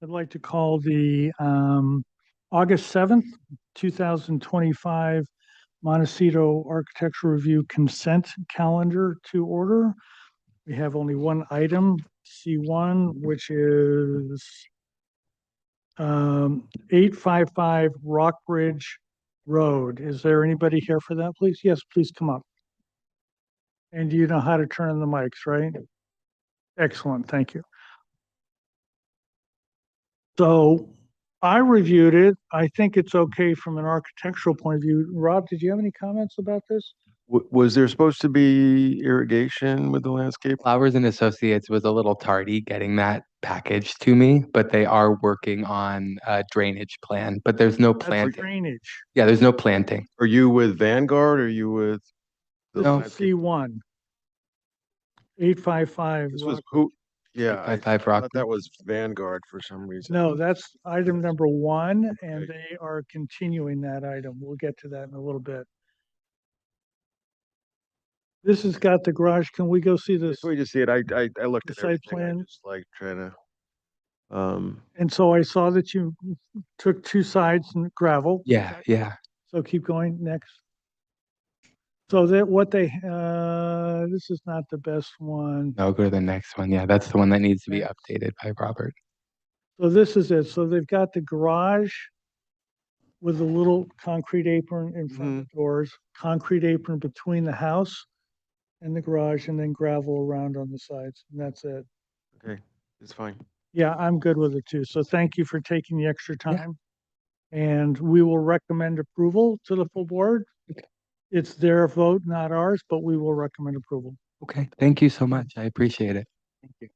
I'd like to call the August 7th, 2025 Montecito Architectural Review Consent Calendar to order. We have only one item, C1, which is 855 Rockbridge Road. Is there anybody here for that, please? Yes, please come up. And you know how to turn on the mics, right? Excellent, thank you. So I reviewed it. I think it's okay from an architectural point of view. Rob, did you have any comments about this? Was there supposed to be irrigation with the landscape? Flowers and Associates was a little tardy getting that package to me, but they are working on a drainage plan, but there's no That's planting. drainage. Yeah, there's no planting. Are you with Vanguard or are you with the This is landscape? C1, 855. This was who? Yeah, I 855 thought Rock. that was Vanguard for some reason. No, that's item number one, and Okay. they are continuing that item. We'll get to that in a little bit. This has got the garage. Can we go see this? Before you just see it, I looked The at site everything. plan. I just like trying to And so I saw that you took two sides and gravel. Yeah, yeah. So keep going next. So that what they, this is not the best one. No, go to the next one. Yeah, that's the one that needs to be Next. updated by Robert. So this is it. So they've got the garage with a little concrete apron in front of the doors, concrete apron between the house and the garage, and then gravel around on the sides. And that's it. okay, it's fine. Yeah, I'm good with it too. So thank you for taking the extra Yeah. time. And we will recommend approval to the full board. It's their vote, not ours, but we will recommend approval. Okay, thank you so much. I appreciate it. Thank you.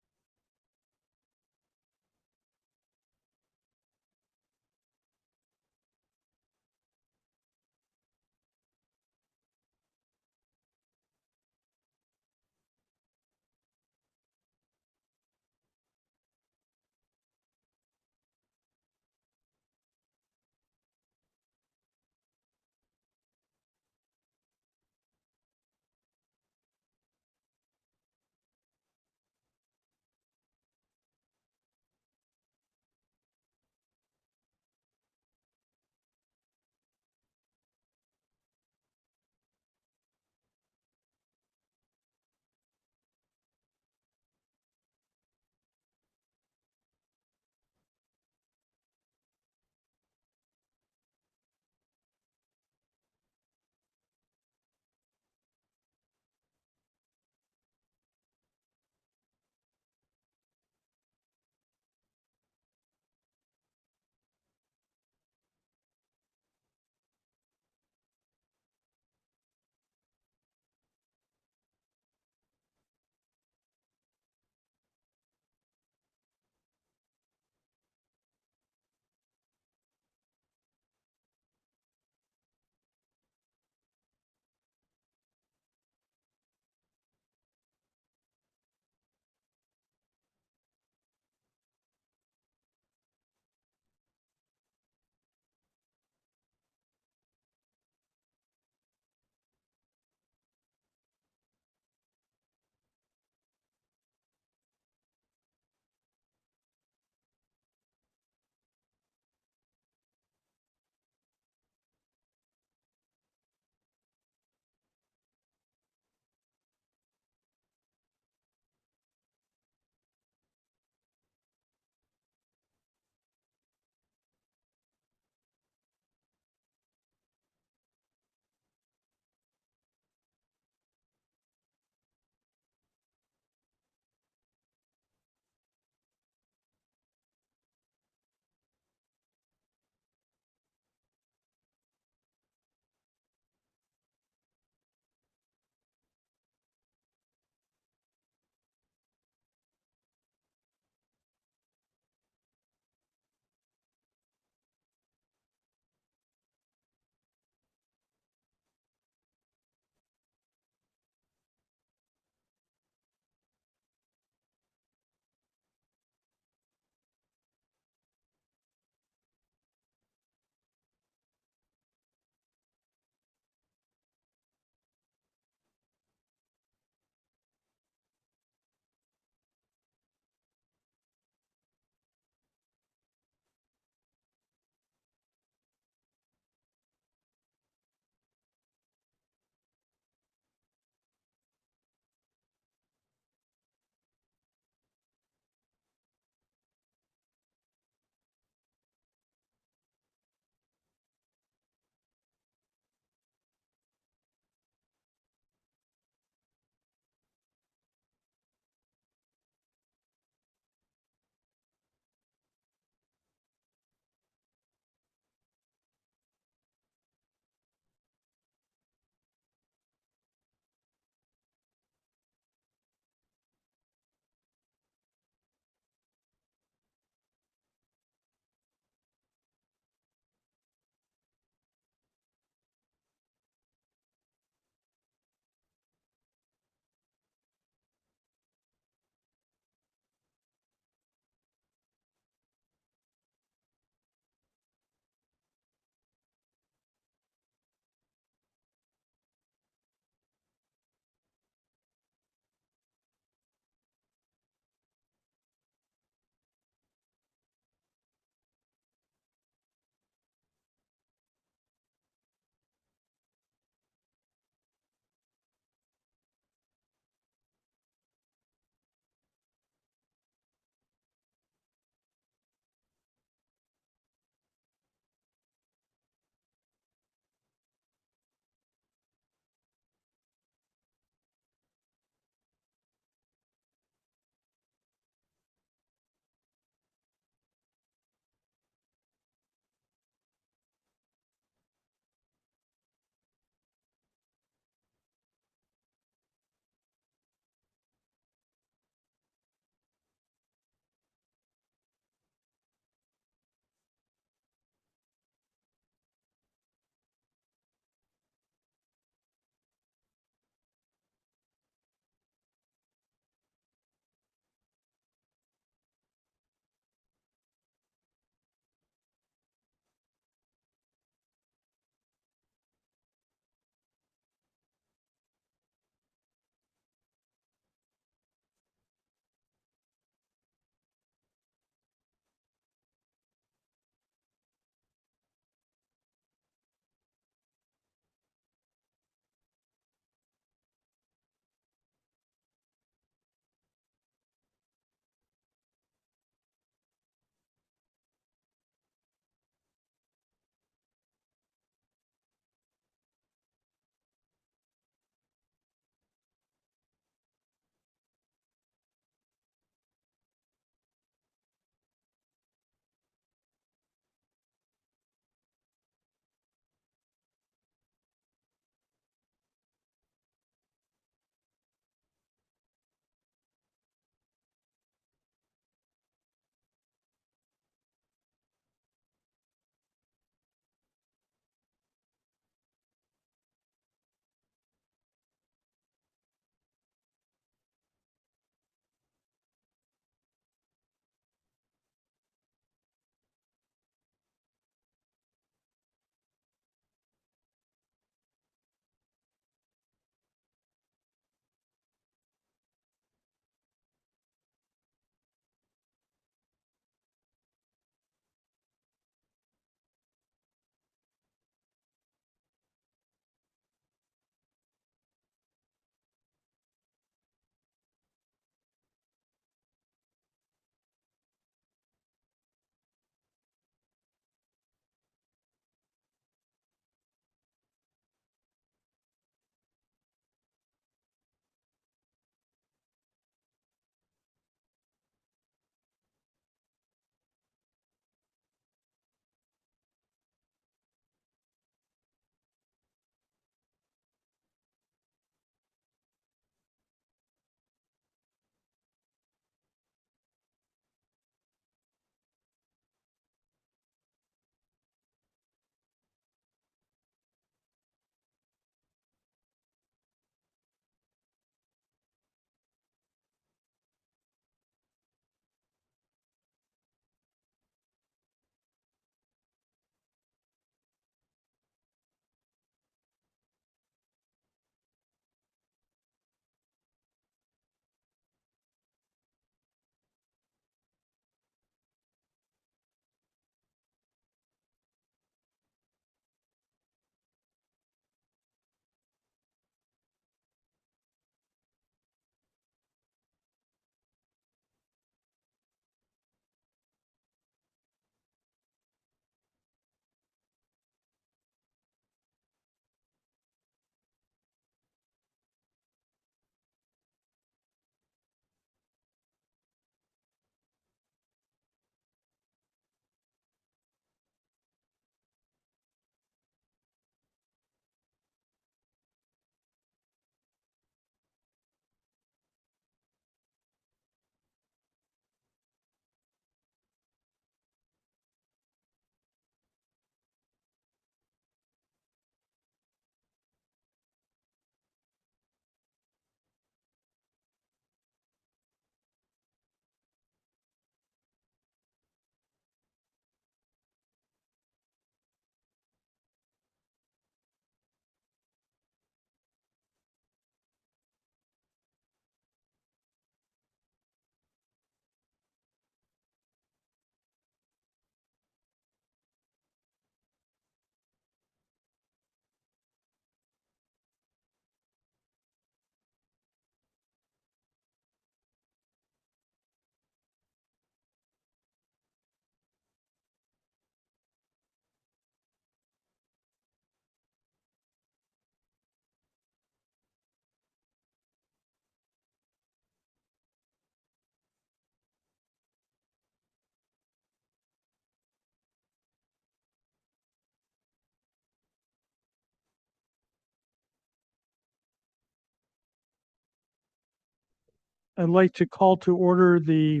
I'd like to call to order the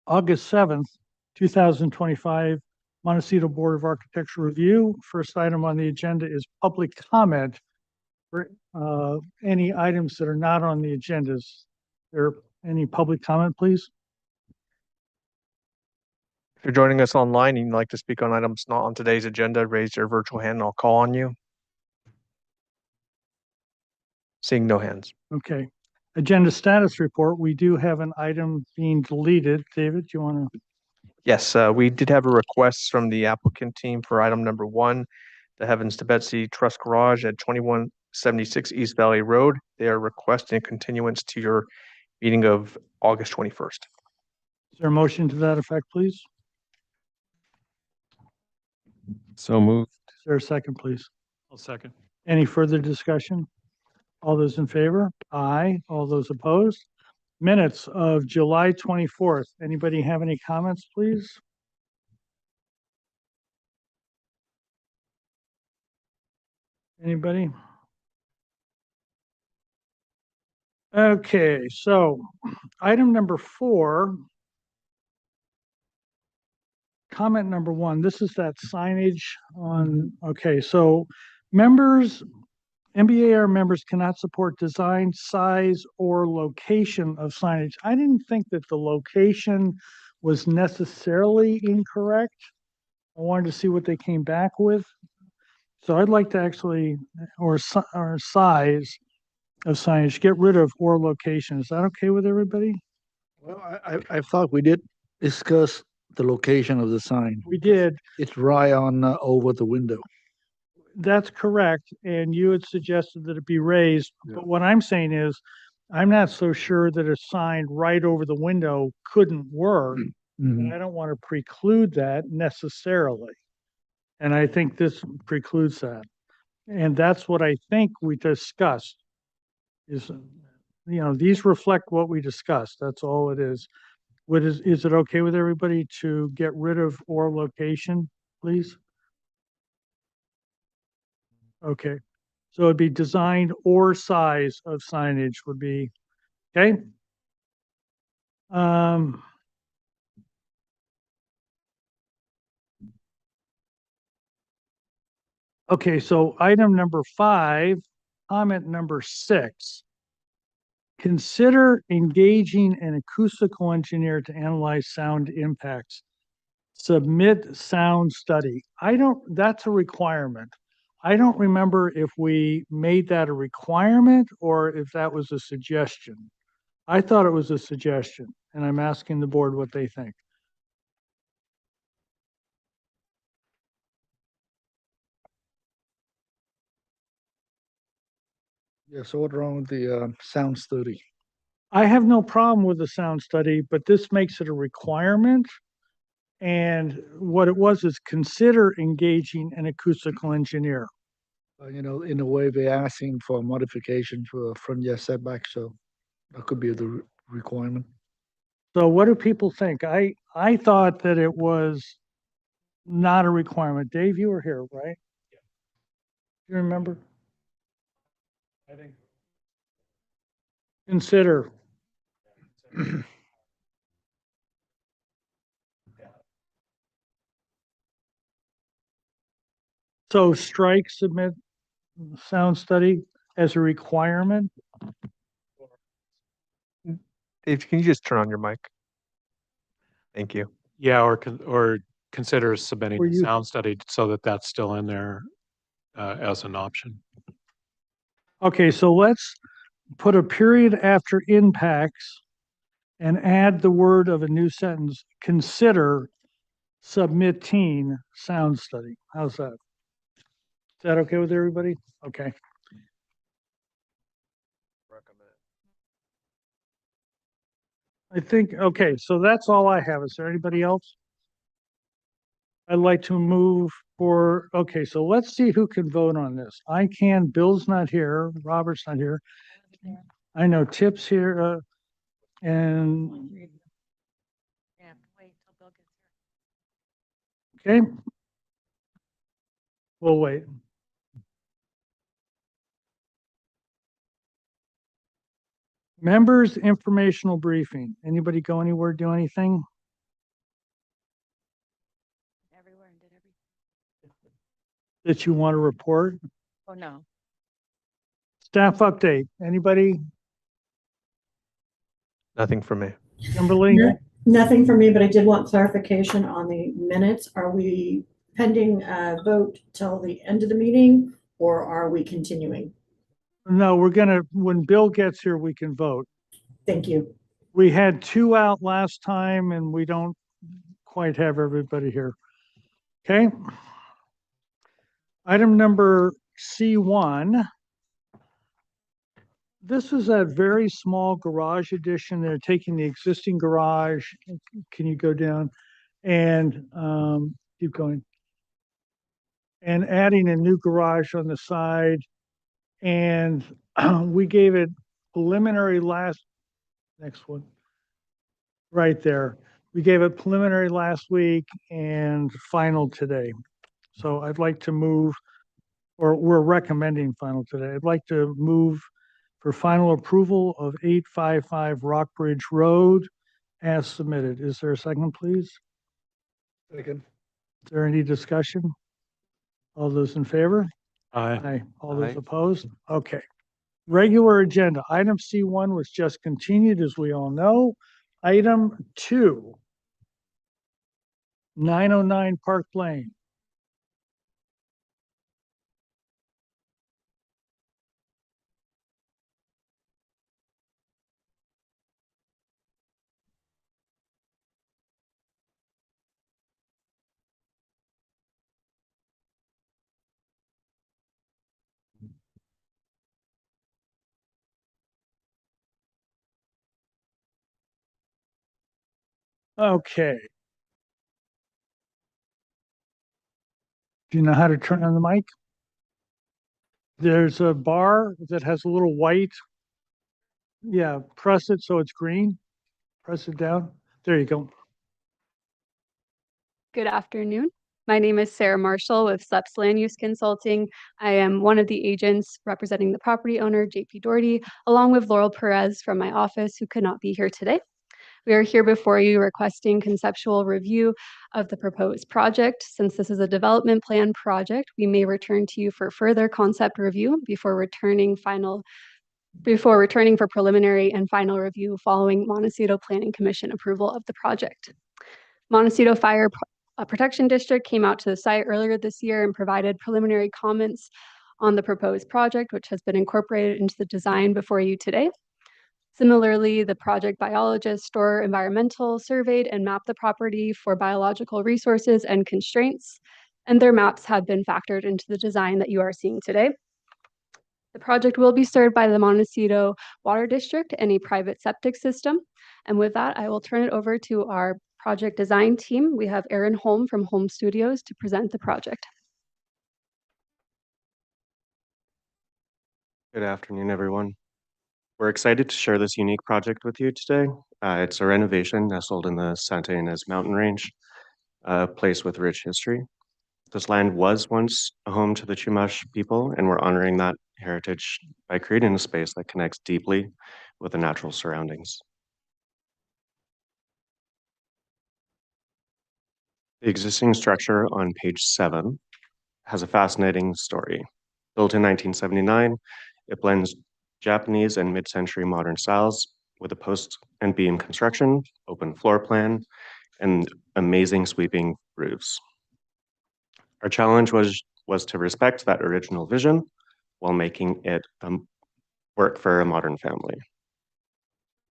August 7th, 2025 Montecito Board of Architecture Review. First item on the agenda is public comment for any items that are not on the agendas. There any public comment, please? If you're joining us online and you'd like to speak on items not on today's agenda, raise your virtual hand and I'll call on you. Seeing no hands. Okay. Agenda status report. We do have an item being deleted. David, do you want to? Yes, we did have a request from the applicant team for item number 1, the Heavens to Betsy Trust Garage at 2176 East Valley Road. They are requesting a continuance to your meeting of August 21st. Is there a motion to that effect, please? So moved. Is there a second, please? I'll second. Any further discussion? All those in favor? Aye. All those opposed? Minutes of July 24th. Anybody have any comments, please? Anybody? Okay, so item number 4, comment number 1, this is that signage on, okay, so members, MBAR members cannot support design, size, or location of signage. I didn't think that the location was necessarily incorrect. I wanted to see what they came back with. So I'd like to actually, or size of signage, get rid of or location. Is that okay with everybody? Well, I thought we did discuss the location of the sign. We did. It's right on over the window. That's correct. And you had suggested that it be raised. Yeah. But what I'm saying is, I'm not so sure that a sign right over the window couldn't work. Mhm. And I don't want to preclude that necessarily. And I think this precludes that. And that's what I think we discussed is, these reflect what we discussed. That's all it is. Is it okay with everybody to get rid of or location, please? Okay. So it'd be design or size of signage would be, okay? Okay, so item number 5, comment number 6. Consider engaging an acoustical engineer to analyze sound impacts. Submit sound study. That's a requirement. I don't remember if we made that a requirement or if that was a suggestion. I thought it was a suggestion, and I'm asking the board what they think. Yeah, so what's wrong with the sound study? I have no problem with the sound study, but this makes it a requirement. And what it was is consider engaging an acoustical engineer. In a way, they're asking for a modification for a front yard setback, so that could be the requirement. So what do people think? I thought that it was not a requirement. Dave, you were here, right? You remember? I think. Consider. So strike submit sound study as a requirement. Dave, can you just turn on your mic? Thank you. Yeah, or consider submitting Were a you- sound study so that that's still in there as an option. Okay, so let's put a period after impacts and add the word of a new sentence, consider submitting sound study. How's that? Is that okay with everybody? Okay. I think, okay, so that's all I have. Is there anybody else? I'd like to move for, okay, so let's see who can vote on this. I can, Bill's not here, Robert's not here. I know Tip's here, and, Yeah, wait till Bill gets here. okay. We'll wait. Members informational briefing. Anybody go anywhere, do anything? Everywhere and did everything. That you want to report? Oh, no. Staff update. Anybody? Nothing from me. Kimberly? Nothing for me, but I did want clarification on the minutes. Are we pending a vote till the end of the meeting or are we continuing? No, we're gonna, when Bill gets here, we can vote. Thank you. We had 2 out last time and we don't quite have everybody here. Okay. Item number C1. This is a very small garage addition. They're taking the existing garage. Can you go down and keep going? And adding a new garage on the side. And we gave it preliminary next one, right there. We gave it preliminary last week and final today. So I'd like to move, or we're recommending final today. I'd like to move for final approval of 855 Rockbridge Road as submitted. Is there a second, please? Second. Is there any discussion? All those in favor? Aye. Aye. All those Aye. opposed? Okay. Regular agenda. Item C1 was just continued, as we all know. Item 2, 909 Park Lane. Okay. Do you know how to turn on the mic? There's a bar that has a little white. Yeah, press it so it's green. Press it down. There you go. Good afternoon. My name is Sarah Marshall with SLEPS Land Use Consulting. I am one of the agents representing the property owner, JP Doherty, along with Laurel Perez from my office, who could not be here today. We are here before you requesting conceptual review of the proposed project. Since this is a development plan project, we may return to you for further concept review before returning for preliminary and final review following Montecito Planning Commission approval of the project. Montecito Fire Protection District came out to the site earlier this year and provided preliminary comments on the proposed project, which has been incorporated into the design before you today. Similarly, the project biologist Storer Environmental surveyed and mapped the property for biological resources and constraints, and their maps have been factored into the design that you are seeing today. The project will be served by the Montecito Water District and a private septic system. And with that, I will turn it over to our project design team. We have Aaron Holm from Home Studios to present the project. Good afternoon, everyone. We're excited to share this unique project with you today. It's a renovation nestled in the Santa Ynez mountain range, a place with rich history. This land was once a home to the Chumash people, and we're honoring that heritage by creating a space that connects deeply with the natural surroundings. The existing structure on page 7 has a fascinating story. Built in 1979, it blends Japanese and mid-century modern styles with a post and beam construction, open floor plan, and amazing sweeping roofs. Our challenge was to respect that original vision while making it work for a modern family.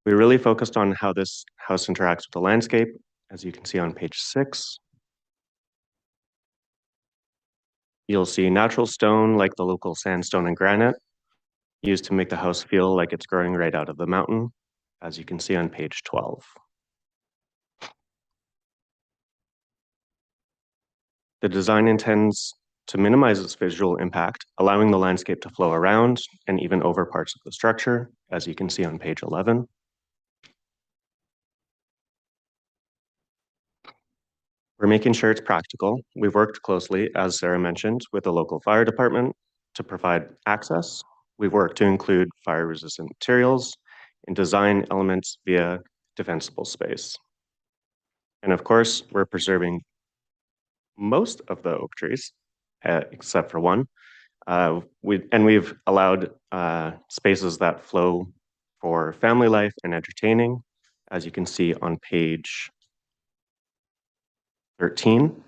We really focused on how this house interacts with the landscape, as you can see on page 6. You'll see natural stone like the local sandstone and granite used to make the house feel like it's growing right out of the mountain, as you can see on page 12. The design intends to minimize its visual impact, allowing the landscape to flow around and even over parts of the structure, as you can see on page 11. We're making sure it's practical. We've worked closely, as Sarah mentioned, with the local fire department to provide access. We've worked to include fire-resistant materials in design elements via defensible space. And of course, we're preserving most of the oak trees, except for one. We've allowed spaces that flow for family life and entertaining, as you can see on page 13.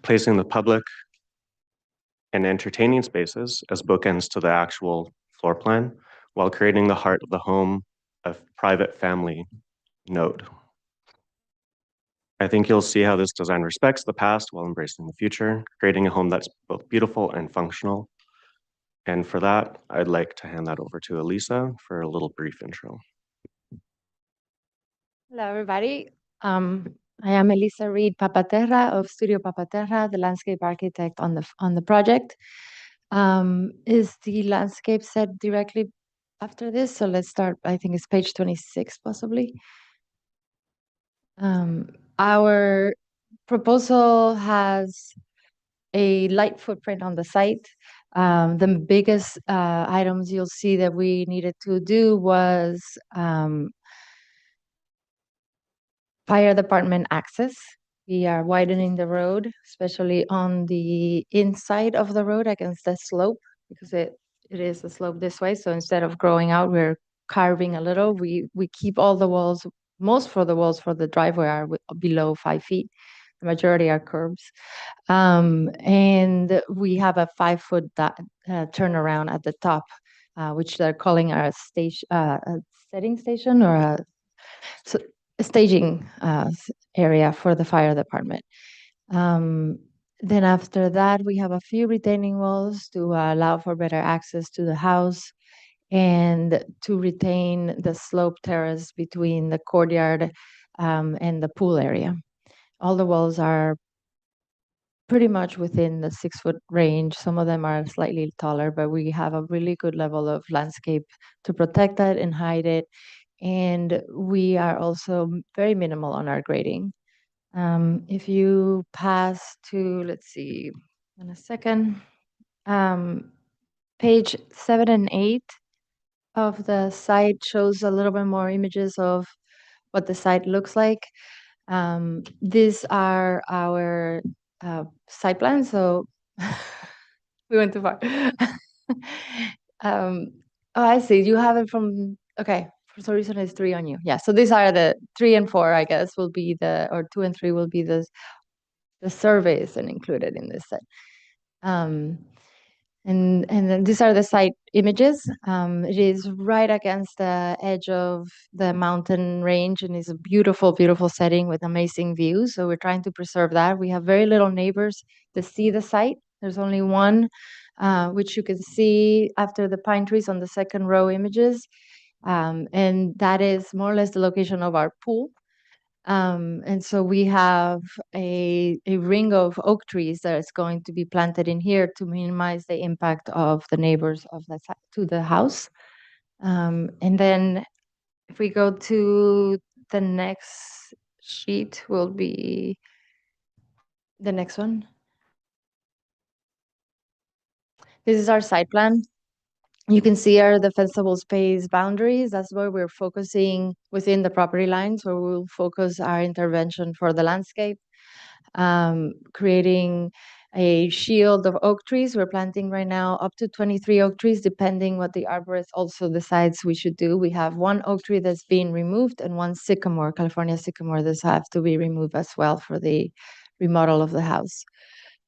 Placing the public and entertaining spaces as bookends to the actual floor plan, while creating the heart of the home a private family node. I think you'll see how this design respects the past while embracing the future, creating a home that's both beautiful and functional. And for that, I'd like to hand that over to Elisa for a little brief intro. Hello, everybody. I am Elisa Reed Papaterra of Studio Papaterra, the landscape architect on the project. Is the landscape set directly after this? So let's start. I think it's page 26, possibly. Our proposal has a light footprint on the site. The biggest items you'll see that we needed to do was fire department access. We are widening the road, especially on the inside of the road against the slope, because it is a slope this way. So instead of growing out, we're carving a little. We keep all the walls, most for the walls for the driveway are below 5 feet. The majority are curbs. And we have a 5-foot turnaround at the top, which they're calling a setting station or a staging area for the fire department. Then after that, we have a few retaining walls to allow for better access to the house and to retain the slope terrace between the courtyard and the pool area. All the walls are pretty much within the 6-foot range. Some of them are slightly taller, but we have a really good level of landscape to protect that and hide it. And we are also very minimal on our grading. If you pass to, let's see, in a second, page 7 and 8 of the site shows a little bit more images of what the site looks like. These are our site plans, so we went too far. Oh, I see. You have it from, okay. For some reason, it's 3 on you. Yeah. So these are the 3 and 4, I guess, will be or 2 and 3 will be the surveys and included in this set. And then these are the site images. It is right against the edge of the mountain range and is a beautiful, beautiful setting with amazing views. So we're trying to preserve that. We have very little neighbors to see the site. There's only one, which you can see after the pine trees on the second row images. And that is more or less the location of our pool. And so we have a ring of oak trees that is going to be planted in here to minimize the impact of the neighbors of to the house. And then if we go to the next sheet, will be the next one. This is our site plan. You can see our defensible space boundaries. That's where we're focusing within the property lines, where we'll focus our intervention for the landscape, creating a shield of oak trees. We're planting right now up to 23 oak trees, depending what the arborist also decides we should do. We have 1 oak tree that's being removed and 1 sycamore, California sycamore, that have to be removed as well for the remodel of the house.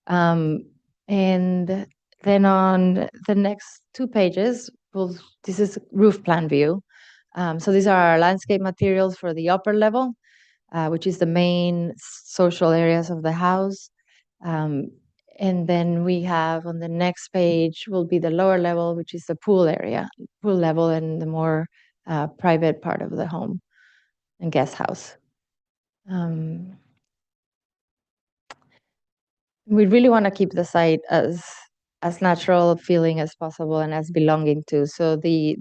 And then on the next 2 pages, this is roof plan view. So these are our landscape materials for the upper level, which is the main social areas of the house. And then we have on the next page will be the lower level, which is the pool area, pool level, and the more private part of the home and guest house. We really want to keep the site as natural feeling as possible and as belonging to. So the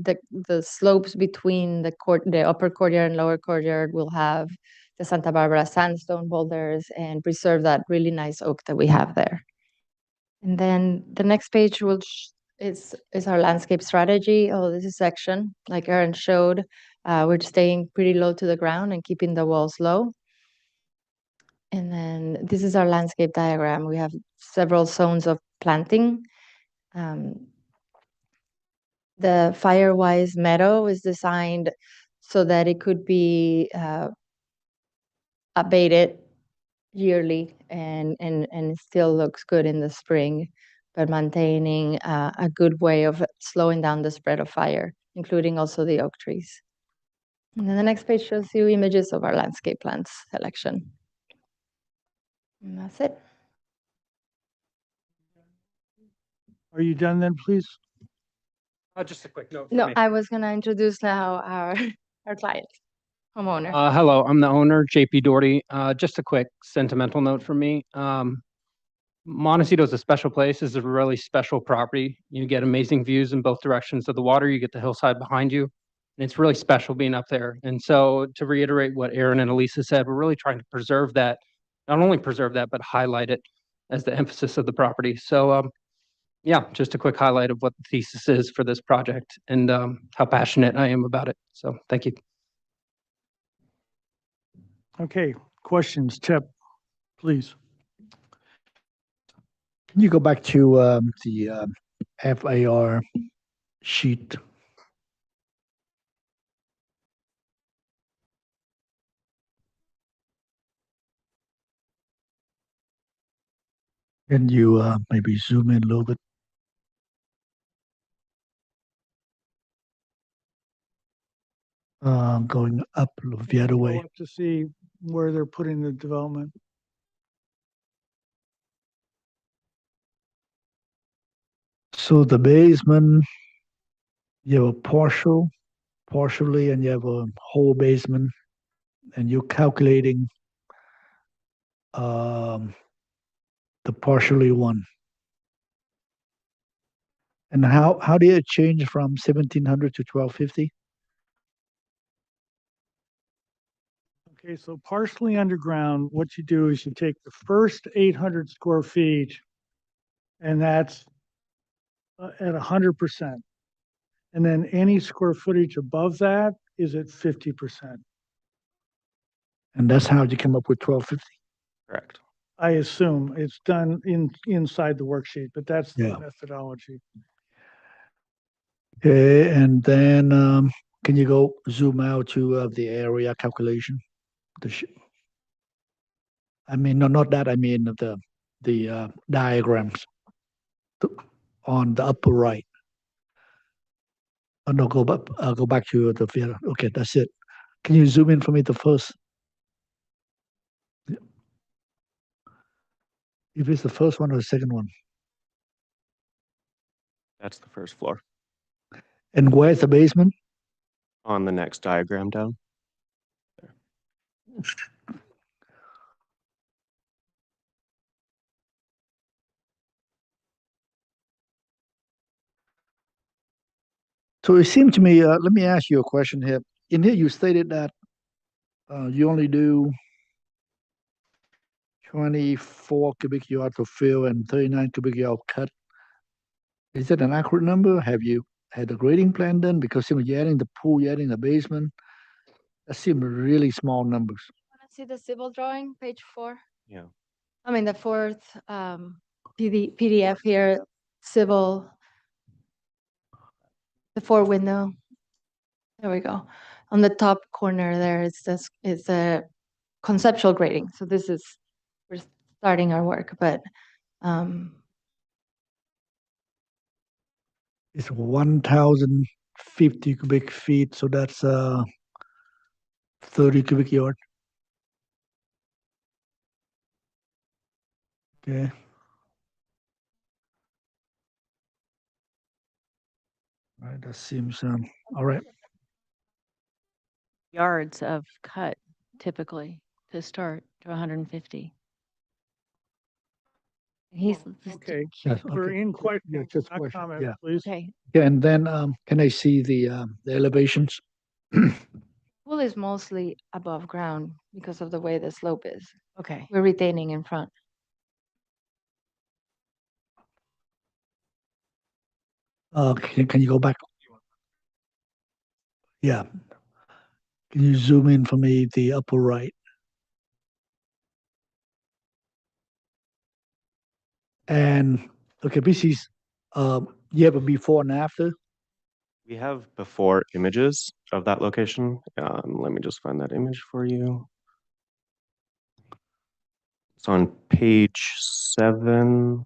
slopes between the upper courtyard and lower courtyard will have the Santa Barbara sandstone boulders and preserve that really nice oak that we have there. And then the next page will is our landscape strategy. Oh, this is section, like Aaron showed. We're staying pretty low to the ground and keeping the walls low. And then this is our landscape diagram. We have several zones of planting. The Firewise meadow is designed so that it could be abated yearly and it still looks good in the spring, but maintaining a good way of slowing down the spread of fire, including also the oak trees. And then the next page shows you images of our landscape plants selection. And that's it. Are you done then, please? Just a quick note. No, I was going to introduce now our client, homeowner. Hello, I'm the owner, JP Doherty. Just a quick sentimental note from me. Montecito is a special place. It's a really special property. You get amazing views in both directions of the water. You get the hillside behind you. And it's really special being up there. And so to reiterate what Aaron and Elisa said, we're really trying to preserve that, not only preserve that, but highlight it as the emphasis of the property. So yeah, just a quick highlight of what the thesis is for this project and how passionate I am about it. So thank you. Okay, questions, Tip, please. Can you go back to the FAR sheet? Can you maybe zoom in a little bit? Going up the other Go way. up to see where they're putting the development. So the basement, you have a partially, and you have a whole basement, and you're calculating the partially one. And how did it change from 1,700 to 1,250? Okay, so partially underground, what you do is you take the first 800 square feet, and that's at 100%. And then any square footage above that is at 50%. And that's how you come up with 1,250. Correct. I assume it's done inside the worksheet, but that's the Yeah. methodology. Okay, and then can you go zoom out to the area calculation? I mean, no, not that. I mean the diagrams on the upper right. Oh, no, go back to the video. Okay, that's it. Can you zoom in for me the first? If it's the first one or the second one. That's the first floor. And where's the basement? On the next diagram down. So it seemed to me, let me ask you a question here. In here, you stated that you only do 24 cubic yards of fill and 39 cubic yards of cut. Is that an accurate number? Have you had a grading plan done? Because you're adding the pool, you're adding the basement. That seems really small numbers. Want to see the civil drawing, page 4? Yeah. I mean, the fourth PDF here, civil, the 4 window. There we go. On the top corner there, it's a conceptual grading. So this is, we're starting our work, but It's 1,050 cubic feet, so that's 30 cubic yard. Okay. All right, that seems all right. Yards of cut typically to start to 150. He's Okay, Yes, we're okay. in question, Yeah, just not question, comment, yeah. please. okay. Yeah, and then can I see the elevations? pool is mostly above ground because of the way the slope is. Okay. We're retaining in front. Can you go back? Yeah. Can you zoom in for me, the upper right? And okay, this is you have a before and after. We have before images of that location. Let me just find that image for you. It's on page 7.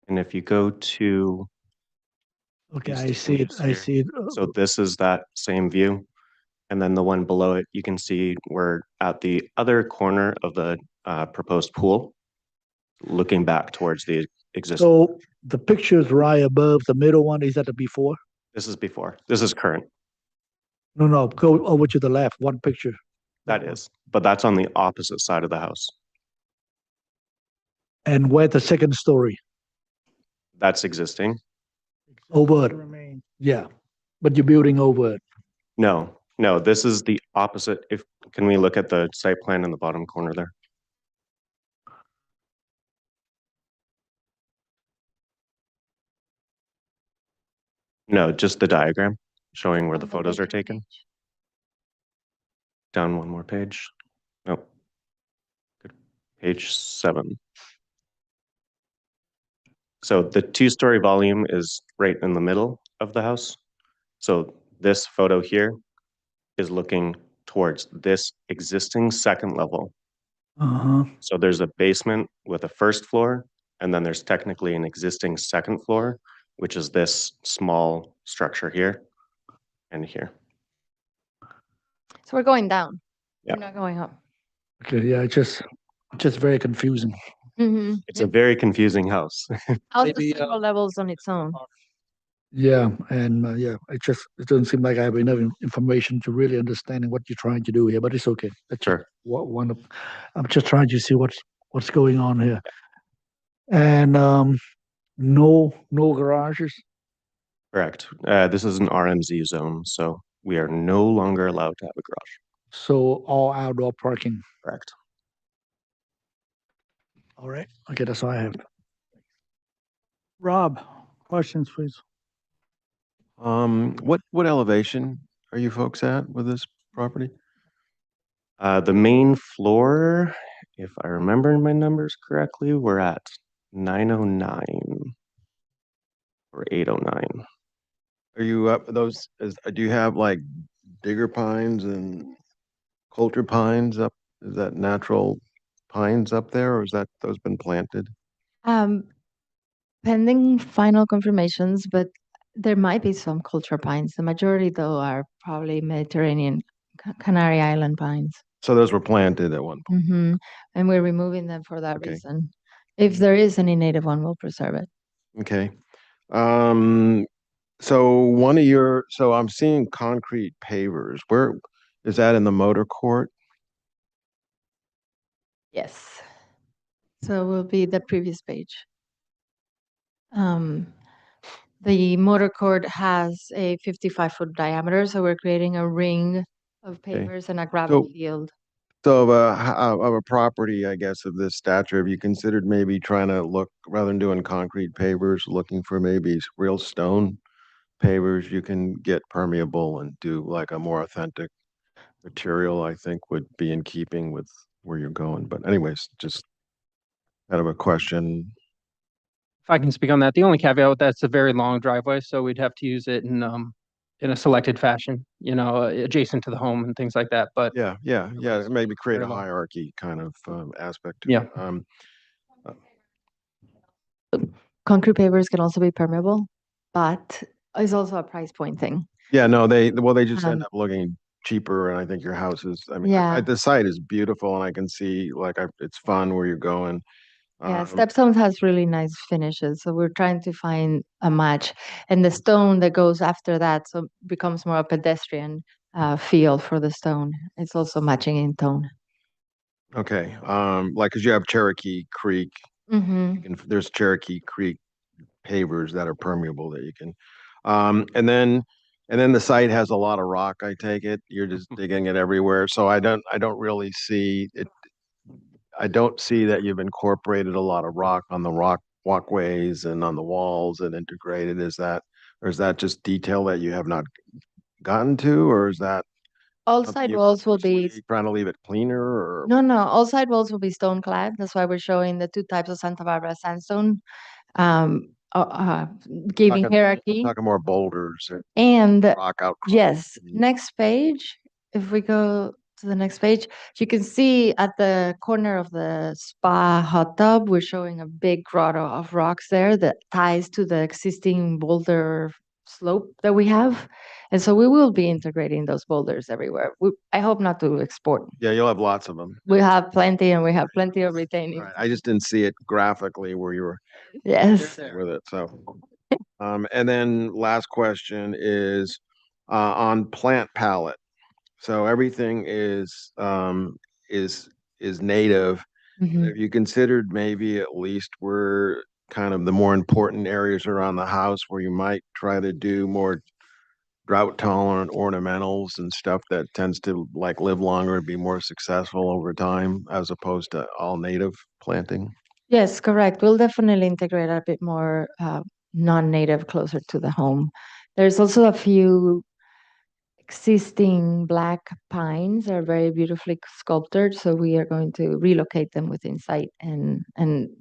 And if you go to Okay, these I two see it. images I here, see it. so this is that same view. And then the one below it, you can see we're at the other corner of the proposed pool, looking back towards the existing. So the pictures right above the middle one, is that the before? This is before. This is current. No, no, go over to the left, one picture. That is, but that's on the opposite side of the house. And where the second story? That's existing. Over it. Remain. Yeah, but you're building over it. No, no, this is the opposite. If can we look at the site plan in the bottom corner there? No, just the diagram showing where the photos are taken. Down one more page. Nope. Good. Page 7. So the 2-story volume is right in the middle of the house. So this photo here is looking towards this existing second level. Uh-huh. So there's a basement with a first floor, and then there's technically an existing second floor, which is this small structure here and here. So we're going down. Yeah. We're not going up. Okay, yeah, it's just very confusing. Mm-hmm. It's a very confusing house. Also Maybe, several levels on its own. Yeah, and yeah, it doesn't seem like I have enough information to really understanding what you're trying to do here, but it's okay. That's Sure. what one of, I'm just trying to see what's going on here. And no garages. Correct. This is an RMZ zone, so we are no longer allowed to have a garage. So all outdoor parking. Correct. All right. Okay, that's all I have. Rob, questions, please. What elevation are you folks at with this property? The main floor, if I remember my numbers correctly, we're at 909 or 809. Are you up those, do you have like digger pines and coulter pines up? Is that natural pines up there, or is that those been planted? Um, pending final confirmations, but there might be some culture pines. The majority, though, are probably Mediterranean Canary Island pines. So those were planted at one point. Mm-hmm. And we're removing them for that Okay. reason. If there is any native one, we'll preserve it. Okay. So I'm seeing concrete pavers. Where is that in the motor court? Yes. So will be the previous page. The motor court has a 55-foot diameter, so we're creating a ring of Okay. pavers and a gravel So- field. So of a property, I guess, of this stature, have you considered maybe trying to look, rather than doing concrete pavers, looking for maybe real stone pavers you can get permeable and do like a more authentic material, I think would be in keeping with where you're going. But anyways, just kind of a question. If I can speak on that, the only caveat with that, it's a very long driveway, so we'd have to use it in a selected fashion, adjacent to the home and things like that. But Yeah, maybe create Very a long. hierarchy kind of aspect to Yeah. it. Concrete pavers can also be permeable, but it's also a price point thing. Yeah, no, they just end Um, up looking cheaper, and I think your house is, I mean, Yeah. the site is beautiful, and I can see it's fun where you're going. Yeah, Um, Stepstones has really nice finishes, so we're trying to find a match. And the stone that goes after that, so becomes more a pedestrian feel for the stone. It's also matching in tone. Okay, like, cause you have Cherokee Creek, Mm-hmm. there's Cherokee Creek pavers that are permeable that you can, and then And then the site has a lot of rock, I take it. You're just digging it everywhere. So I don't really see it. I don't see that you've incorporated a lot of rock on the rock walkways and on the walls and integrated. Or is that just detail that you have not gotten to, or is that All something side you walls will be, purposely trying to leave it cleaner or? no, all side walls will be stone clad. That's why we're showing the two types of Santa Barbara sandstone, um, giving Talking- hierarchy. Talking more boulders and And rock outcrop. yes, next page, if we go to the next page, you can see at the corner of the spa hot tub, we're showing a big grotto of rocks there that ties to the existing boulder slope that we have. And so we will be integrating those boulders everywhere. I hope not to export. Yeah, you'll have lots of them. We have plenty and we have plenty of retaining. Right. I just didn't see it graphically where you were Yes. with it. So, and then last question is on plant palette. So everything is native. Mhm. Have you considered maybe at least where kind of the more important areas around the house where you might try to do more drought tolerant ornamentals and stuff that tends to like live longer and be more successful over time as opposed to all native planting? Yes, correct. We'll definitely integrate a bit more non-native closer to the home. There's also a few existing black pines that are very beautifully sculptured, so we are going to relocate them within site, and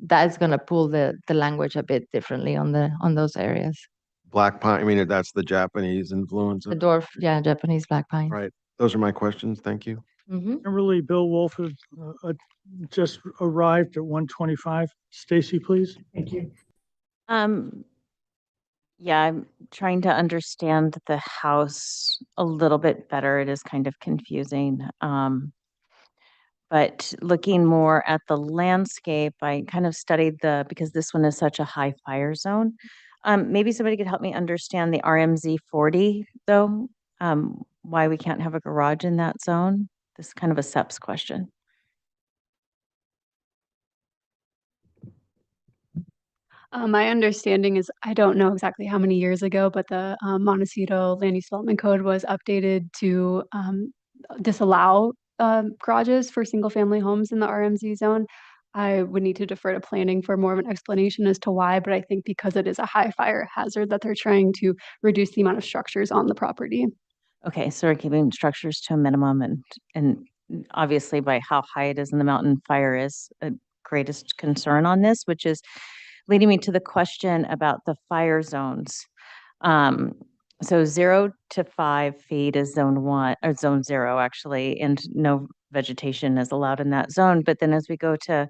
that's going to pull the language a bit differently on those areas. Black pine, I mean, that's the Japanese influence The of, dwarf, yeah, Japanese black pine. right? Those are my questions. Thank you. Mhm. Kimberly, Bill Wolford just arrived at 125. Stacy, please. Thank you. Yeah, I'm trying to understand the house a little bit better. It is kind of confusing. But looking more at the landscape, I kind of studied because this one is such a high fire zone. Maybe somebody could help me understand the RMZ 40 though, why we can't have a garage in that zone. This is kind of a SEPS question. My understanding is, I don't know exactly how many years ago, but the Montecito Land Use Development Code was updated to disallow garages for single-family homes in the RMZ zone. I would need to defer to planning for more of an explanation as to why, but I think because it is a high fire hazard that they're trying to reduce the amount of structures on the property. Okay, so we're keeping structures to a minimum and obviously by how high it is in the mountain, fire is a greatest concern on this, which is leading me to the question about the fire zones. So 0 to 5 feet is zone 1 or zone 0 actually, and no vegetation is allowed in that zone. But then as we go to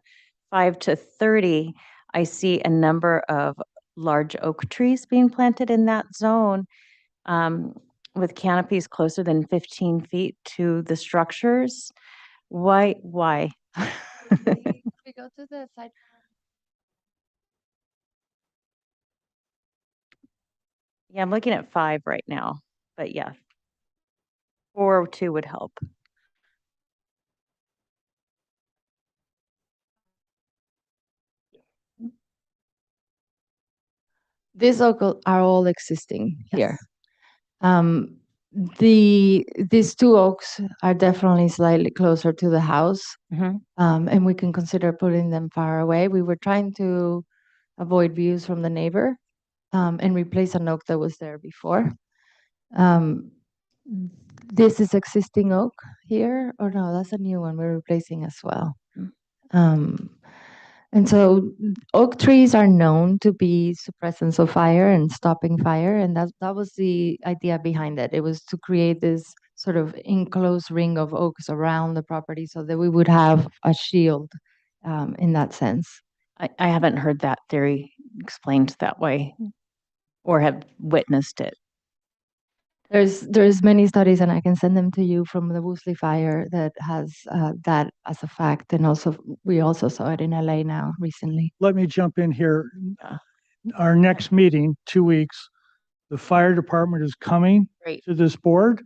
5 to 30, I see a number of large oak trees being planted in that zone. With canopies closer than 15 feet to the structures. Why? We go to the site. Yeah, I'm looking at 5 right now, but yeah. 4 or 2 would help. These are all existing here. Yes. These two oaks are definitely slightly closer to the house, Mhm. and we can consider putting them far away. We were trying to avoid views from the neighbor, and replace an oak that was there before. This is existing oak here, or no, that's a new one we're replacing as well. And so oak trees are known to be suppressants of fire and stopping fire, and that was the idea behind it. It was to create this sort of enclosed ring of oaks around the property so that we would have a shield in that sense. I haven't heard that theory explained that way or have witnessed it. There's many studies, and I can send them to you from the Woosley fire that has that as a fact, and also we also saw it in LA now recently. Let me jump in here. Yeah. Our next meeting, 2 weeks, the fire department is coming Great. to this board.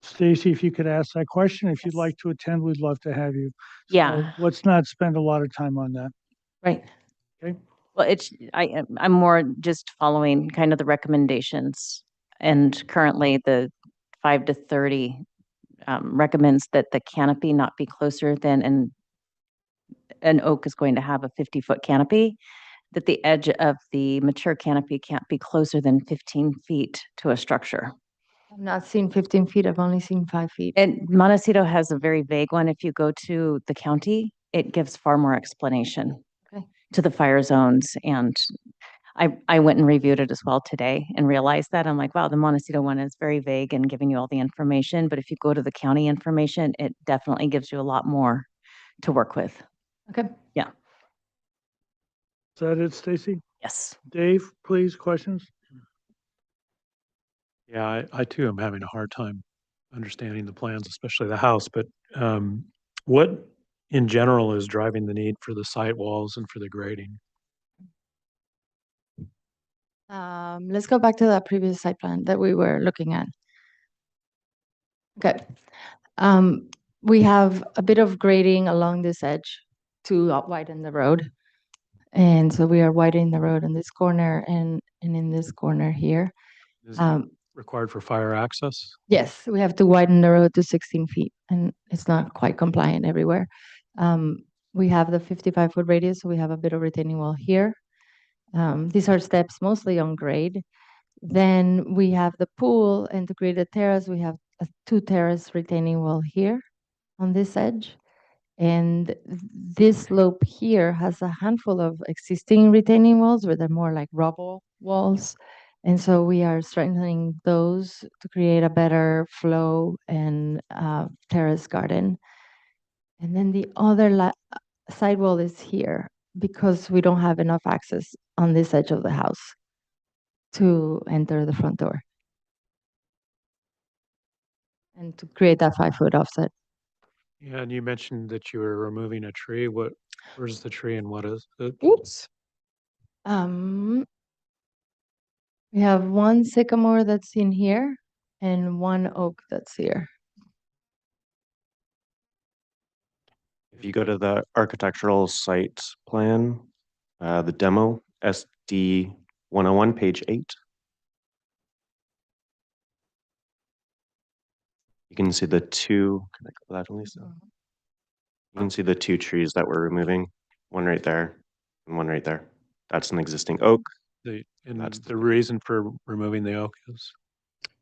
Stacy, if you could ask that question, if you'd Yes. like to attend, we'd love to have you. Yeah. So let's not spend a lot of time on that. Right. Okay. Well, I'm more just following kind of the recommendations And currently the 5 to 30 recommends that the canopy not be closer than an oak is going to have a 50-foot canopy, that the edge of the mature canopy can't be closer than 15 feet to a structure. I've not seen 15 feet. I've only seen 5 feet. And Montecito has a very vague one. If you go to the county, it gives far more explanation Okay. to the fire zones. And I went and reviewed it as well today and realized that. I'm like, wow, the Montecito one is very vague and giving you all the information. But if you go to the county information, it definitely gives you a lot more to work with. Okay. Yeah. Is that it, Stacy? Yes. Dave, please, questions? Yeah, I too am having a hard time understanding the plans, especially the house, but what in general is driving the need for the site walls and for the grading? Let's go back to the previous site plan that we were looking at. Okay. We have a bit of grading along this edge to widen the road. And so we are widening the road in this corner and in this corner here. Is it required for fire access? Yes, we have to widen the road to 16 feet, and it's not quite compliant everywhere. We have the 55-foot radius, so we have a bit of retaining wall here. These are steps mostly on grade. Then we have the pool, and to create a terrace, we have a 2-terrace retaining wall here on this edge. And this slope here has a handful of existing retaining walls, where they're more like rubble walls. And so we are strengthening those to create a better flow and terrace garden. And then the other side wall is here because we don't have enough access on this edge of the house to enter the front door and to create that 5-foot offset. Yeah, and you mentioned that you were removing a tree. Where's the tree and what is it? Oops. We have one sycamore that's in here and one oak that's here. If you go to the architectural site plan, the demo, SD 101, page 8. You can see the two, can I go that, Lisa? You can see the two trees that we're removing, one right there and one right there. That's an existing oak. That's the reason for removing the oak is?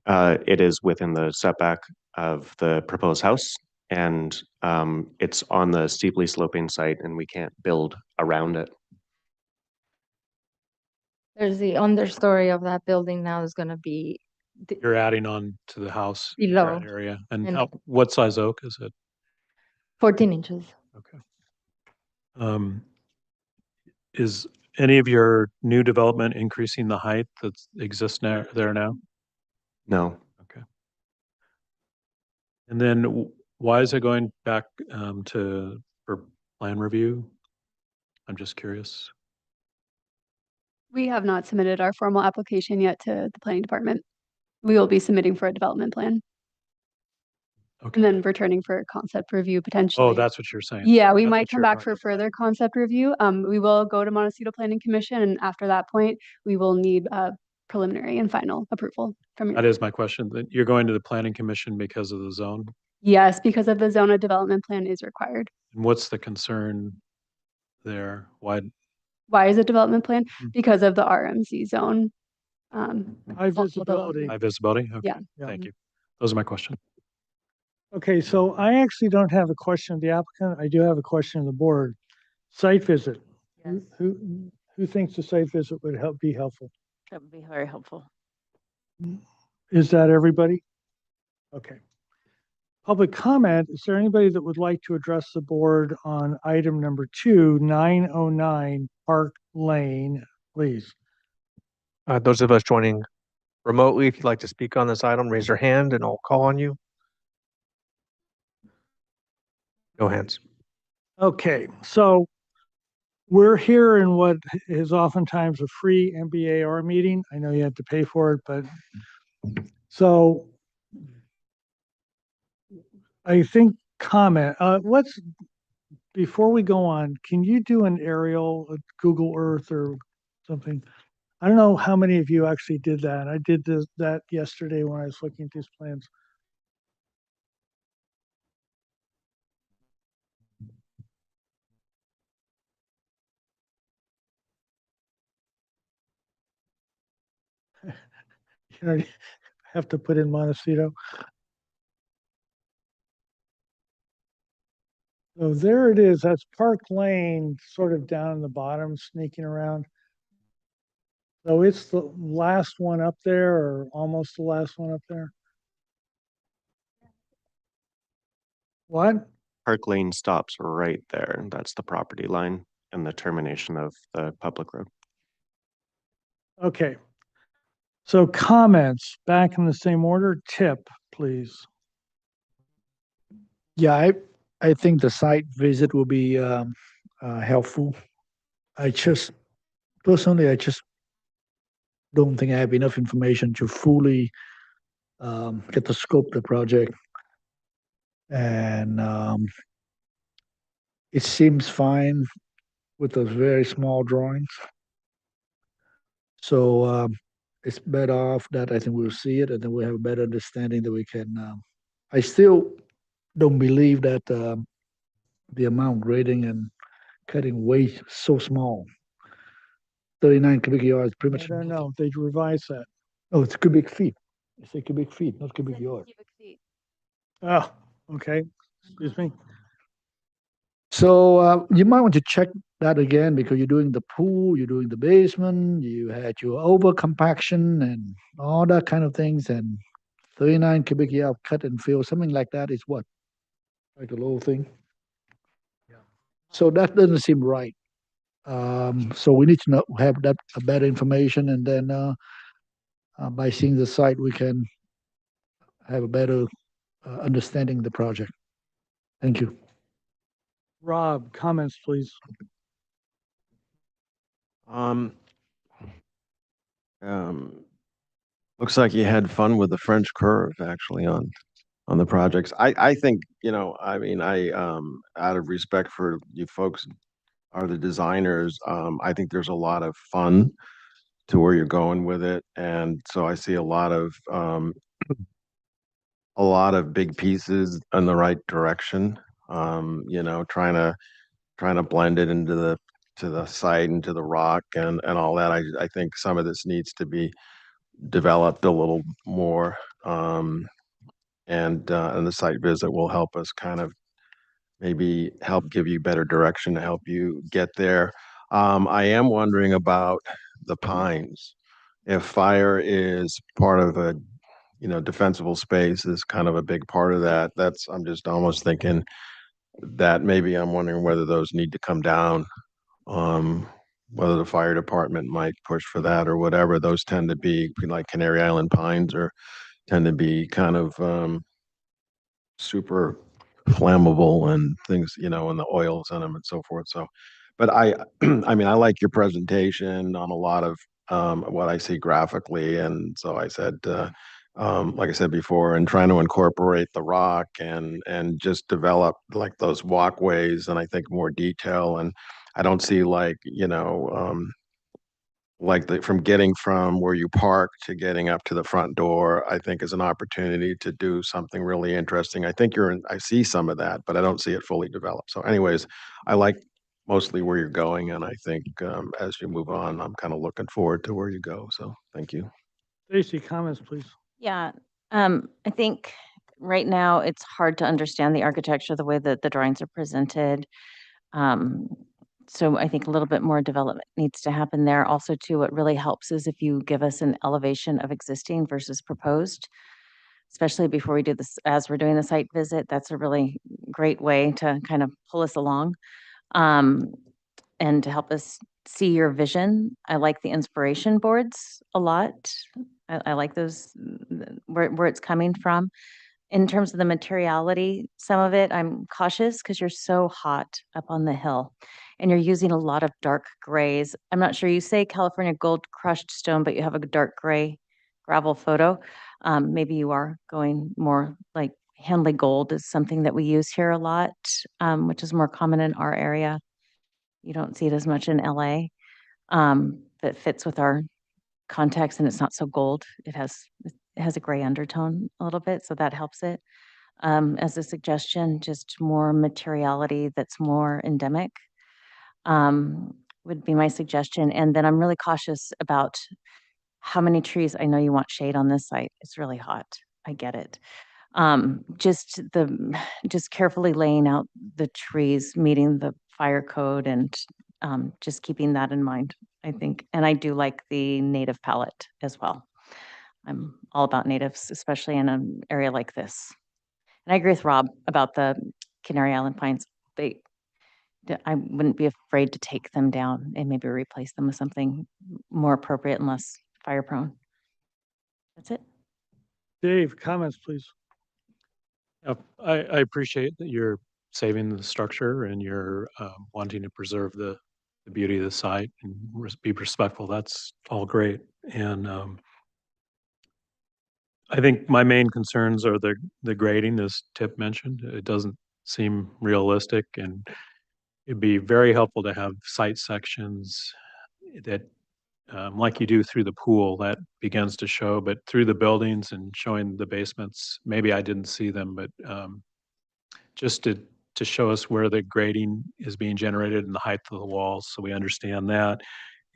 It is within the setback of the proposed house, and it's on the steeply sloping site, and we can't build around it. There's the understory of that building now is going to be You're adding on to the house below that area. And and what size oak is it? 14 inches. Okay. Is any of your new development increasing the height that exists there now? No. Okay. And then why is it going back for plan review? I'm just curious. We have not submitted our formal application yet to the planning department. We will be submitting for a development plan Okay. and then returning for a concept review potentially. Oh, that's what you're saying. Yeah, we That's might what come you're back for talking about. further concept review. We will go to Montecito Planning Commission, and after that point, we will need preliminary and final approval from That you. is my question. That you're going to the planning commission because of the zone? Yes, because of the zone, a development plan is required. And what's the concern there? Why is it development plan? Hmm. Because of the RMZ zone. High visibility. High visibility? Okay. Yeah. Thank you. Those are my questions. Okay, so I actually don't have a question of the applicant. I do have a question of the board. Site visit. Yes. Who thinks the site visit would be helpful? That would be very helpful. Is that everybody? Okay. Public comment, is there anybody that would like to address the board on item number 2, 909 Park Lane, please? Those of us joining remotely, if you'd like to speak on this item, raise your hand and I'll call on you. No hands. Okay, so we're here in what is oftentimes a free MBAR meeting. I know you have to pay for it, but so I think before we go on, can you do an aerial, Google Earth or something I don't know how many of you actually did that. I did that yesterday when I was looking at these plans. You know, have to put in Montecito. So there it is. That's Park Lane, sort of down in the bottom, sneaking around. So it's the last one up there, or almost the last one up there. What? Park Lane stops right there. That's the property line and the termination of the public road. Okay. So comments back in the same order. Tip, please. Yeah, I think the site visit will be helpful. I just personally, I just don't think I have enough information to fully get the scope of the project, and it seems fine with those very small drawings. So it's better off that I think we'll see it, and then we'll have a better understanding that we can. I still don't believe that the amount grading and cutting way so small. 39 cubic yards, pretty I much. don't know. They'd revise that. Oh, it's cubic feet. It's a cubic feet, not cubic yards. Oh, okay. Excuse me. So you might want to check that again because you're doing the pool, you're doing the basement, you had your over compaction and all that kind of things. And 39 cubic yard cut and fill, something like that is what? Like the little thing. Yeah. So that doesn't seem right. So we need to know, have that better information, and then by seeing the site, we can have a better understanding of the project. Thank you. Rob, comments, please. Um, um, looks like you had fun with the French curve actually on the projects. I think, I mean, out of respect for you folks are the designers, I think there's a lot of fun to where you're going with it. And so I see a lot of big pieces in the right direction. Trying to blend it into the site and to the rock and all that. I think some of this needs to be developed a little more. And the site visit will help us kind of maybe help give you better direction to help you get there. I am wondering about the pines. If fire is part of a, defensible space is kind of a big part of that. I'm just almost thinking that maybe I'm wondering whether those need to come down, whether the fire department might push for that or whatever. Those tend to be like Canary Island pines or tend to be kind of super flammable and things, and the oils in them and so forth. So, but I mean, I like your presentation on a lot of what I see graphically. And so I said, like I said before, and trying to incorporate the rock and just develop like those walkways and I think more detail. And I don't see from getting from where you park to getting up to the front door, I think is an opportunity to do something really interesting. I see some of that, but I don't see it fully developed. So anyways, I like mostly where you're going. And I think as you move on, I'm kind of looking forward to where you go. So thank you. Stacy, comments, please. Yeah, I think right now it's hard to understand the architecture the way that the drawings are presented. Um, so I think a little bit more development needs to happen there. Also, too, what really helps is if you give us an elevation of existing versus proposed, especially before we do this, as we're doing the site visit, that's a really great way to kind of pull us along. And to help us see your vision. I like the inspiration boards a lot. I like those, where it's coming from. In terms of the materiality, some of it, I'm cautious because you're so hot up on the hill and you're using a lot of dark grays. I'm not sure, you say California gold crushed stone, but you have a dark gray gravel photo. Maybe you are going more like Henley gold is something that we use here a lot, which is more common in our area. You don't see it as much in LA, but fits with our context and it's not so gold. It has a gray undertone a little bit, so that helps it. As a suggestion, just more materiality that's more endemic would be my suggestion. And then I'm really cautious about how many trees. I know you want shade on this site. It's really hot. I get it. Just carefully laying out the trees, meeting the fire code, and just keeping that in mind, I think. And I do like the native palette as well. I'm all about natives, especially in an area like this. And I agree with Rob about the Canary Island pines. I wouldn't be afraid to take them down and maybe replace them with something more appropriate and less fire prone. That's it. Dave, comments, please. I appreciate that you're saving the structure and you're wanting to preserve the beauty of the site and be respectful. That's all great. And I think my main concerns are the grading, as Tip mentioned. It doesn't seem realistic, and it'd be very helpful to have site sections that, like you do through the pool, that begins to show, but through the buildings and showing the basements, maybe I didn't see them, but just to show us where the grading is being generated and the height of the walls, so we understand that.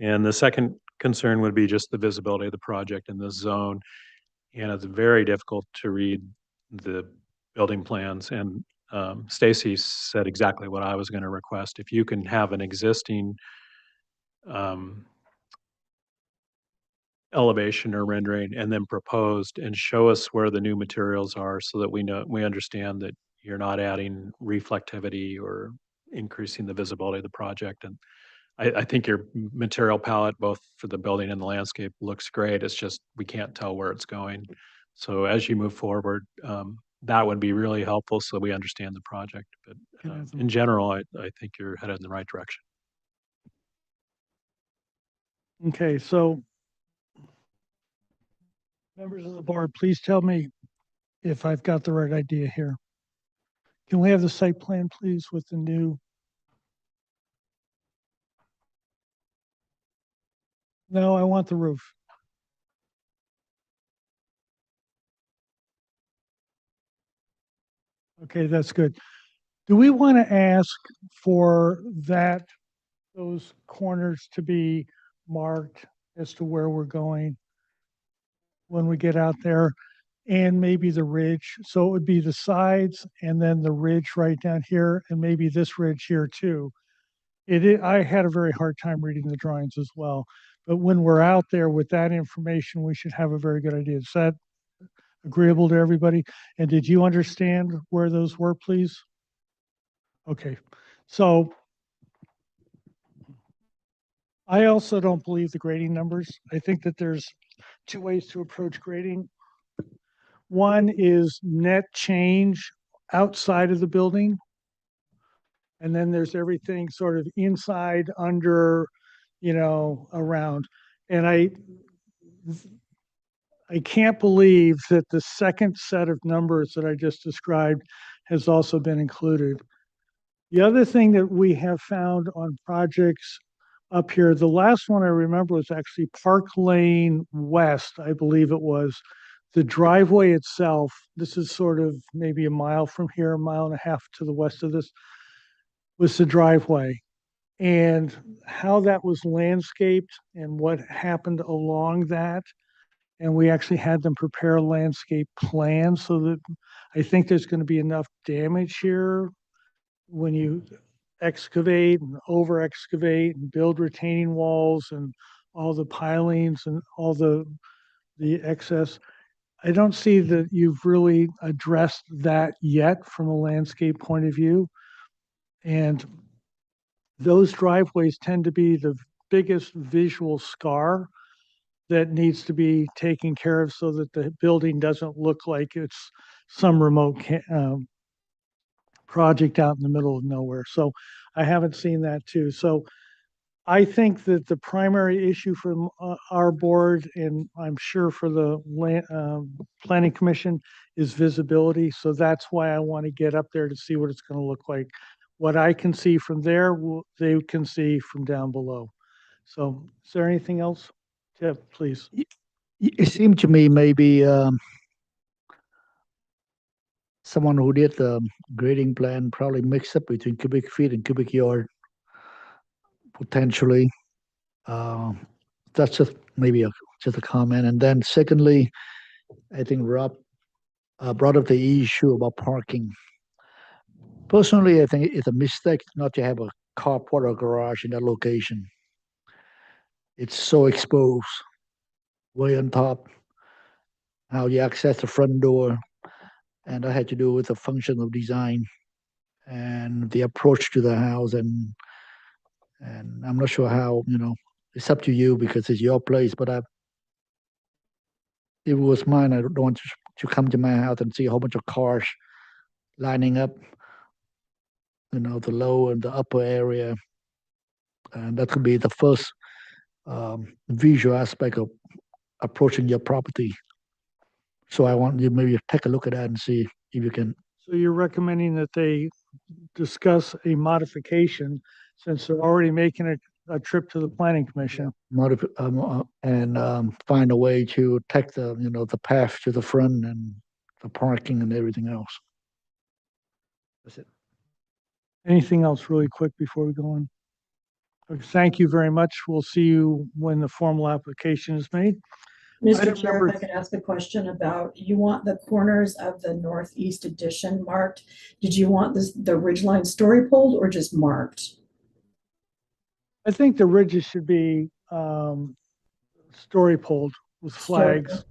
And the second concern would be just the visibility of the project in this zone. And it's very difficult to read the building plans. And Stacy said exactly what I was going to request. If you can have an existing elevation or rendering and then proposed and show us where the new materials are so that we understand that you're not adding reflectivity or increasing the visibility of the project. And I think your material palette, both for the building and the landscape, looks great. It's just we can't tell where it's going. So as you move forward, that would be really helpful so we understand the project. But in general, I think you're headed in the right direction. Okay, so members of the board, please tell me if I've got the right idea here. Can we have the site plan, please, with the new? No, I want the roof. Okay, that's good. Do we want to ask for those corners to be marked as to where we're going when we get out there, and maybe the ridge? So it would be the sides and then the ridge right down here, and maybe this ridge here too. I had a very hard time reading the drawings as well, but when we're out there with that information, we should have a very good idea. Is that agreeable to everybody? And did you understand where those were, please? Okay, so I also don't believe the grading numbers. I think that there's two ways to approach grading. One is net change outside of the building. And then there's everything sort of inside, under, around. And I can't believe that the second set of numbers that I just described has also been included. The other thing that we have found on projects up here, the last one I remember was actually Park Lane West, I believe it was. The driveway itself, this is sort of maybe a mile from here, a mile and a half to the west of this, was the driveway. And how that was landscaped and what happened along that. And we actually had them prepare a landscape plan so that I think there's going to be enough damage here when you excavate and over excavate and build retaining walls and all the pilings and all the excess. I don't see that you've really addressed that yet from a landscape point of view. And those driveways tend to be the biggest visual scar that needs to be taken care of so that the building doesn't look like it's some remote project out in the middle of nowhere. So I haven't seen that too. So I think that the primary issue for our board, and I'm sure for the Planning Commission, is visibility. So that's why I want to get up there to see what it's going to look like. What I can see from there, they can see from down below. So is there anything else, Tip, please. It seemed to me maybe someone who did the grading plan probably mixed up between cubic feet and cubic yard potentially. That's just maybe just a comment. And then secondly, I think Rob brought up the issue about parking. Personally, I think it's a mistake not to have a carport or garage in that location. It's so exposed, way on top. How you access the front door, and that had to do with the function of design and the approach to the house. And I'm not sure how, it's up to you because it's your place. But if it was mine, I don't want to come to my house and see a whole bunch of cars lining up, the lower and the upper area. And that could be the first visual aspect of approaching your property. So I want you maybe take a look at that and see if you can. So you're recommending that they discuss a modification since they're already making a trip to the planning commission. And find a way to take the path to the front and the parking and everything else. That's it. Anything else really quick before we go on? Okay, thank you very much. We'll see you when the formal application is made. Mr. Item Chair, number- if I could ask a question about, you want the corners of the northeast addition marked. Did you want the ridgeline story pulled or just marked? I think the ridges should be story pulled with Story. flags.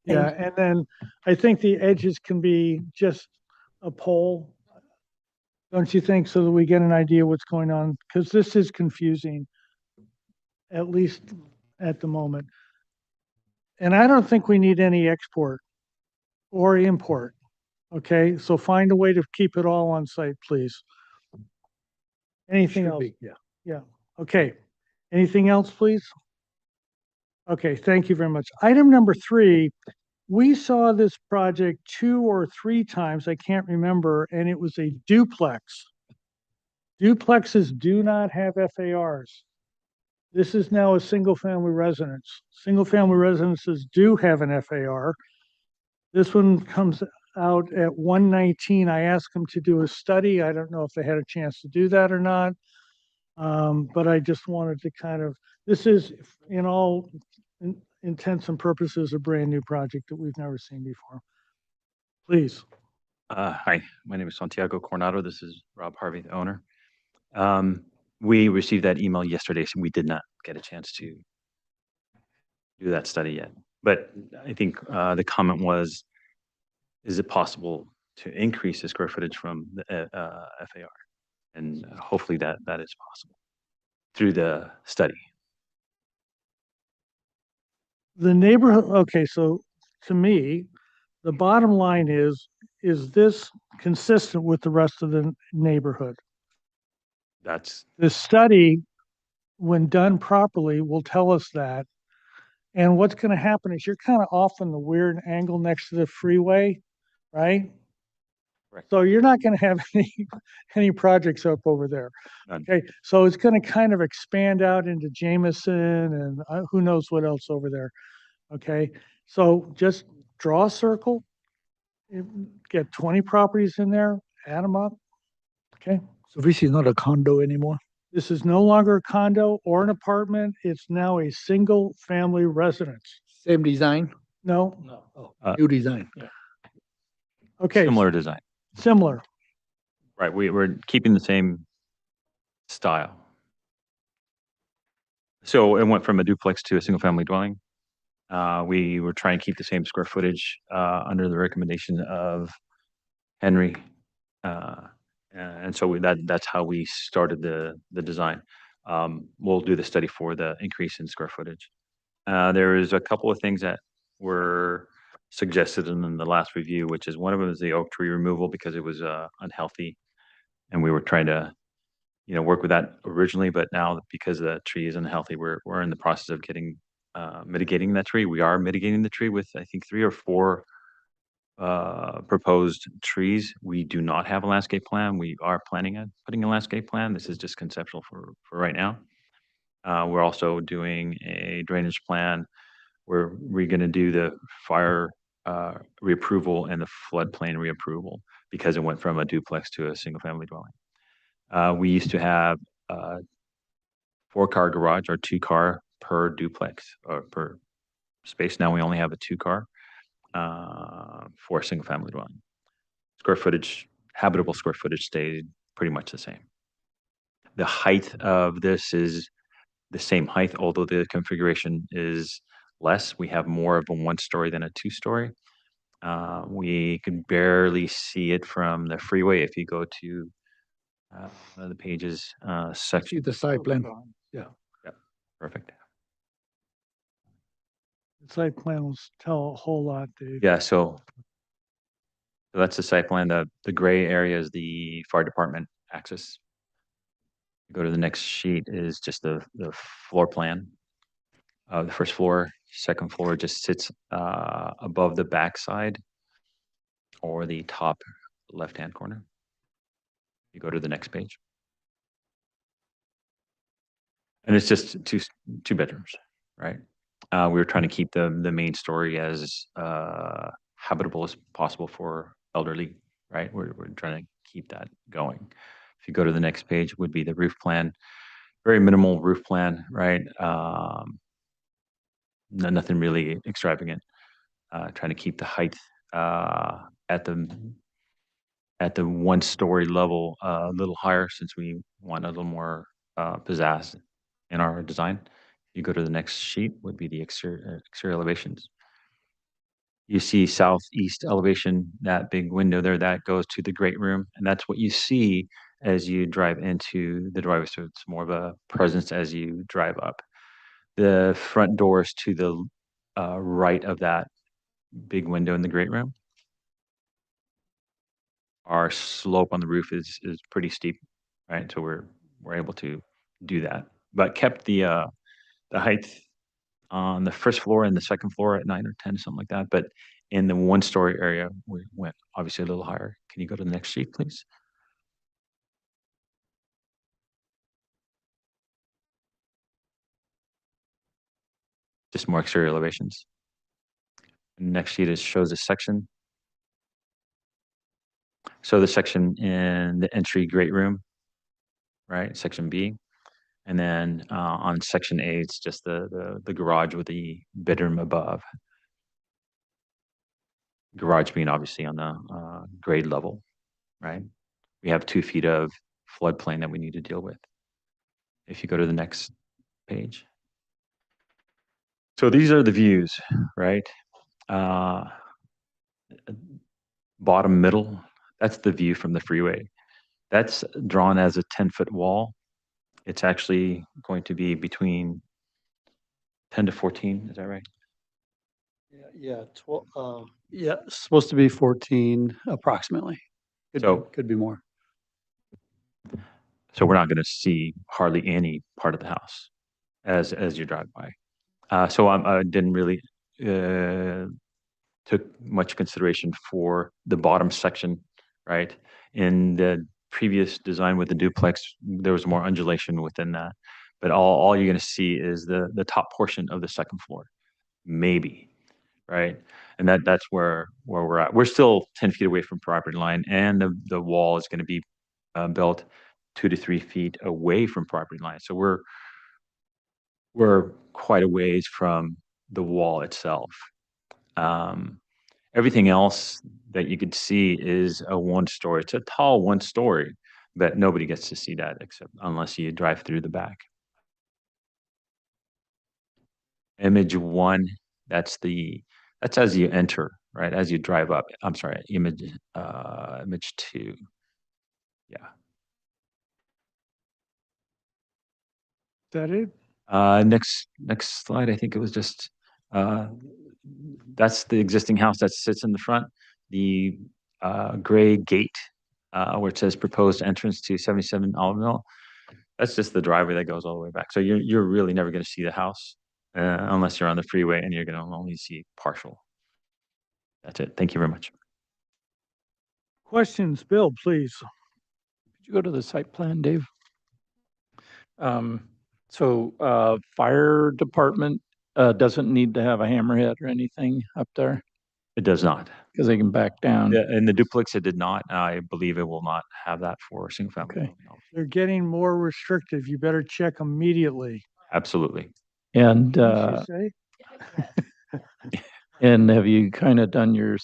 Yeah, and then I think the edges can be just a pole. Don't you think, so that we get an idea what's going on? Because this is confusing, at least at the moment. And I don't think we need any export or import. Okay, so find a way to keep it all on site, please. Anything Should else? be, yeah. Yeah, okay. Anything else, please? Okay, thank you very much. Item number 3, we saw this project 2 or 3 times, I can't remember, and it was a duplex. Duplexes do not have FARs. This is now a single-family residence. Single-family residences do have an FAR. This one comes out at 119. I asked them to do a study. I don't know if they had a chance to do that or not. But I just wanted to this is in all intents and purposes a brand new project that we've never seen before. Please. Hi, my name is Santiago Coronado. This is Rob Harvey, the owner. We received that email yesterday, so we did not get a chance to do that study yet. But I think the comment was, is it possible to increase the square footage from the FAR? And hopefully that is possible through the study. The neighborhood, okay, so to me, the bottom line is this consistent with the rest of the neighborhood? That's The study, when done properly, will tell us that. And what's going to happen is you're kind of off in the weird angle next to the freeway, right? Correct. So you're not going to have any projects up over there. None. Okay, so it's going to kind of expand out into Jameson and who knows what else over there. Okay, so just draw a circle, get 20 properties in there, add them up. Okay, So this is not a condo anymore. this is no longer a condo or an apartment. It's now a single family residence. Same design? No, Oh, Uh, new design. okay, similar design. similar. Right, we're keeping the same style. So it went from a duplex to a single family dwelling. We were trying to keep the same square footage under the recommendation of Henry. And so that's how we started the design. We'll do the study for the increase in square footage. There is a couple of things that were suggested in the last review, which is one of them is the oak tree removal because it was unhealthy. And we were trying to, work with that originally, but now because the tree is unhealthy, we're in the process of mitigating that tree. We are mitigating the tree with, I think, 3 or 4 proposed trees. We do not have a landscape plan. We are planning on putting a landscape plan. This is just conceptual for right now. We're also doing a drainage plan where we're going to do the fire reapproval and the floodplain reapproval because it went from a duplex to a single-family dwelling. We used to have a 4-car garage or 2-car per duplex or per space. Now we only have a 2-car for a single-family dwelling. Square footage, habitable square footage stayed pretty much the same. The height of this is the same height, although the configuration is less. We have more of a 1-story than a 2-story. We can barely see it from the freeway if you go to the pages See section. the site plan. Yeah. Yep, perfect. The site plan will tell a whole lot, Dave. Yeah, so that's the site plan. The gray area is the fire department access. Go to the next sheet is just the floor plan. The first floor, second floor just sits above the backside or the top left-hand corner. You go to the next page. And it's just two bedrooms, right? We were trying to keep the main story as habitable as possible for elderly, right? We're trying to keep that going. If you go to the next page, would be the roof plan. Very minimal roof plan, right? Nothing really extravagant. Trying to keep the height at the 1-story level a little higher since we want a little more pizzazz in our design. You go to the next sheet would be the exterior elevations. You see southeast elevation, that big window there, that goes to the great room. And that's what you see as you drive into the driveway. So it's more of a presence as you drive up. The front doors to the right of that big window in the great room. Our slope on the roof is pretty steep, right? So we're able to do that, but kept the height on the first floor and the second floor at 9 or 10, something like that. But in the 1-story area, we went obviously a little higher. Can you go to the next sheet, please? Just more exterior elevations. Next sheet shows a section. So the section in the entry great room, right? Section B. And then on section A, it's just the garage with the bedroom above. Garage being obviously on the grade level, right? We have 2 feet of floodplain that we need to deal with. If you go to the next page. So these are the views, right? Bottom middle, that's the view from the freeway. That's drawn as a 10-foot wall. It's actually going to be between 10 to 14, is that right? Yeah, 12, yeah, it's supposed to be 14 approximately. Could be more. So we're not going to see hardly any part of the house as you drive by. So I didn't really took much consideration for the bottom section, right? In the previous design with the duplex, there was more undulation within that. But all you're going to see is the top portion of the second floor, maybe, right? And that's where we're at. We're still 10 feet away from property line, and the wall is going to be built 2 to 3 feet away from property line. So we're quite a ways from the wall itself. Everything else that you could see is a 1-story. It's a tall 1-story, but nobody gets to see that except unless you drive through the back. Image 1, that's as you enter, right? As you drive up. I'm sorry, image 2. Yeah. Is that it? Next slide. I think it was just that's the existing house that sits in the front. The gray gate where it says proposed entrance to 77 Olive Mill. That's just the driveway that goes all the way back. So you're really never going to see the house unless you're on the freeway, and you're going to only see partial. That's it. Thank you very much. Questions, Bill, please. Could you go to the site plan, Dave? So, fire department, doesn't need to have a hammerhead or anything up there It does not. because they can back down. Yeah, in the duplex, it did not. I believe it will not have that for single family. Okay. No. They're getting more restrictive. You better check immediately. Absolutely. And, Didn't you say? and have you kind of done your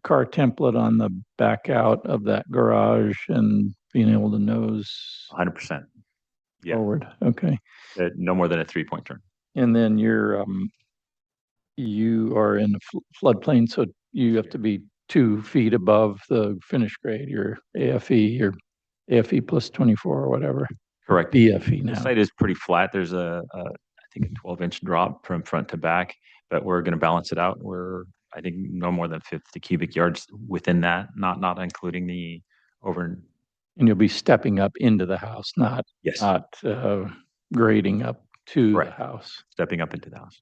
car template on the back out of that garage and being able to nose 100%. Yeah. forward? Okay. No more than a 3-point turn. And then you are in the floodplain, so you have to be 2 feet above the finished grade, your AFE plus 24 or whatever. Correct. BFE The now. site is pretty flat. There's I think a 12-inch drop from front to back, but we're going to balance it out. I think no more than 50 cubic yards within that, not including the over. And you'll be stepping up into the house, not Yes. grading up to Correct. the house. Stepping up into the house.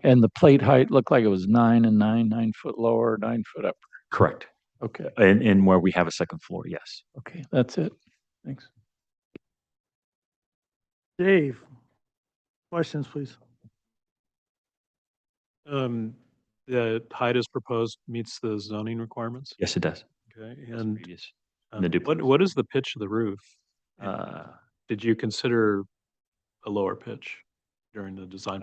And the plate height looked like it was 9 and 9 foot lower, 9 foot up. Correct. Okay. And where we have a second floor, yes. Okay, that's it. Thanks. Dave, questions, please. The height as proposed meets the zoning requirements? Yes, it does. Okay, As and previous. In the duplex. what is the pitch of the roof? Uh, Did you consider a lower pitch during the design?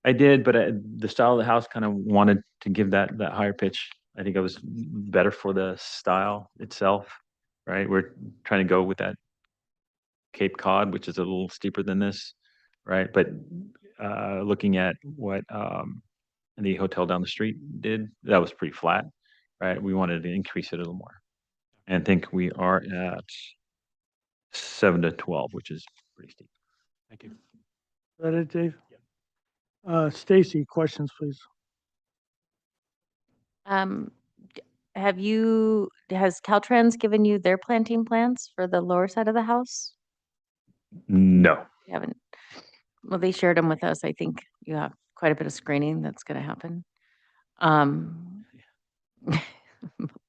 I did, but the style of the house kind of wanted to give that higher pitch. I think it was better for the style itself, right? We're trying to go with that Cape Cod, which is a little steeper than this, right? But looking at what the hotel down the street did, that was pretty flat, right? We wanted to increase it a little more. And I think we are at 7 to 12, which is pretty steep. Thank you. Is that it, Dave? Stacy, questions, please. Has Caltrans given you their planting plans for the lower side of the house? No. You haven't. Well, they shared them with us. I think you have quite a bit of screening that's going to happen.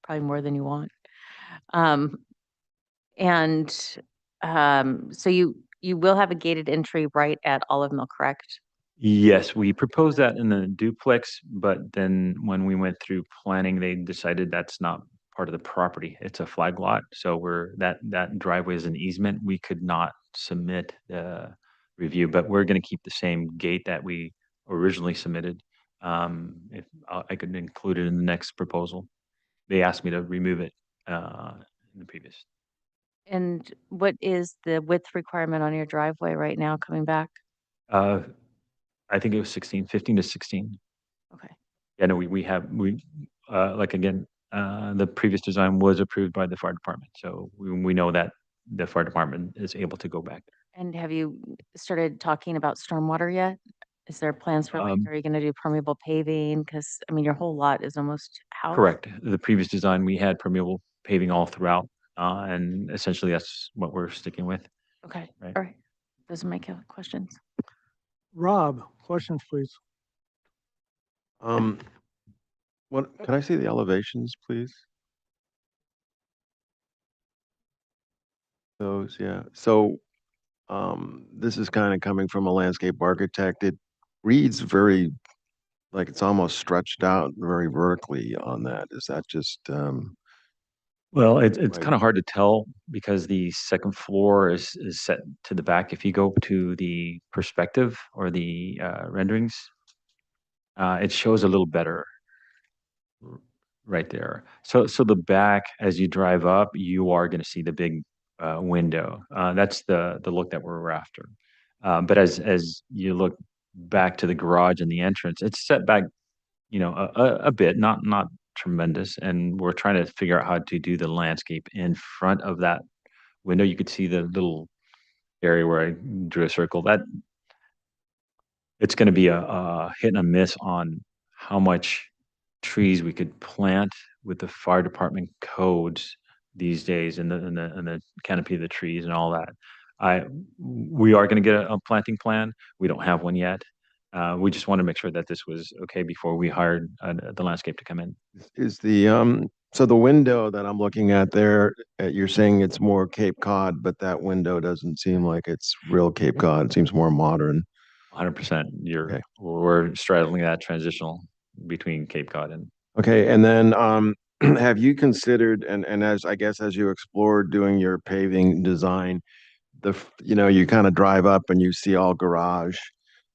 Probably more than you want. So you will have a gated entry right at Olive Mill, correct? Yes, we proposed that in the duplex, but then when we went through planning, they decided that's not part of the property. It's a flag lot. So that driveway is an easement. We could not submit the review, but we're going to keep the same gate that we originally submitted. If I could include it in the next proposal. They asked me to remove it in the previous. And what is the width requirement on your driveway right now coming back? I think it was 15 to 16. Okay. Yeah, no, we like again, the previous design was approved by the fire department. So we know that the fire department is able to go back there. And have you started talking about stormwater yet? Is there plans for, are you going to do permeable paving? Because, I mean, your whole lot is almost house. Correct. The previous design, we had permeable paving all throughout. And essentially that's what we're sticking with. Okay. Right. All right. Those are my questions. Rob, questions, please. What, can I see the elevations, please? Those, yeah. So, this is kind of coming from a landscape architect. It reads very, like it's almost stretched out very vertically on that. Is that just, Well, it's Right. kind of hard to tell because the second floor is set to the back. If you go to the perspective or the renderings, it shows a little better right there. So the back, as you drive up, you are going to see the big window. That's the look that we're after. But as you look back to the garage and the entrance, it's set back, a bit, not tremendous. And we're trying to figure out how to do the landscape in front of that window. You could see the little area where I drew a circle. That it's going to be a hit and a miss on how much trees we could plant with the fire department codes these days and the canopy of the trees and all that. We are going to get a planting plan. We don't have one yet. We just want to make sure that this was okay before we hired the landscape to come in. is the So the window that I'm looking at there, you're saying it's more Cape Cod, but that window doesn't seem like it's real Cape Cod. It seems more modern. 100%. Okay. We're straddling that transitional between Cape Cod and. Okay, and then have you considered, and as I guess as you explored doing your paving design, you kind of drive up and you see all garage,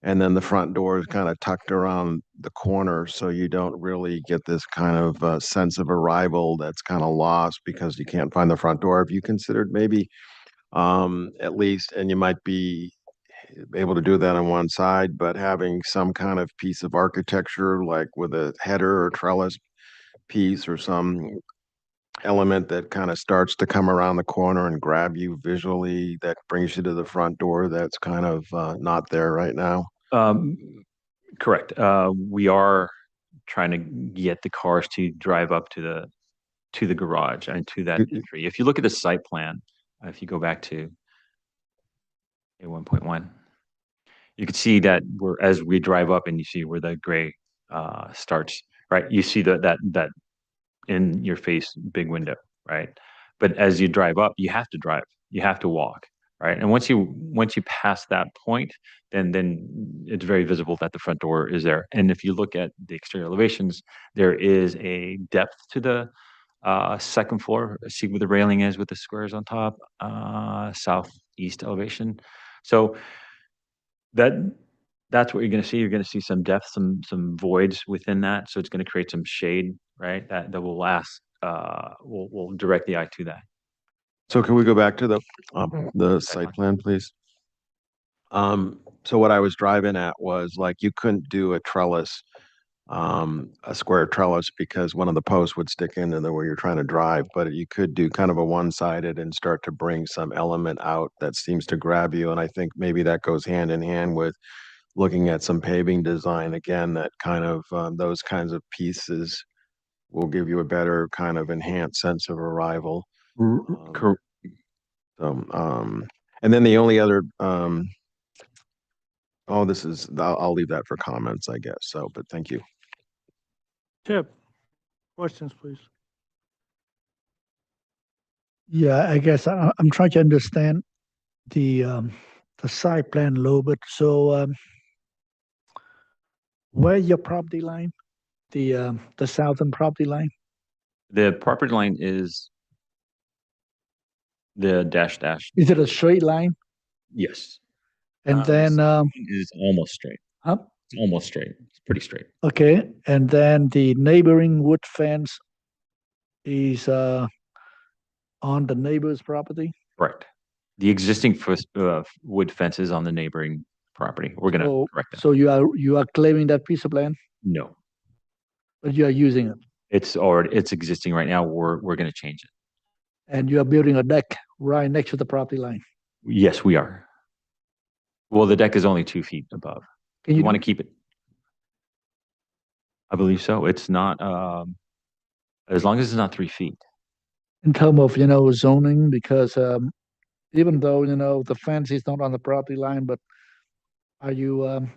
and then the front door is kind of tucked around the corner, so you don't really get this kind of sense of arrival that's kind of lost because you can't find the front door. Have you considered maybe at least, and you might be able to do that on one side, but having some kind of piece of architecture, like with a header or trellis piece or some element that kind of starts to come around the corner and grab you visually, that brings you to the front door, that's kind of not there right now. Correct. We are trying to get the cars to drive up to the garage and to that entry. If you look at the site plan, if you go back to A1.1, you can see that as we drive up and you see where the gray starts, right? You see that in your face big window, right? But as you drive up, you have to walk, right? And once you pass that point, then it's very visible that the front door is there. And if you look at the exterior elevations, there is a depth to the second floor. See where the railing is with the squares on top, southeast elevation. So that's what you're going to see. You're going to see some depth, some voids within that. So it's going to create some shade, right? That will last. Will direct the eye to that. So can we go back to the site plan, please? So what I was driving at was like you couldn't do a trellis, a square trellis, because one of the posts would stick into where you're trying to drive, but you could do kind of a one-sided and start to bring some element out that seems to grab you. And I think maybe that goes hand in hand with looking at some paving design again, that kind of those kinds of pieces will give you a better kind of enhanced sense of arrival. And then the only other I'll leave that for comments, I guess. So, but thank you. Tip, questions, please. Yeah, I guess I'm trying to understand the site plan a little bit. So, where's your property line? The southern property line? The property line is the dash. Is it a straight line? Yes. And then is almost straight. Huh? It's almost straight. It's pretty straight. Okay, and then the neighboring wood fence is on the neighbor's property. Correct. The existing wood fence is on the neighboring property. We're going to correct that. So you are claiming that piece of land, No, but you are using it, it's existing right now. We're going to change it. and you are building a deck right next to the property line. Yes, we are. Well, the deck is only 2 feet above. You want to keep it? I believe so. It's not, as long as it's not 3 feet. In terms of zoning, because even though the fence is not on the property line, but are you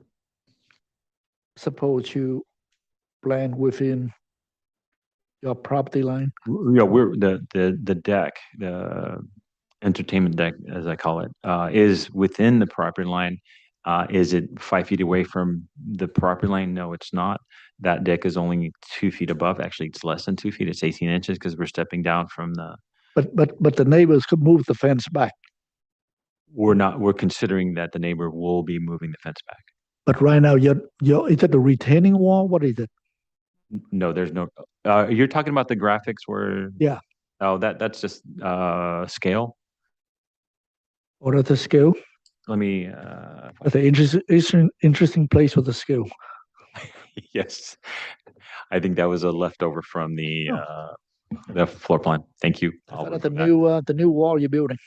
supposed to plan within your property line? Yeah, we're the deck, the entertainment deck, as I call it, is within the property line. Is it 5 feet away from the property line? No, it's not. That deck is only 2 feet above. Actually, it's less than 2 feet. It's 18 inches because we're stepping down from the. But the neighbors could move the fence back. We're considering that the neighbor will be moving the fence back. But right now, is it a retaining wall? What is it? No, there's no. You're talking about the graphics where. Yeah. Oh, that's just scale. What are the scale? Let me. That's an interesting place for the scale. Yes, I think that was a leftover from the floor plan. Thank you. The new wall you're building.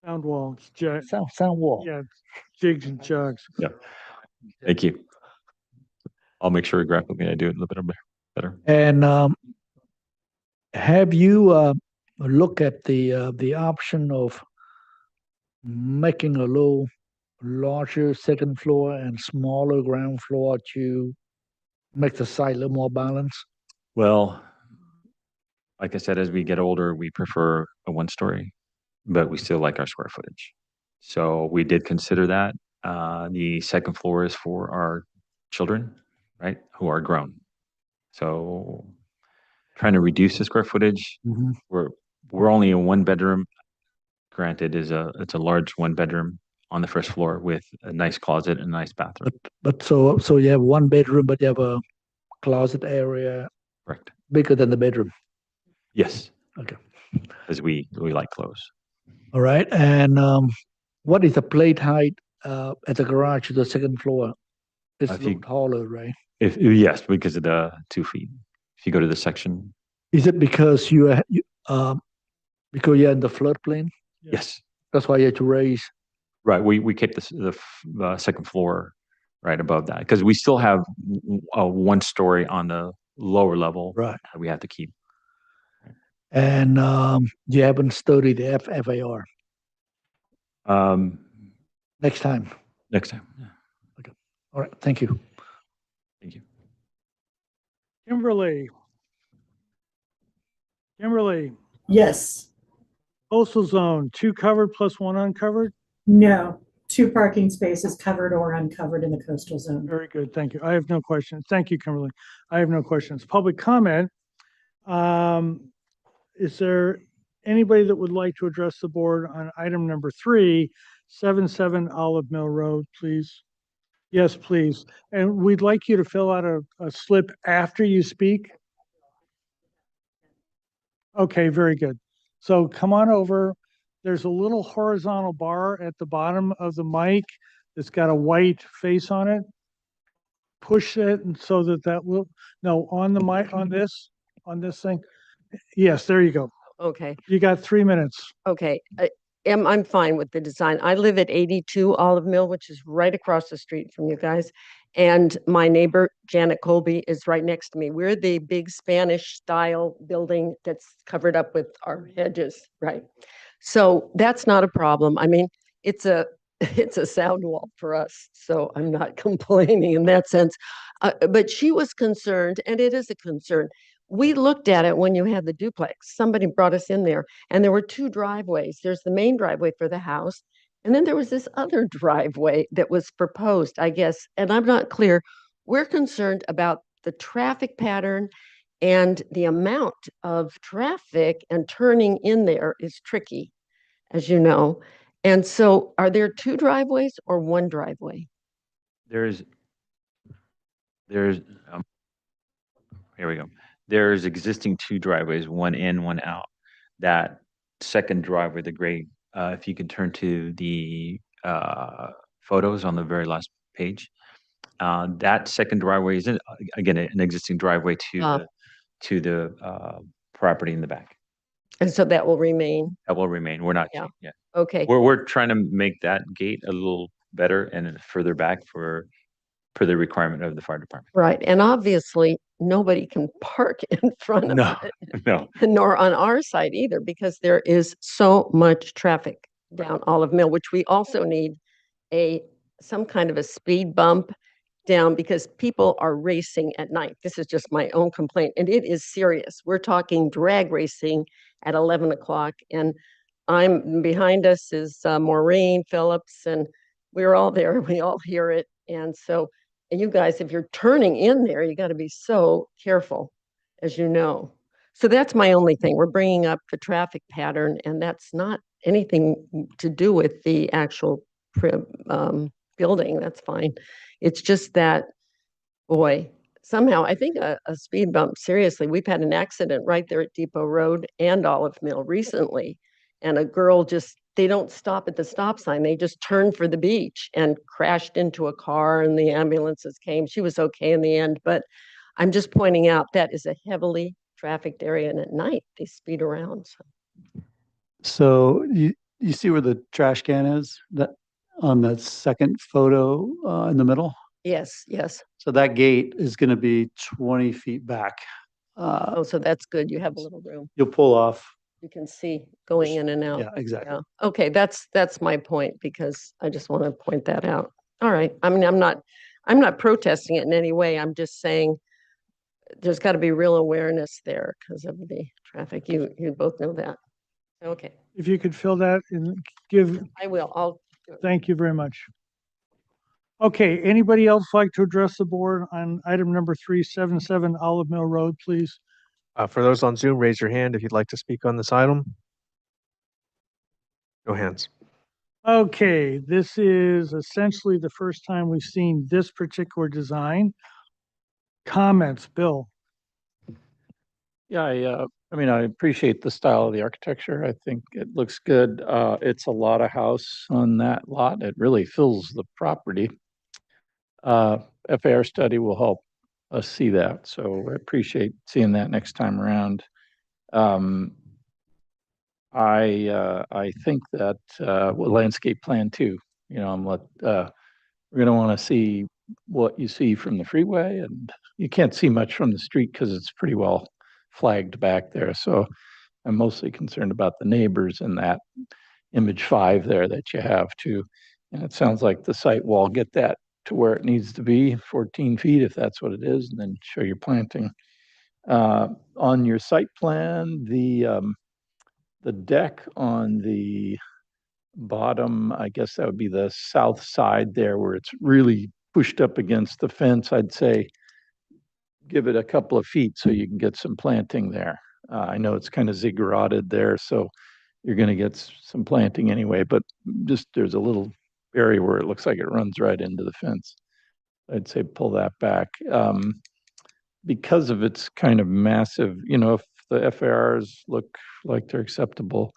Sound wall. It's sound wall. Yeah, jigs and jugs. Yeah. Thank you. I'll make sure graphically I do it a little bit better. And have you look at the option of making a little larger second floor and smaller ground floor to make the site a little more balanced? Well, like I said, as we get older, we prefer a one-story, but we still like our square footage. So we did consider that. The second floor is for our children, right, who are grown. So trying to reduce the square footage. Mhm. We're only a one bedroom. Granted, it's a large one bedroom on the first floor with a nice closet and a nice bathroom. But so you have one bedroom, but you have a closet area Correct. bigger than the bedroom. Yes. Okay. Because we like clothes. All right. And what is the plate height at the garage to the second floor? It's a If you- little taller, right? If yes, because of the 2 feet. If you go to the section, Is it because because you're in the floodplain? yes, That's why you had to raise. right. We kept the second floor right above that because we still have a one story on the lower level Right. that we have to keep. And you haven't studied the FAR. Next time. Next time. Yeah. All right. Thank you. Thank you. Kimberly. Kimberly, Yes, coastal zone, 2 covered plus 1 uncovered? no, 2 parking spaces covered or uncovered in the coastal zone. Very good, thank you. I have no questions. Thank you, Kimberly. I have no questions. Public comment. Is there anybody that would like to address the board on item number 3, 77 Olive Mill Road, please? Yes, please. And we'd like you to fill out a slip after you speak. Okay, very good. So come on over. There's a little horizontal bar at the bottom of the mic that's got a white face on it. Push it and so that will, no, on the mic, on this thing. Yes, there you go. Okay, You got 3 minutes. okay. I'm fine with the design. I live at 82 Olive Mill, which is right across the street from you guys. And my neighbor, Janet Colby, is right next to me. We're the big Spanish style building that's covered up with our hedges, right? So that's not a problem. I mean, it's a it's a sound wall for us, so I'm not complaining in that sense. But she was concerned, and it is a concern. We looked at it when you had the duplex. Somebody brought us in there, and there were 2 driveways. There's the main driveway for the house, and then there was this other driveway that was proposed, I guess, and I'm not clear. We're concerned about the traffic pattern and the amount of traffic, and turning in there is tricky, as you know. And so are there 2 driveways or 1 driveway? There's here we go. There's existing 2 driveways, one in, one out. That second driveway, the gray, if you can turn to the photos on the very last page, that second driveway is again an existing driveway to the property in the back. And so that will remain? That will remain. We're not. Yeah. Yeah. Okay. We're trying to make that gate a little better and further back for the requirement of the fire department. Right. And obviously, nobody can park in front of No, it, no. nor on our side either, because there is so much traffic down Olive Mill, which we also need some kind of a speed bump down because people are racing at night. This is just my own complaint, and it is serious. We're talking drag racing at 11 o'clock, and behind us is Maureen Phillips, and we're all there. We all hear it. And so, and you guys, if you're turning in there, you got to be so careful, as you know. So that's my only thing. We're bringing up the traffic pattern, and that's not anything to do with the actual building. That's fine. It's just that, boy, somehow I think a speed bump, seriously, we've had an accident right there at Depot Road and Olive Mill recently. And a girl they don't stop at the stop sign. They just turned for the beach and crashed into a car, and the ambulances came. She was okay in the end, but I'm just pointing out that is a heavily trafficked area, and at night they speed around. So you see where the trash can is, that on that second photo in the middle? Yes, yes. So that gate is going to be 20 feet back. Oh, so that's good. You have a little room. You'll pull off. You can see going in and out. Yeah, exactly. Yeah. Okay, that's my point, because I just want to point that out. All right. I mean, I'm not protesting it in any way. I'm just saying there's got to be real awareness there because of the traffic. You both know that. Okay, If you could fill that and give, I will. I'll do it. thank you very much. Okay, anybody else like to address the board on item number 377 Olive Mill Road, please? For those on Zoom, raise your hand if you'd like to speak on this item. No hands. Okay, this is essentially the first time we've seen this particular design. Comments, Bill? Yeah, I mean, I appreciate the style of the architecture. I think it looks good. It's a lot of house on that lot. It really fills the property. FAR study will help us see that, so I appreciate seeing that next time around. I think that landscape plan too. You know, we're gonna want to see what you see from the freeway, and you can't see much from the street because it's pretty well flagged back there. So I'm mostly concerned about the neighbors and that image 5 there that you have too. And it sounds like the site wall get that to where it needs to be, 14 feet if that's what it is, and then show your planting. On your site plan, the deck on the bottom, I guess that would be the south side there where it's really pushed up against the fence. I'd say give it a couple of feet so you can get some planting there. I know it's kind of zigguratted there, so you're going to get some planting anyway, but just there's a little area where it looks like it runs right into the fence. I'd say pull that back. Because of its kind of massive, you know, if the FARs look like they're acceptable,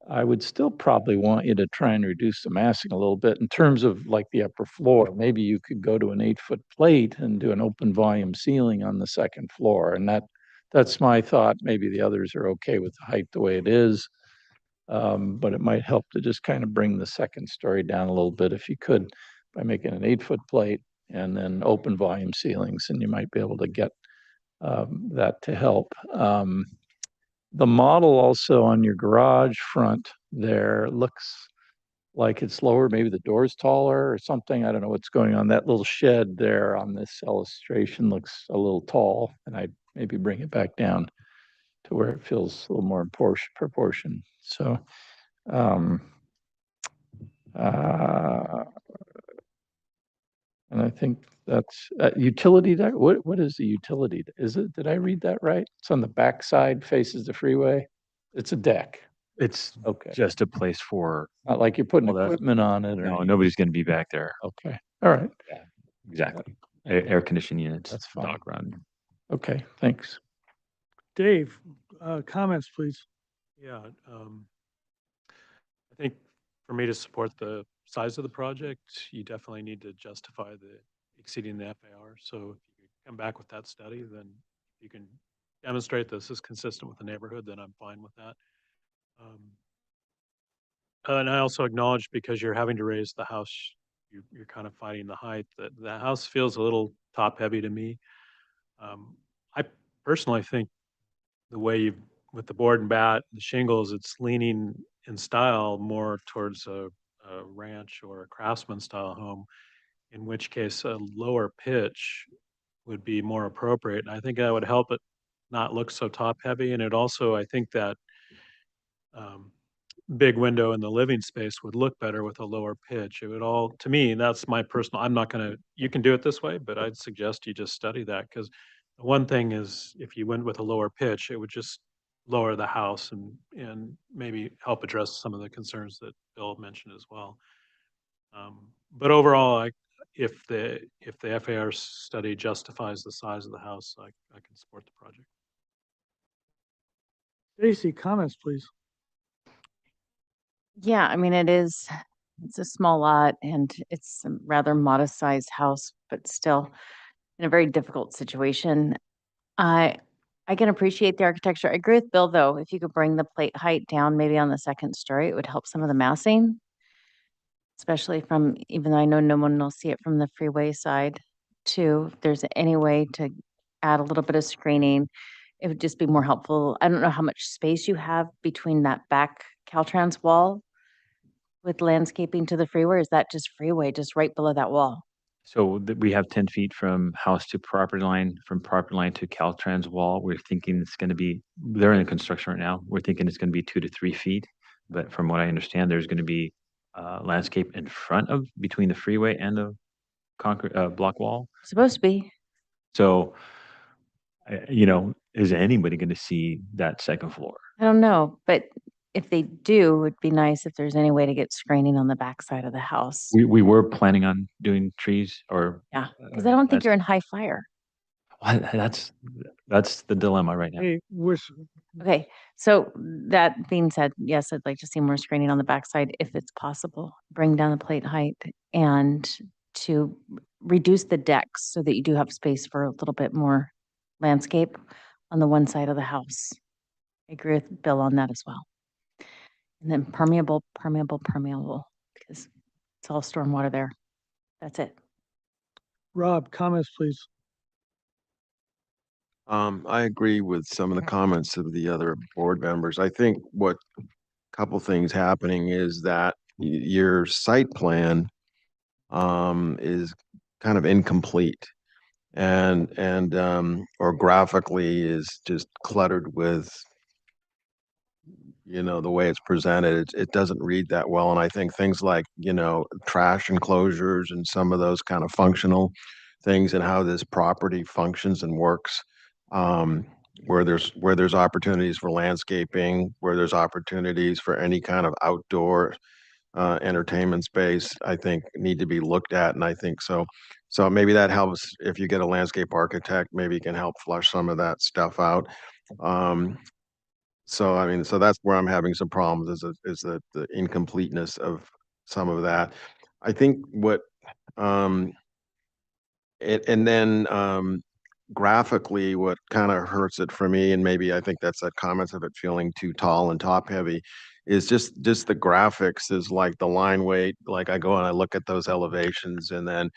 I would still probably want you to try and reduce the massing a little bit in terms of like the upper floor. Maybe you could go to an 8-foot plate and do an open volume ceiling on the second floor. And that's my thought. Maybe the others are okay with the height the way it is. But it might help to just kind of bring the second story down a little bit if you could by making an 8-foot plate and then open volume ceilings, and you might be able to get that to help. The model also on your garage front there looks like it's lower. Maybe the door's taller or something. I don't know what's going on. That little shed there on this illustration looks a little tall, and I'd maybe bring it back down to where it feels a little more proportion. So, and I think that's utility deck. What is the utility? Is it? Did I read that right? It's on the back side, faces the freeway. It's a deck. It's Okay. just a place for, Not like you're putting Well, that- equipment on it or. no, nobody's going to be back there. Okay. All right. Exactly. Air conditioning units, That's fine. dog run. Okay. Thanks. Dave, comments, please. Yeah, I think for me to support the size of the project, you definitely need to justify the exceeding the FAR. So if you come back with that study, then you can demonstrate this is consistent with the neighborhood, then I'm fine with that. And I also acknowledge because you're having to raise the house, you're kind of fighting the height. That the house feels a little top heavy to me. I personally think the way you with the board and bat, the shingles, it's leaning in style more towards a ranch or a craftsman style home, in which case a lower pitch would be more appropriate. And I think that would help it not look so top heavy. And it also, I think that big window in the living space would look better with a lower pitch. It would all, to me, that's my personal, I'm not going to, you can do it this way, but I'd suggest you just study that because the one thing is if you went with a lower pitch, it would just lower the house and maybe help address some of the concerns that Bill mentioned as well. But overall, if the FAR study justifies the size of the house, I can support the project. Stacy, comments, please. Yeah, I mean, it's a small lot and it's a rather modest sized house, but still in a very difficult situation. I can appreciate the architecture. I agree with Bill, though. If you could bring the plate height down, maybe on the second story, it would help some of the massing, especially from, even though I know no one will see it from the freeway side, too. If there's any way to add a little bit of screening, it would just be more helpful. I don't know how much space you have between that back Caltrans wall with landscaping to the freeway. Is that just freeway, just right below that wall? So we have 10 feet from house to property line, from property line to Caltrans wall. We're thinking it's going to be, they're in construction right now. We're thinking it's going to be 2 to 3 feet. But from what I understand, there's going to be landscape in front of, between the freeway and the concrete block wall. Supposed to be. So, is anybody going to see that second floor? I don't know, but if they do, it would be nice if there's any way to get screening on the backside of the house. We were planning on doing trees or. Yeah, because I don't think you're in high fire. Well, that's the dilemma right now. Hey, Okay, so that being said, yes, I'd like to see more screening on the backside if it's possible. Bring down the plate height and to reduce the decks so that you do have space for a little bit more landscape on the one side of the house. I agree with Bill on that as well. And then permeable, because it's all stormwater there. That's it. Rob, comments, please. I agree with some of the comments of the other board members. I think what couple things happening is that your site plan is kind of incomplete and or graphically is just cluttered with the way it's presented. It doesn't read that well, and I think things like trash enclosures and some of those kind of functional things and how this property functions and works, where there's opportunities for landscaping, where there's opportunities for any kind of outdoor entertainment space, I think need to be looked at. And I think so maybe that helps if you get a landscape architect, maybe you can help flush some of that stuff out. So that's where I'm having some problems is the incompleteness of some of that. I think what and then graphically what kind of hurts it for me, and maybe I think that's that comments of it feeling too tall and top heavy, is just the graphics is like the line weight. Like I go and I look at those elevations and then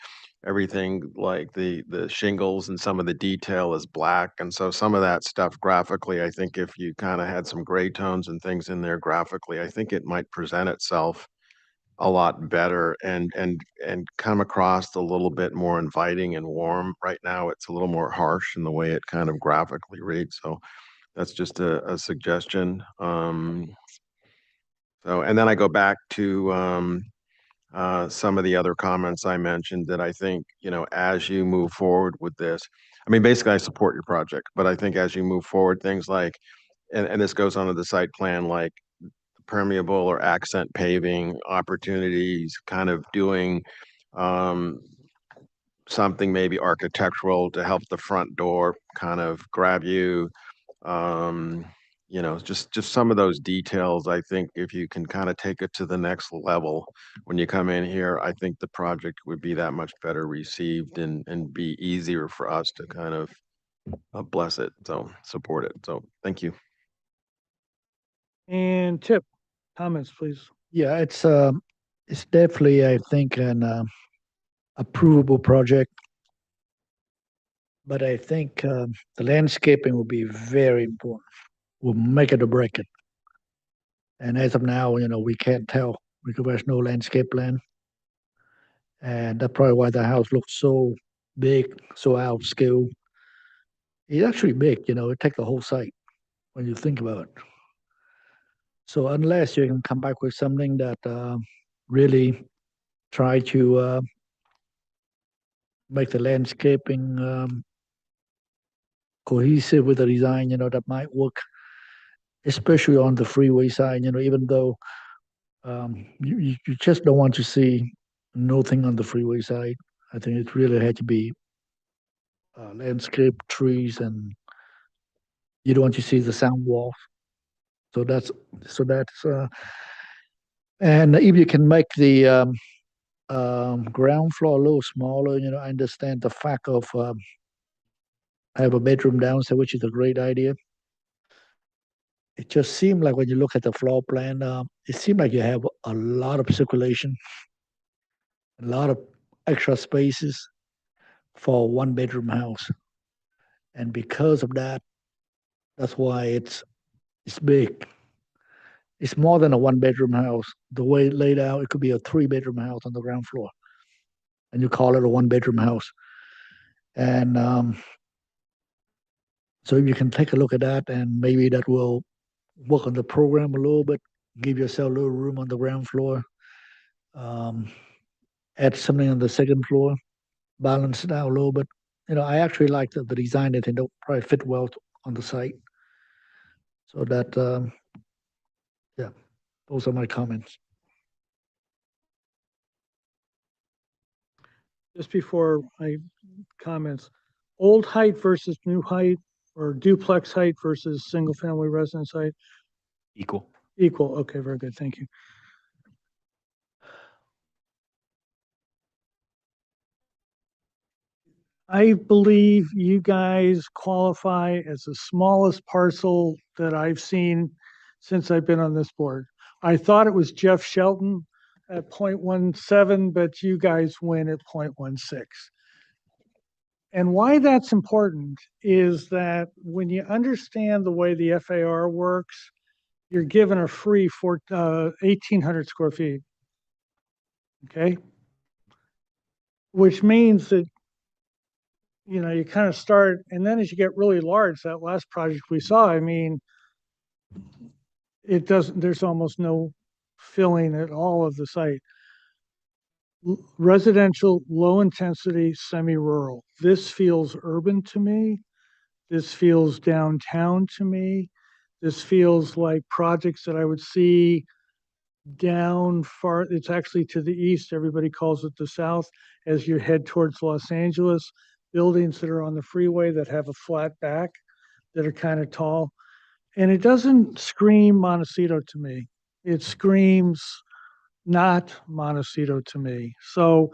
everything like the shingles and some of the detail is black. And so some of that stuff graphically, I think if you kind of had some gray tones and things in there graphically, I think it might present itself a lot better and come across a little bit more inviting and warm. Right now, it's a little more harsh in the way it kind of graphically reads. So that's just a suggestion. And then I go back to some of the other comments I mentioned that I think, as you move forward with this, I mean, basically I support your project, but I think as you move forward, things like, and this goes on to the site plan, like permeable or accent paving opportunities, kind of doing something maybe architectural to help the front door kind of grab you. Just some of those details. I think if you can kind of take it to the next level when you come in here, I think the project would be that much better received and be easier for us to kind of bless it. So support it. So thank you. And Tip, comments, please. Yeah, it's definitely, I think, an approvable project. But I think the landscaping will be very important. Will make it or break it. And as of now, we can't tell because there's no landscape plan. And that's probably why the house looks so big, so out of scale. It's actually big, it takes the whole site when you think about it. So unless you can come back with something that really try to make the landscaping cohesive with the design, that might work, especially on the freeway side, even though you just don't want to see nothing on the freeway side. I think it really had to be landscape, trees, and you don't want to see the sound walls. So that's and if you can make the ground floor a little smaller, I understand the fact of have a bedroom downstairs, which is a great idea. It just seemed like when you look at the floor plan, it seemed like you have a lot of circulation, a lot of extra spaces for a one-bedroom house. And because of that, that's why it's big. It's more than a one-bedroom house. The way it laid out, it could be a three-bedroom house on the ground floor. and you call it a one-bedroom house. And so if you can take a look at that, and maybe that will work on the program a little bit, give yourself a little room on the ground floor, add something on the second floor, balance it out a little bit. I actually like the design. I think it'll probably fit well on the site. So that, yeah, those are my comments. Just before I comments, old height versus new height, or duplex height versus single family residence height? Equal. Equal. Okay, very good. Thank you. I believe you guys qualify as the smallest parcel that I've seen since I've been on this board. I thought it was Jeff Shelton at 0.17, but you guys win at 0.16. And why that's important is that when you understand the way the FAR works, you're given a free 1,800 square feet. Okay? Which means that, you kind of start, and then as you get really large, that last project we saw, I mean, there's almost no filling at all of the site. Residential, low intensity, semi-rural. This feels urban to me. This feels downtown to me. This feels like projects that I would see down far. It's actually to the east. Everybody calls it the south as you head towards Los Angeles. Buildings that are on the freeway that have a flat back, that are kind of tall. And it doesn't scream Montecito to me. It screams not Montecito to me. So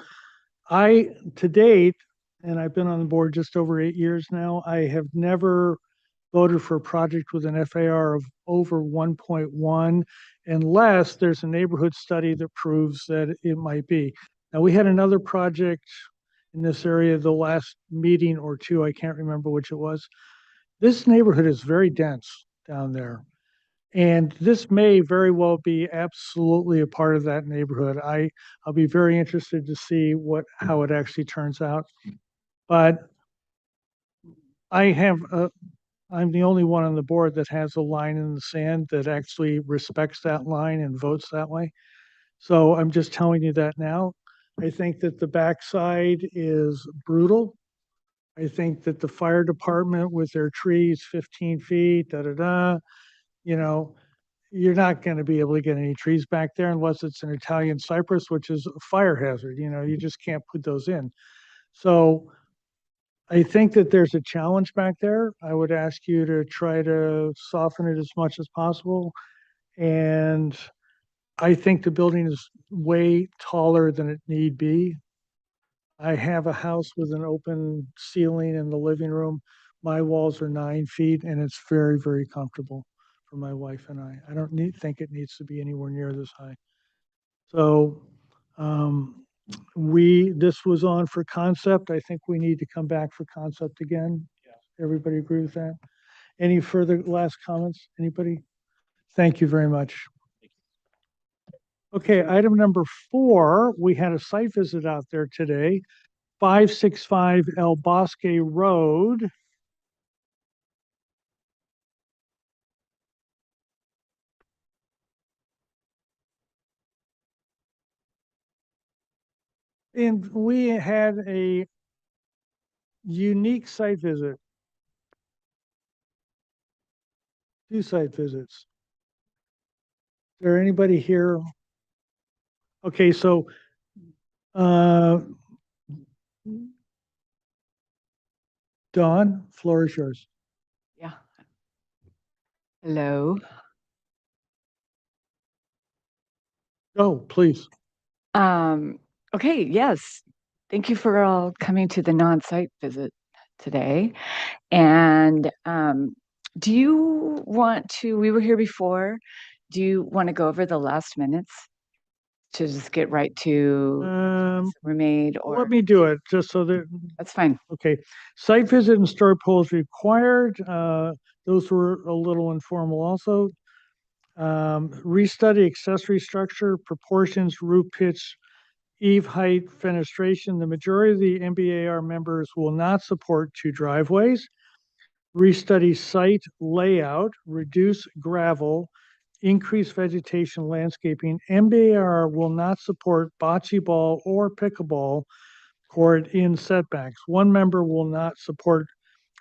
to date, and I've been on the board just over 8 years now, I have never voted for a project with an FAR of over 1.1 unless there's a neighborhood study that proves that it might be. Now, we had another project in this area the last meeting or two, I can't remember which it was. This neighborhood is very dense down there. And this may very well be absolutely a part of that neighborhood. I'll be very interested to see how it actually turns out. But I'm the only one on the board that has a line in the sand that actually respects that line and votes that way. So I'm just telling you that now. I think that the backside is brutal. I think that the fire department with their trees 15 feet, you're not going to be able to get any trees back there unless it's an Italian cypress, which is a fire hazard. You just can't put those in. So I think that there's a challenge back there. I would ask you to try to soften it as much as possible. And I think the building is way taller than it need be. I have a house with an open ceiling in the living room. My walls are 9 feet and it's very, very comfortable for my wife and I. I don't think it needs to be anywhere near this high. So this was on for concept. I think we need to come back for concept again. Everybody agree with that? Any further last comments? Anybody? Thank you very much. Okay, item number 4, we had a site visit out there today, 565 El Bosque Road. And we had a unique site visit. 2 site visits. Is there anybody here? Okay, so Dawn, floor is yours. Yeah. Hello. Oh, please. Okay, yes. Thank you for all coming to the non-site visit today. And do you want to, we were here before, do you want to go over the last minutes to just get right to were made, or let me do it just so that that's fine. Okay, site visit and story polls required. Those were a little informal also. Restudy accessory structure, proportions, roof pitch, Eve height fenestration, the majority of the MBAR members will not support 2 driveways. Restudy site layout, reduce gravel, increase vegetation landscaping. MBAR will not support bocce ball or pickleball court in setbacks. 1 member will not support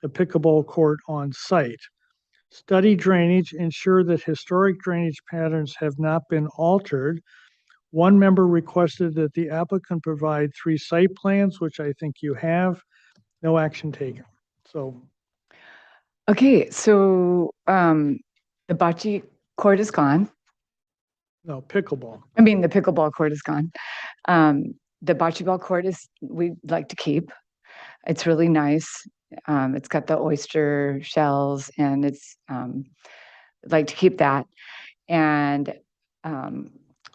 a pickleball court on site. Study drainage, ensure that historic drainage patterns have not been altered. 1 member requested that the applicant provide 3 site plans, which I think you have. No action taken. So, Okay, so the bocce court is gone. no, pickleball. I mean, the pickleball court is gone. The bocce ball court we'd like to keep. It's really nice. It's got the oyster shells, and I'd like to keep that. And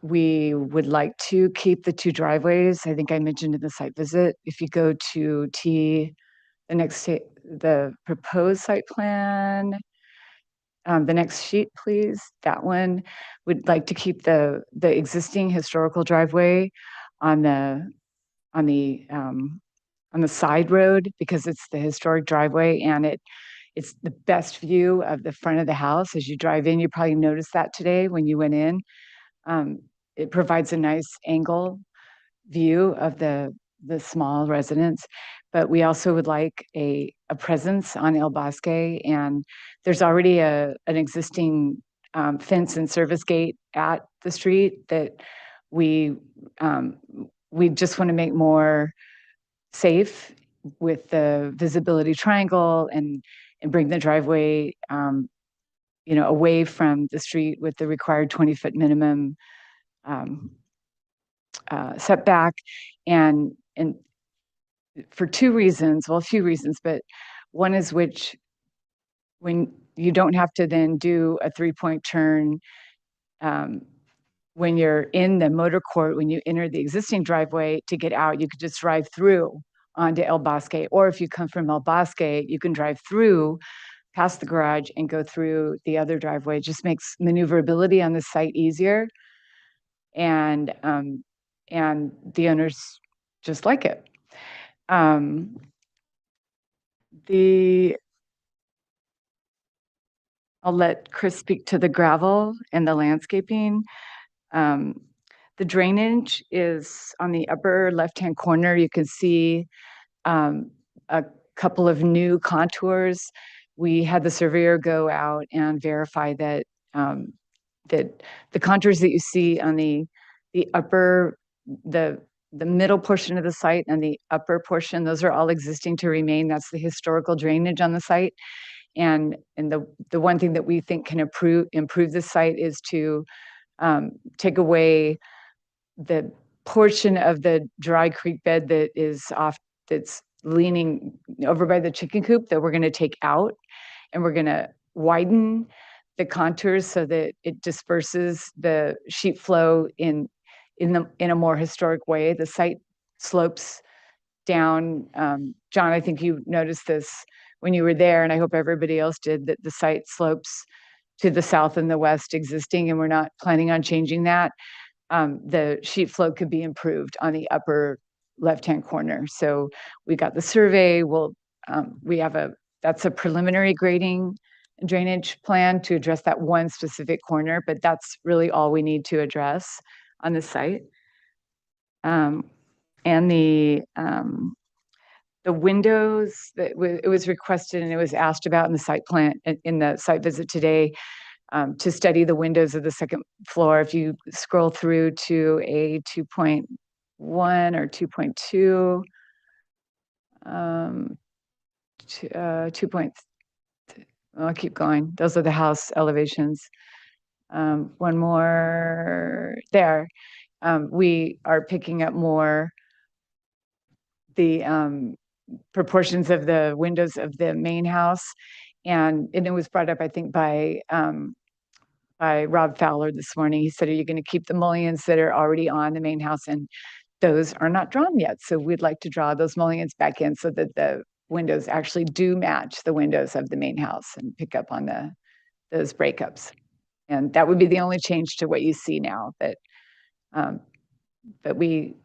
we would like to keep the 2 driveways. I think I mentioned in the site visit. If you go to the proposed site plan, the next sheet, please. That one. We'd like to keep the existing historical driveway on the side road, because it's the historic driveway, and it's the best view of the front of the house as you drive in. You probably noticed that today when you went in. It provides a nice angle view of the small residence, but we also would like a presence on El Bosque, and there's already an existing fence and service gate at the street that we just want to make more safe with the visibility triangle, and bring the driveway away from the street with the required 20-foot minimum setback, and for 2 reasons, well, a few reasons, but one is when you don't have to then do a 3-point turn when you're in the motor court, when you enter the existing driveway to get out, you could just drive through onto El Bosque. Or if you come from El Bosque, you can drive through past the garage and go through the other driveway. It just makes maneuverability on the site easier. And the owners just like it. I'll let Chris speak to the gravel and the landscaping. The drainage is on the upper left-hand corner. You can see a couple of new contours. We had the surveyor go out and verify that that the contours that you see on the upper, the middle portion of the site and the upper portion, those are all existing to remain. That's the historical drainage on the site. And the one thing that we think can improve the site is to take away the portion of the dry creek bed that's leaning over by the chicken coop that we're going to take out, and we're going to widen the contours so that it disperses the sheet flow in a more historic way. The site slopes down. John, I think you noticed this when you were there, and I hope everybody else did, that the site slopes to the south and the west existing, and we're not planning on changing that. The sheet flow could be improved on the upper left-hand corner. So we got the survey. That's a preliminary grading drainage plan to address that one specific corner, but that's really all we need to address on the site. And the windows, it was requested and it was asked about in the site plan, in the site visit today, to study the windows of the second floor. If you scroll through to a 2.1 or 2.2, 2. I'll keep going. Those are the house elevations. One more there. We are picking up more the proportions of the windows of the main house. And it was brought up, I think, by Rob Fowler this morning. He said, are you going to keep the mullions that are already on the main house? And those are not drawn yet. So we'd like to draw those mullions back in so that the windows actually do match the windows of the main house and pick up on those breakups. And that would be the only change to what you see now. But we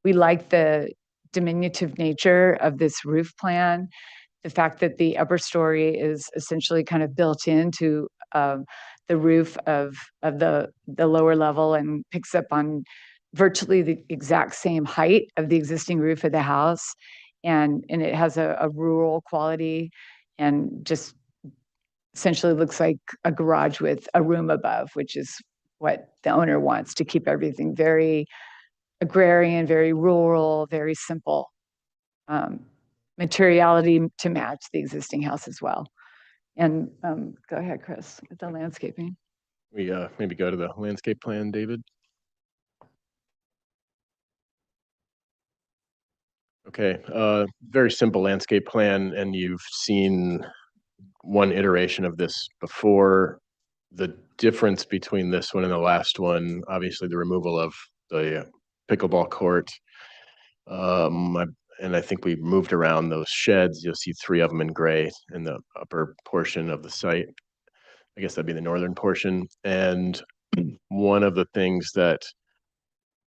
we like the diminutive nature of this roof plan. The fact that the upper story is essentially kind of built into the roof of the lower level and picks up on virtually the exact same height of the existing roof of the house. And it has a rural quality and just essentially looks like a garage with a room above, which is what the owner wants, to keep everything very agrarian, very rural, very simple. Materiality to match the existing house as well. And go ahead, Chris, with the landscaping. We maybe go to the landscape plan, David. Okay, very simple landscape plan, and you've seen one iteration of this before. The difference between this one and the last one, obviously the removal of the pickleball court. And I think we moved around those sheds. You'll see 3 of them in gray in the upper portion of the site. I guess that'd be the northern portion. And one of the things that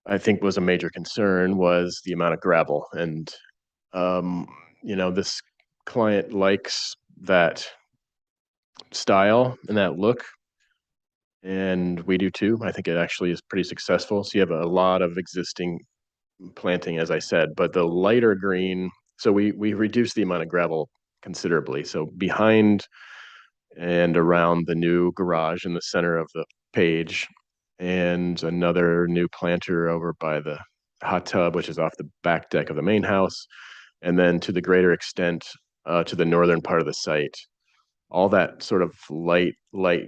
I think was a major concern was the amount of gravel. And, this client likes that style and that look. And we do too. I think it actually is pretty successful. So you have a lot of existing planting, as I said, but the lighter green, so we reduced the amount of gravel considerably. So behind and around the new garage in the center of the page, and another new planter over by the hot tub, which is off the back deck of the main house, and then to the greater extent to the northern part of the site. All that sort of light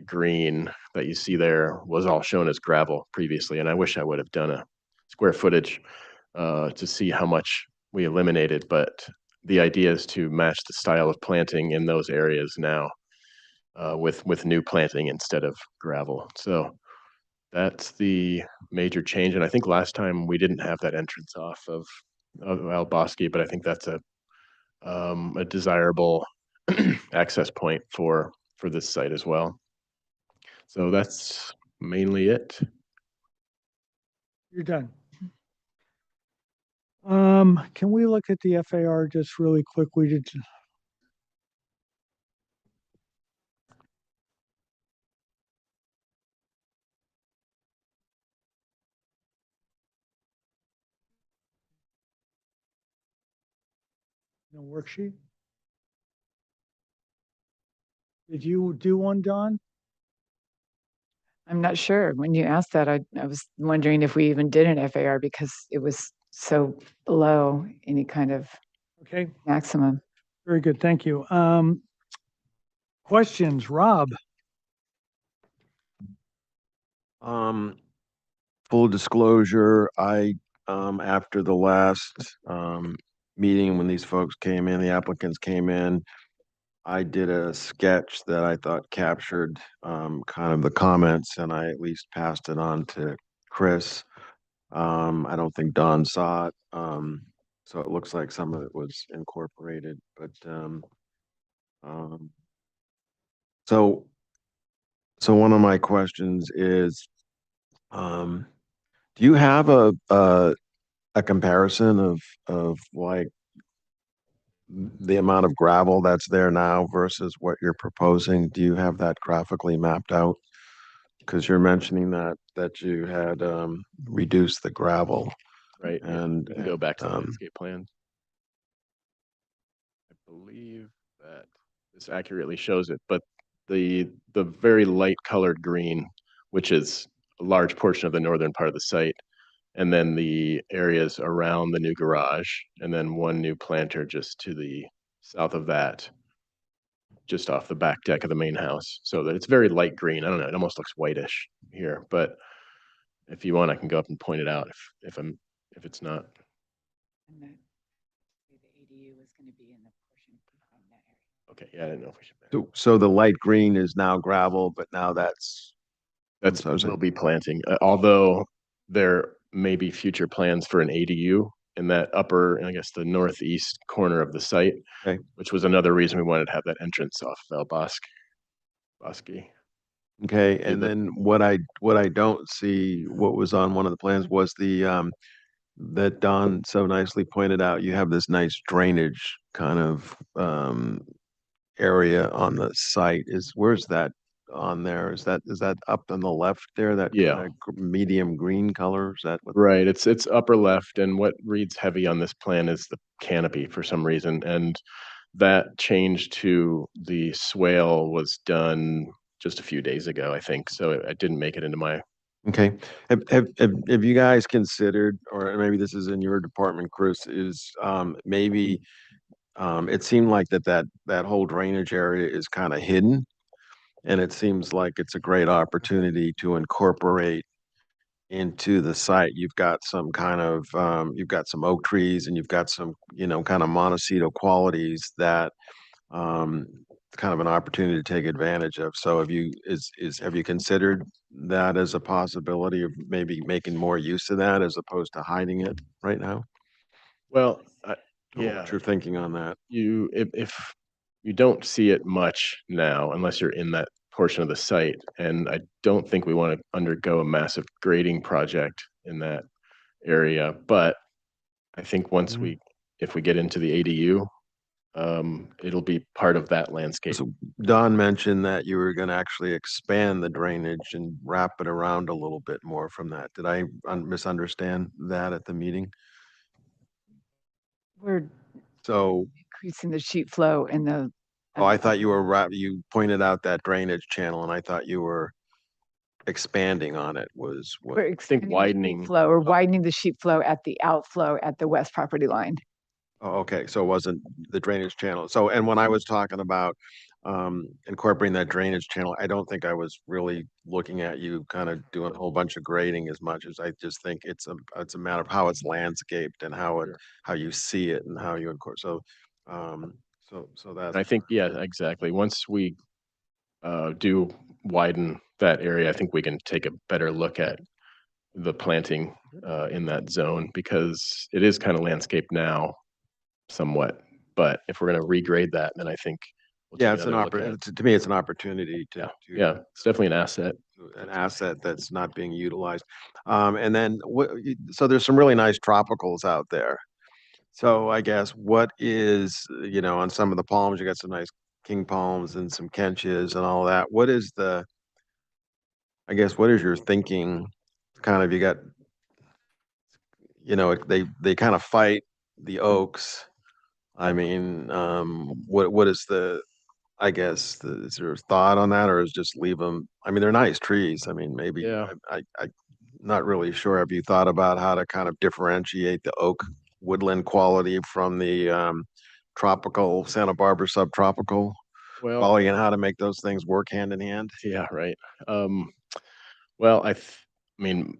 green that you see there was all shown as gravel previously, and I wish I would have done a square footage to see how much we eliminated, but the idea is to match the style of planting in those areas now with new planting instead of gravel. So that's the major change. And I think last time we didn't have that entrance off of Al Bosque, but I think that's a desirable access point for this site as well. So that's mainly it. You're done. Can we look at the FAR just really quickly? No worksheet? Did you do one, Don? I'm not sure. When you asked that, I was wondering if we even did an FAR because it was so below any kind of Okay, maximum. very good. Thank you. Questions, Rob? Full disclosure, I, after the last, meeting when these folks came in, the applicants came in, I did a sketch that I thought captured, kind of the comments, and I at least passed it on to Chris. I don't think Don saw it. So it looks like some of it was incorporated, but, so one of my questions is, do you have a comparison of like the amount of gravel that's there now versus what you're proposing? Do you have that graphically mapped out? Because you're mentioning that you had reduced the gravel. Right. And we can go back to the landscape plan. I believe that this accurately shows it, but the very light colored green, which is a large portion of the northern part of the site, and then the areas around the new garage, and then one new planter just to the south of that, just off the back deck of the main house. So that it's very light green. I don't know, it almost looks whitish here, but if you want, I can go up and point it out if it's not. And the ADU was going to be in the portion behind that area. Okay, yeah, I didn't know if we should. So the light green is now gravel, but now that's We'll be planting, although there may be future plans for an ADU in that upper, I guess, the northeast corner of the site, okay, which was another reason we wanted to have that entrance off El Bosque. Okay, and then what I don't see, what was on one of the plans was the that Don so nicely pointed out, you have this nice drainage kind of area on the site. Where's that on there? Is that up on the left there? That Yeah. kind of medium green color? Is that what? Right, it's upper left, and what reads heavy on this plan is the canopy for some reason, and that change to the swale was done just a few days ago, I think, so it didn't make it into my. Okay. Have you guys considered, or maybe this is in your department, Chris, is maybe it seemed like that whole drainage area is kind of hidden, and it seems like it's a great opportunity to incorporate into the site. You've got some oak trees, and you've got some, kind of Montecito qualities that um, kind of an opportunity to take advantage of. So have you considered that as a possibility of maybe making more use of that as opposed to hiding it right now? Well, Or what you're thinking on that? If you don't see it much now, unless you're in that portion of the site, and I don't think we want to undergo a massive grading project in that area, but I think if we get into the ADU, it'll be part of that landscape. So Don mentioned that you were going to actually expand the drainage and wrap it around a little bit more from that. Did I misunderstand that at the meeting? We're So, increasing the sheet flow in the. oh, I thought you pointed out that drainage channel, and I thought you were expanding on it was what. We're expanding the sheet widening. flow, or widening the sheet flow at the outflow at the west property line. Oh, okay, so it wasn't the drainage channel. So, and when I was talking about incorporating that drainage channel, I don't think I was really looking at you kind of doing a whole bunch of grading as much as I just think it's a matter of how it's landscaped and how you see it and how you incorporate. So that's. I think, yeah, exactly. Once we do widen that area, I think we can take a better look at the planting in that zone, because it is kind of landscape now somewhat. But if we're going to regrade that, then I think we'll Yeah, take it's an another look at it. opportunity. To me, it's an opportunity Yeah, to yeah, it's definitely an asset that's not being utilized. And then so there's some really nice tropicals out there. So I guess what is, on some of the palms, you got some nice king palms and some kenches and all that. What is your thinking? Kind of, you got, they kind of fight the oaks. I mean, what is is there a thought on that, or is just leave them? I mean, they're nice trees. I mean, maybe Yeah. I not really sure. Have you thought about how to kind of differentiate the oak woodland quality from the tropical Santa Barbara subtropical Well, quality, and how to make those things work hand in hand? yeah, right. Well, I mean,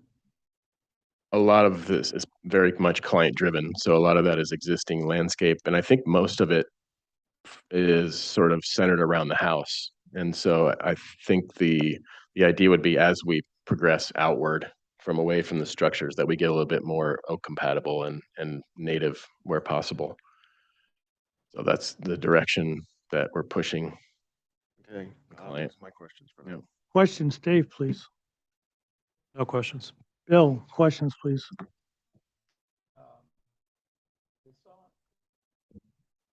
a lot of this is very much client driven. So a lot of that is existing landscape. And I think most of it is sort of centered around the house. And so I think the idea would be, as we progress outward from away from the structures, that we get a little bit more oak compatible and native where possible. So that's the direction that we're pushing. Okay, client. that's my questions for now. Questions, Dave, please. No questions. Bill, questions, please.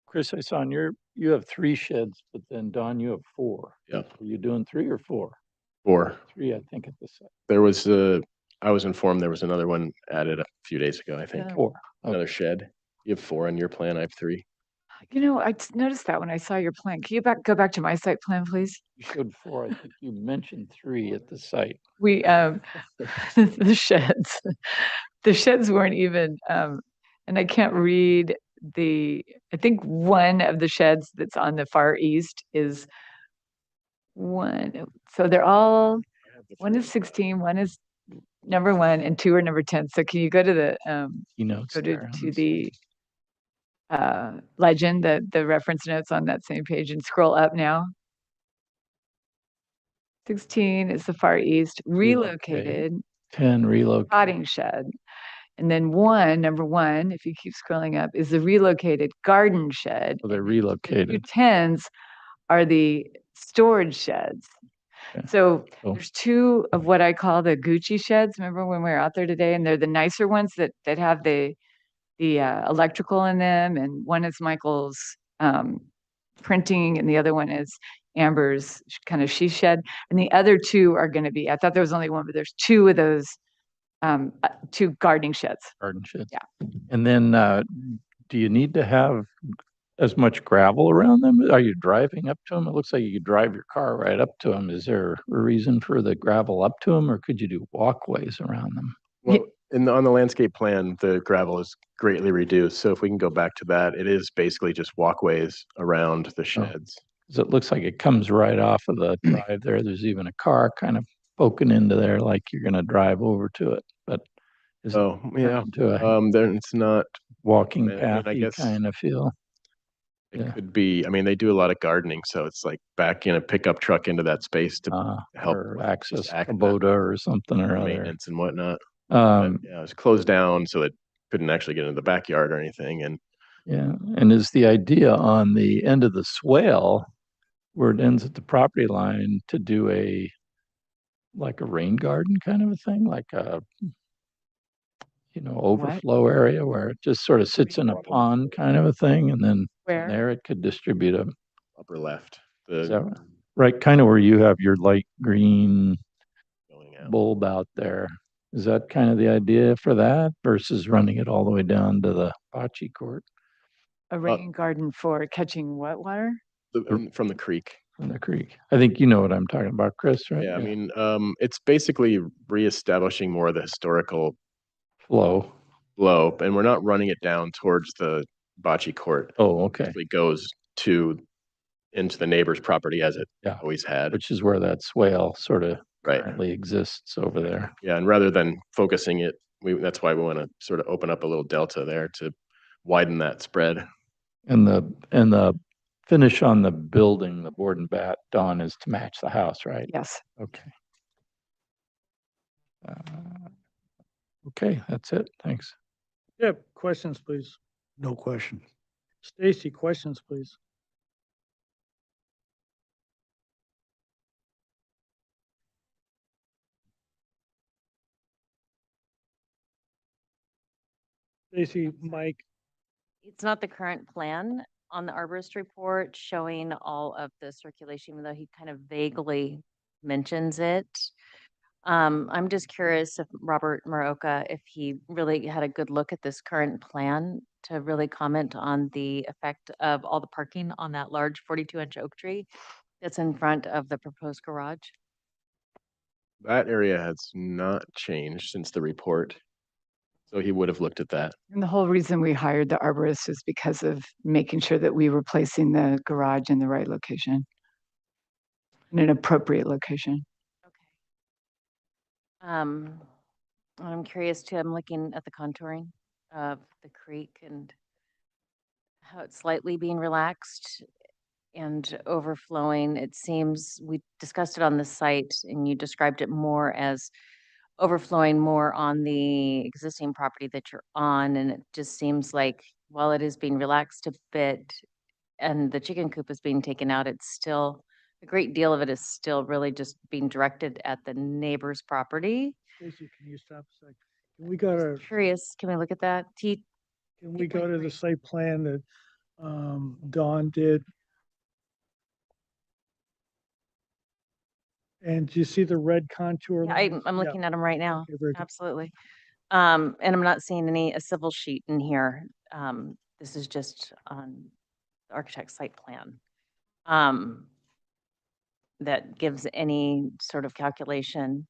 Chris, I saw you have 3 sheds, but then Don, you have 4. Yeah. Are you doing 3 or 4? 4. 3, I think, at the site. There was I was informed there was another one added a few days ago, I think. 4. Another shed. You have 4 on your plan. I have 3. I noticed that when I saw your plan. Can you go back to my site plan, please? You showed 4. I think you mentioned 3 at the site. We, the sheds weren't even, and I can't read I think one of the sheds that's on the far east is so they're all, one is 16, one is number 1, and 2 are number 10. So can you go to the, Keynotes go there. to the legend, the reference notes on that same page, and scroll up now? 16 is the far east, relocated 10 relocated. potting shed. And then number 1, if you keep scrolling up, is the relocated garden shed. So they're The 2 relocated. 10s are the storage sheds. So Oh. there's two of what I call the Gucci sheds. Remember when we were out there today? And they're the nicer ones that have the electrical in them, and one is Michael's printing, and the other one is Amber's kind of she shed. And the other two are going to be. I thought there was only one, but there's two of those, two gardening sheds. Garden sheds. Yeah. And then, do you need to have as much gravel around them? Are you driving up to them? It looks like you could drive your car right up to them. Is there a reason for the gravel up to them, or could you do walkways around them? Well, on the landscape plan, the gravel is greatly reduced. So if we can go back to that, it is basically just walkways around the sheds. 'Cause it looks like it comes right off of the drive there. There's even a car kind of poking into there like you're going to drive over to it, but is it Oh, yeah. to a Then it's not walking I mean, I pathy guess kind of feel? it Yeah. could be. I mean, they do a lot of gardening, so it's like backing a pickup truck into that space to help or with access just access, Kubota or something or other. maintenance and whatnot. Um, Yeah, it was closed down, so it couldn't actually get into the backyard or anything. And Yeah, and is the idea on the end of the swale where it ends at the property line to do like a rain garden kind of a thing, like a overflow area where it just sort of sits in a pond kind of a thing, and then Where? from there it could distribute them. upper left, Is that right? Kind of where you have your light green bulb out there. Is that kind of the idea for that versus running it all the way down to the bocce court? A rain garden for catching what water? from the creek. From the creek. I think you know what I'm talking about, Chris, right? Yeah, I mean, it's basically reestablishing more of the historical flow, and we're not running it down towards the bocce court. Oh, okay. It actually goes into the neighbor's property as it always had. Which is where that swale sort of currently exists over there. Yeah, and rather than focusing it, that's why we want to sort of open up a little delta there to widen that spread. And the finish on the building, the board and bat, Dawn, is to match the house, right? Yes. Okay. Okay, that's it. Thanks. Yeah, questions, please. No question. Stacy, questions, please. Stacy, Mike. It's not the current plan on the arborist report showing all of the circulation, even though he kind of vaguely mentions it. I'm just curious if Robert Maroka, if he really had a good look at this current plan to really comment on the effect of all the parking on that large 42-inch oak tree that's in front of the proposed garage. That area has not changed since the report. So he would have looked at that. And the whole reason we hired the arborist is because of making sure that we were placing the garage in the right location, in an appropriate location. I'm curious too, I'm looking at the contouring of the creek and how it's slightly being relaxed and overflowing. It seems, we discussed it on the site and you described it more as overflowing more on the existing property that you're on. And it just seems like while it is being relaxed a bit and the chicken coop is being taken out, it's still, a great deal of it is still really just being directed at the neighbor's property. Stacy, can you stop a sec? Can we go to? Curious, can we look at that? Can we go to the site plan that Dawn did? And do you see the red contour? Yeah, lines? I'm looking at them right now. Okay, very good. Absolutely. And I'm not seeing a civil sheet in here. This is just on the architect's site plan. That gives any sort of calculation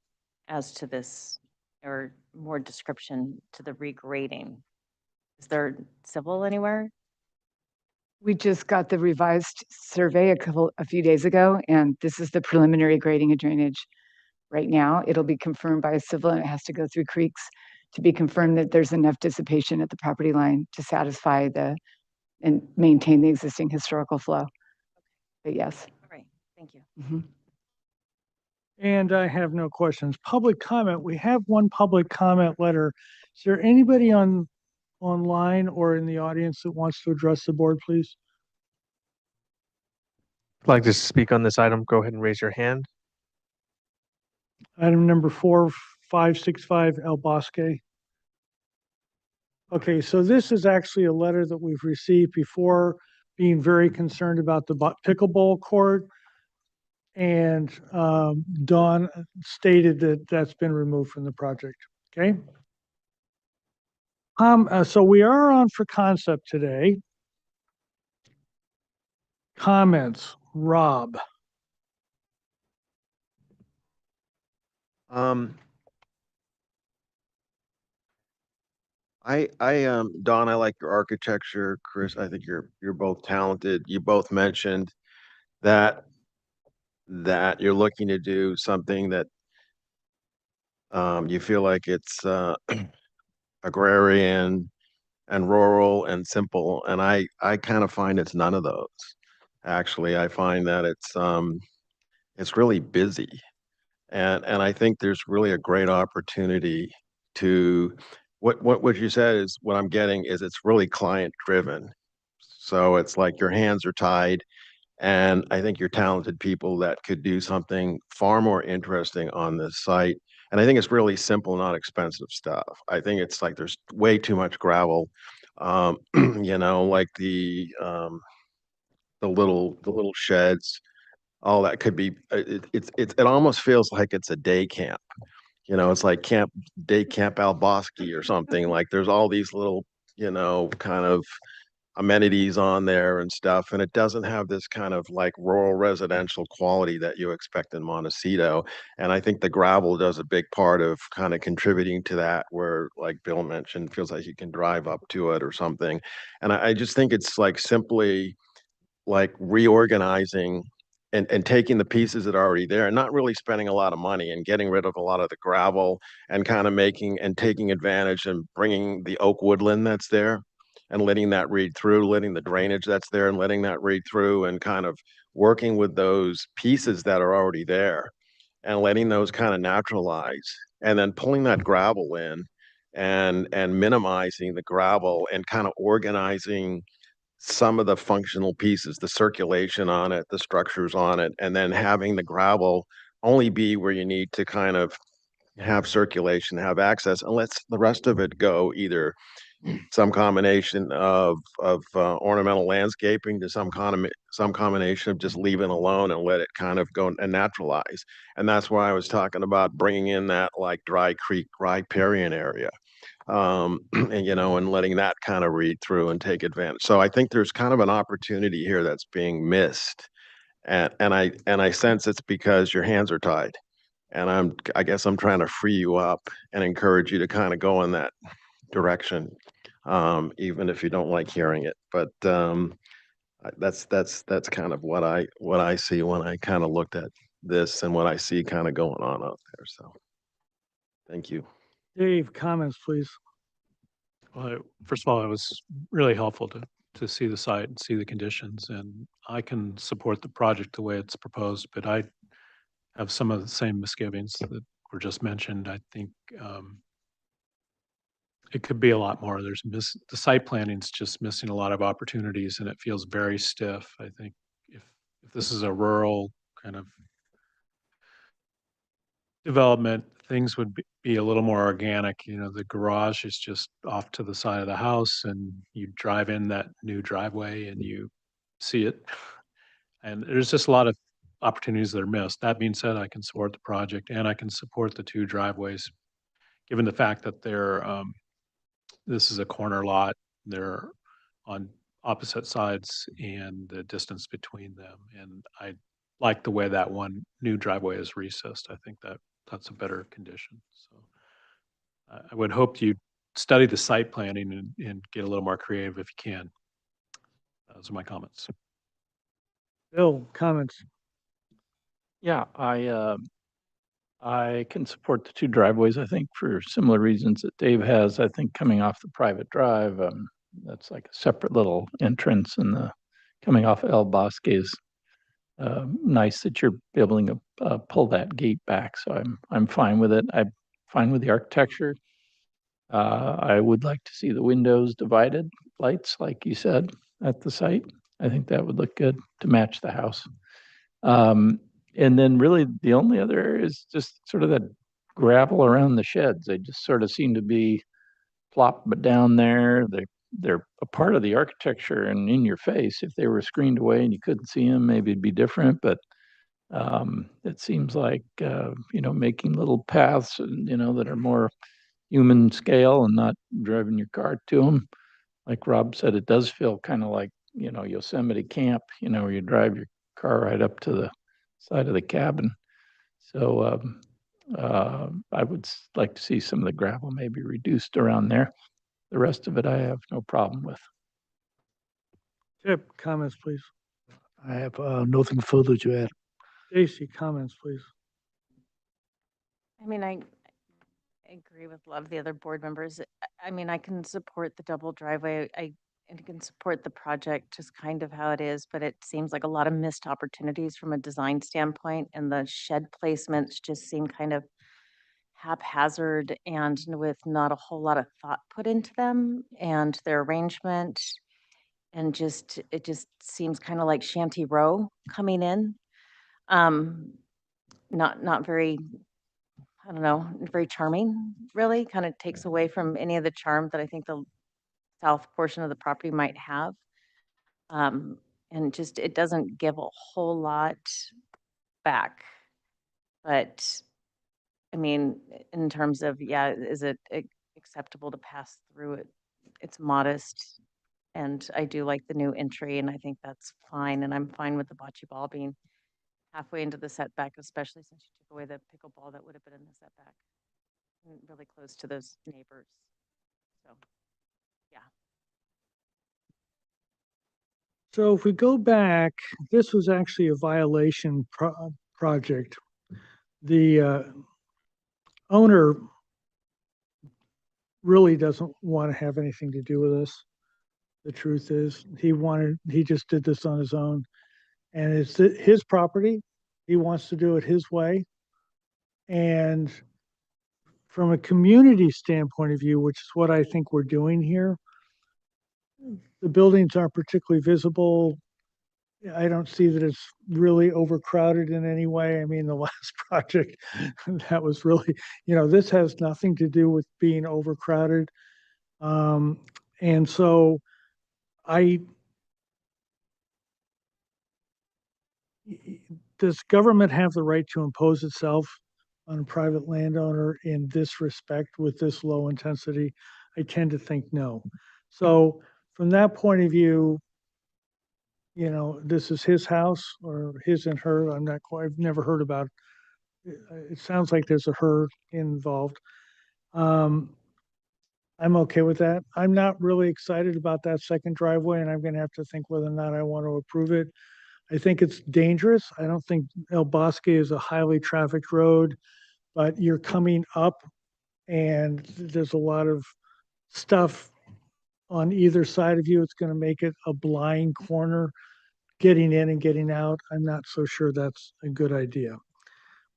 as to this or more description to the regrading. Is there civil anywhere? We just got the revised survey a few days ago, and this is the preliminary grading and drainage right now. It'll be confirmed by a civil, and it has to go through creeks to be confirmed that there's enough dissipation at the property line to satisfy and maintain the existing historical flow. But yes. All right, thank you. Mm-hmm. And I have no questions. Public comment. We have one public comment letter. Is there anybody online or in the audience that wants to address the board, please? If you'd like to speak on this item, go ahead and raise your hand. Item number 4565 El Bosque. Okay, so this is actually a letter that we've received before, being very concerned about the pickleball court. And Dawn stated that that's been removed from the project, okay? So we are on for concept today. Comments, Rob? Don, I like your architecture. Chris, I think you're both talented. You both mentioned that you're looking to do something that you feel like it's agrarian and rural and simple, and I kind of find it's none of those. Actually, I find that it's really busy, and I think there's really a great opportunity to what you said is what I'm getting is it's really client driven. So it's like your hands are tied, and I think you're talented people that could do something far more interesting on this site. And I think it's really simple, not expensive stuff. I think it's like there's way too much gravel. Like the little sheds, all that could be. It almost feels like it's a day camp. It's like day camp Al Bosque or something. Like there's all these little, kind of amenities on there and stuff, and it doesn't have this kind of like rural residential quality that you expect in Montecito. And I think the gravel does a big part of kind of contributing to that, where like Bill mentioned, feels like you can drive up to it or something. And I just think it's like simply like reorganizing and taking the pieces that are already there and not really spending a lot of money and getting rid of a lot of the gravel and kind of making and taking advantage and bringing the oak woodland that's there and letting that read through, letting the drainage that's there and letting that read through and kind of working with those pieces that are already there and letting those kind of naturalize and then pulling that gravel in and minimizing the gravel and kind of organizing some of the functional pieces, the circulation on it, the structures on it, and then having the gravel only be where you need to kind of have circulation, have access, and let the rest of it go either some combination of ornamental landscaping to some combination of just leave it alone and let it kind of go and naturalize. And that's why I was talking about bringing in that like dry creek, riparian area, and letting that kind of read through and take advantage. So I think there's kind of an opportunity here that's being missed, and I sense it's because your hands are tied, and I guess I'm trying to free you up and encourage you to kind of go in that direction, even if you don't like hearing it. But that's kind of what I see when I kind of looked at this and what I see kind of going on out there. So thank you. Dave, comments, please. Well, first of all, it was really helpful to see the site and see the conditions, and I can support the project the way it's proposed, but I have some of the same misgivings that were just mentioned. I think it could be a lot more. The site planning's just missing a lot of opportunities, and it feels very stiff. I think if this is a rural kind of development, things would be a little more organic. The garage is just off to the side of the house, and you drive in that new driveway and you see it. And there's just a lot of opportunities that are missed. That being said, I can support the project and I can support the two driveways, given the fact that this is a corner lot. They're on opposite sides and the distance between them. And I like the way that one new driveway is recessed. I think that's a better condition. So I would hope you study the site planning and get a little more creative if you can. Those are my comments. Bill, comments. Yeah, I can support the two driveways, I think, for similar reasons that Dave has. I think coming off the private drive, that's like a separate little entrance, and the coming off El Bosque is nice that you're able to pull that gate back. So I'm fine with it. I'm fine with the architecture. I would like to see the windows divided lights, like you said, at the site. I think that would look good to match the house. And then really the only other area is just sort of that gravel around the sheds. They just sort of seem to be plopped down there. They're a part of the architecture and in your face. If they were screened away and you couldn't see them, maybe it'd be different. But it seems like making little paths, that are more human scale and not driving your car to them. Like Rob said, it does feel kind of like Yosemite Camp. Where you drive your car right up to the side of the cabin. So I would like to see some of the gravel maybe reduced around there. The rest of it, I have no problem with. Tip, comments, please. I have nothing further to add. Stacy, comments, please. I mean, I agree with a lot of the other board members. I mean, I can support the double driveway. I can support the project just kind of how it is, but it seems like a lot of missed opportunities from a design standpoint, and the shed placements just seem kind of haphazard and with not a whole lot of thought put into them and their arrangement. And it just seems kind of like Shanty Row coming in. Not very, I don't know, very charming, really. Kind of takes away from any of the charm that I think the south portion of the property might have. And just, it doesn't give a whole lot back. But I mean, in terms of, yeah, is it acceptable to pass through it? It's modest. And I do like the new entry, and I think that's fine. And I'm fine with the bocce ball being halfway into the setback, especially since you took away the pickleball that would have been in the setback. And really close to those neighbors. So, yeah. So if we go back, this was actually a violation project. The owner really doesn't want to have anything to do with us. The truth is, he just did this on his own, and it's his property. He wants to do it his way. And from a community standpoint of view, which is what I think we're doing here, the buildings aren't particularly visible. I don't see that it's really overcrowded in any way. I mean, the last project that was really, this has nothing to do with being overcrowded. And so does government have the right to impose itself on a private landowner in this respect with this low intensity? I tend to think no. So from that point of view, this is his house or his and her. I've never heard about it. It sounds like there's a her involved. I'm okay with that. I'm not really excited about that second driveway, and I'm going to have to think whether or not I want to approve it. I think it's dangerous. I don't think El Bosque is a highly trafficked road, but you're coming up and there's a lot of stuff on either side of you. It's going to make it a blind corner getting in and getting out. I'm not so sure that's a good idea.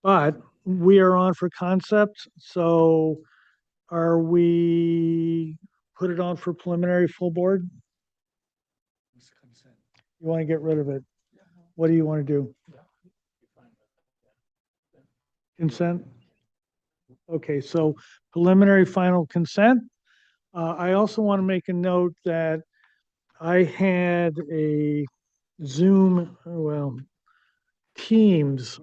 But we are on for concept. So are we put it on for preliminary full board? You want to get rid of it? What do you want to do? Consent? Okay, so preliminary final consent. I also want to make a note that I had a Zoom, Teams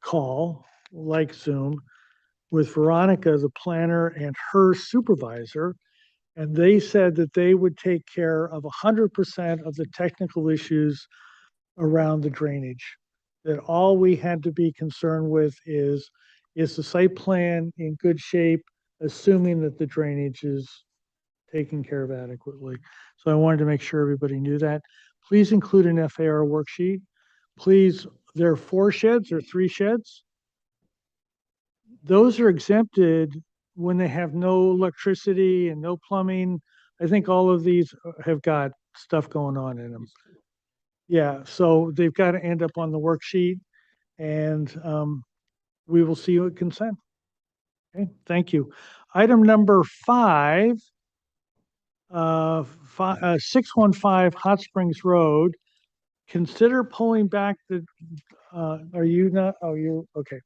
call, like Zoom, with Veronica, the planner, and her supervisor. And they said that they would take care of 100% of the technical issues around the drainage. That all we had to be concerned with is the site plan in good shape, assuming that the drainage is taken care of adequately. So I wanted to make sure everybody knew that. Please include an FAR worksheet. Please, there are 4 sheds or 3 sheds. Those are exempted when they have no electricity and no plumbing. I think all of these have got stuff going on in them. Yeah, so they've got to end up on the worksheet, and we will see you at consent. Okay, thank you. Item number 5, 615 Hot Springs Road. Consider pulling back the Are you not? Oh, you're, okay.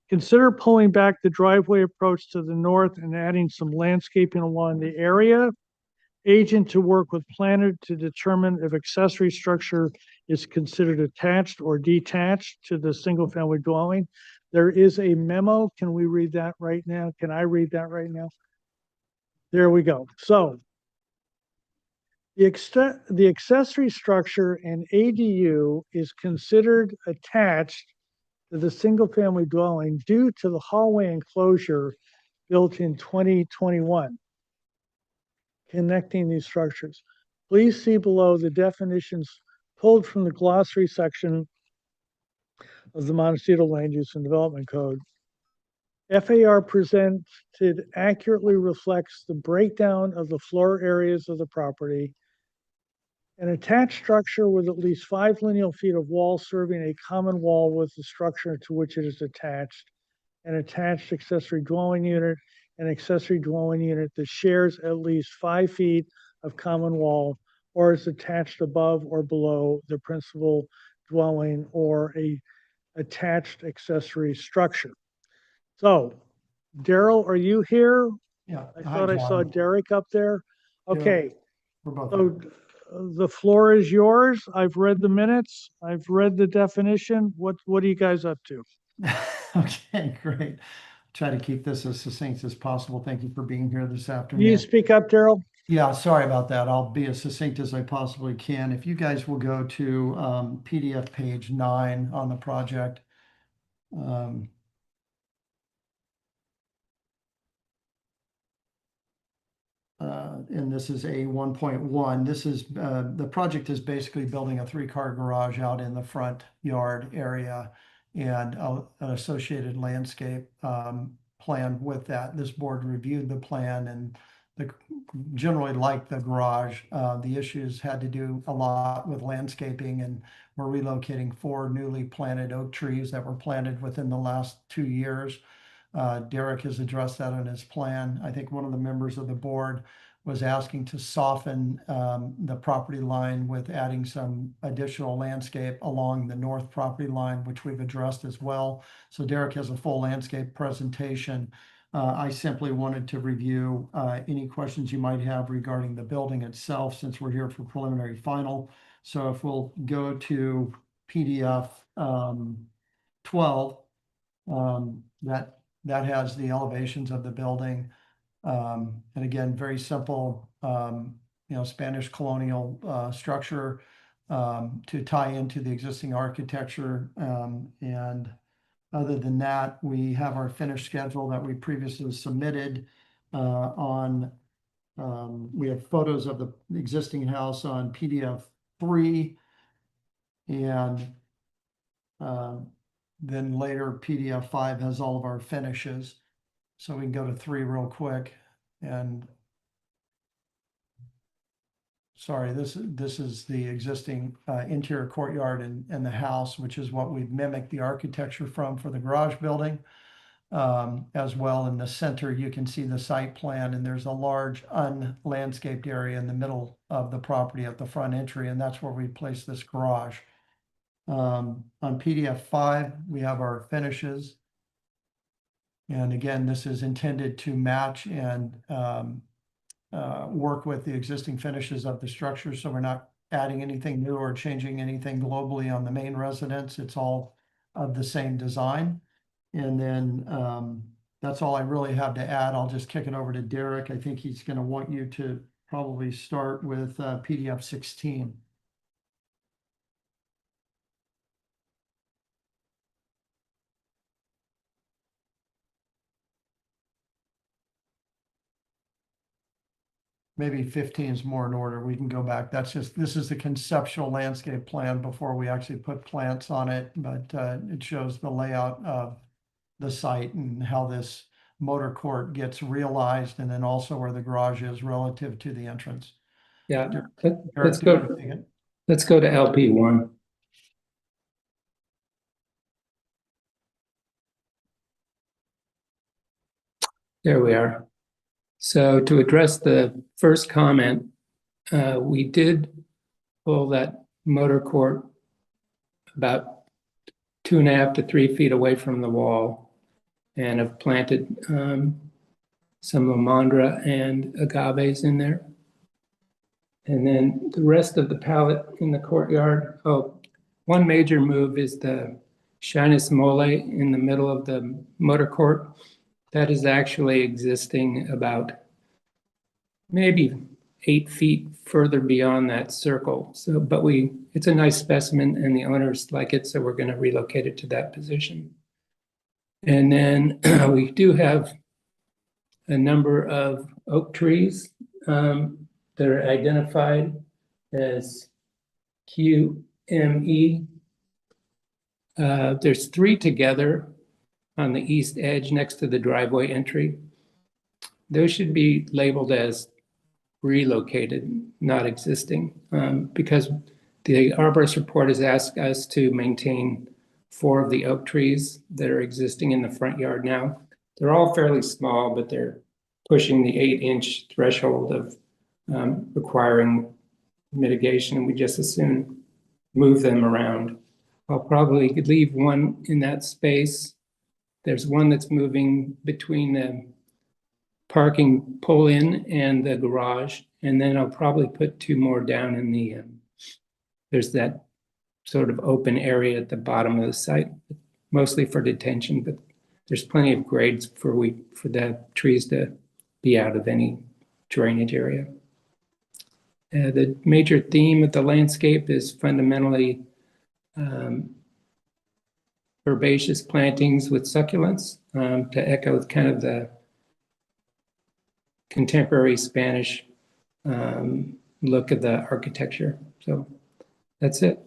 Consider pulling back the driveway approach to the north and adding some landscaping along the area. Agent to work with planner to determine if accessory structure is considered attached or detached to the single-family dwelling. There is a memo. Can we read that right now? Can I read that right now? There we go. So the accessory structure and ADU is considered attached to the single-family dwelling due to the hallway enclosure built in 2021 connecting these structures. Please see below the definitions pulled from the glossary section of the Montecito Land Use and Development Code. FAR presented accurately reflects the breakdown of the floor areas of the property. An attached structure with at least 5 lineal feet of wall serving a common wall with the structure to which it is attached. An attached accessory dwelling unit, an accessory dwelling unit that shares at least 5 feet of common wall or is attached above or below the principal dwelling or a attached accessory structure. So, Daryl, are you here? Yeah. I Hi, thought I saw John. Derek up there. Okay. We're both So the floor is yours. I've read the minutes. I've read the definition. What are you guys up to? Okay, great. Try to keep this as succinct as possible. Thank you for being here this Can afternoon. you speak up, Daryl? Yeah, sorry about that. I'll be as succinct as I possibly can. If you guys will go to PDF page 9 on the project. And this is a 1.1. This is the project is basically building a 3-car garage out in the front yard area and an associated landscape plan with that. This board reviewed the plan and generally liked the garage. The issues had to do a lot with landscaping, and we're relocating 4 newly planted oak trees that were planted within the last 2 years. Derek has addressed that in his plan. I think one of the members of the board was asking to soften the property line with adding some additional landscape along the north property line, which we've addressed as well. So Derek has a full landscape presentation. I simply wanted to review any questions you might have regarding the building itself, since we're here for preliminary final. So if we'll go to PDF 12, that has the elevations of the building. And again, very simple, Spanish colonial structure to tie into the existing architecture. And other than that, we have our finish schedule that we previously submitted we have photos of the existing house on PDF 3. And then later PDF 5 has all of our finishes. So we can go to 3 real quick. And sorry, this is the existing interior courtyard and the house, which is what we've mimicked the architecture from for the garage building. As well in the center, you can see the site plan, and there's a large unlandscaped area in the middle of the property at the front entry, and that's where we place this garage. On PDF 5, we have our finishes. And again, this is intended to match and work with the existing finishes of the structure. So we're not adding anything new or changing anything globally on the main residence. It's all of the same design. And then that's all I really have to add. I'll just kick it over to Derek. I think he's going to want you to probably start with PDF 16. Maybe 15 is more in order. We can go back. This is the conceptual landscape plan before we actually put plants on it, but it shows the layout of the site and how this motor court gets realized, and then also where the garage is relative to the entrance. Yeah, Let's go to LP1. There we are. So to address the first comment, we did pull that motor court about 2.5 to 3 feet away from the wall and have planted some lomandra and agaves in there. And then the rest of the palette in the courtyard, one major move is the Shinus Mole in the middle of the motor court. That is actually existing about maybe 8 feet further beyond that circle. So, but it's a nice specimen and the owners like it, so we're going to relocate it to that position. And then we do have a number of oak trees that are identified as QME. There's 3 together on the east edge next to the driveway entry. Those should be labeled as relocated, not existing, because the arborist report has asked us to maintain 4 of the oak trees that are existing in the front yard now. They're all fairly small, but they're pushing the 8-inch threshold of requiring mitigation, and we just as soon move them around. I'll probably leave one in that space. There's one that's moving between the parking pull-in and the garage, and then I'll probably put 2 more down in the, there's that sort of open area at the bottom of the site, mostly for detention, but there's plenty of grades for the trees to be out of any drainage area. The major theme of the landscape is fundamentally herbaceous plantings with succulents to echo kind of the contemporary Spanish look of the architecture. So that's it.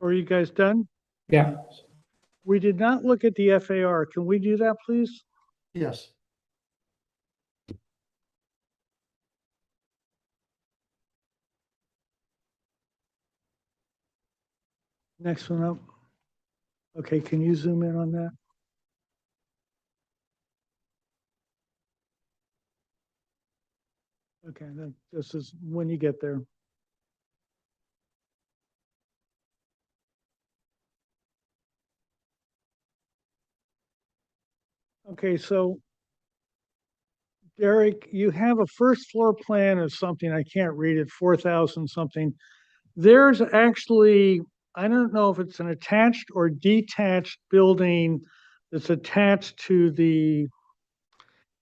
Are you guys done? Yeah. We did not look at the FAR. Can we do that, please? Yes. Next one up. Okay, can you zoom in on that? Okay, then this is when you get there. Okay, so Derek, you have a first floor plan of something, I can't read it, 4,000 something. There's actually, I don't know if it's an attached or detached building that's attached to the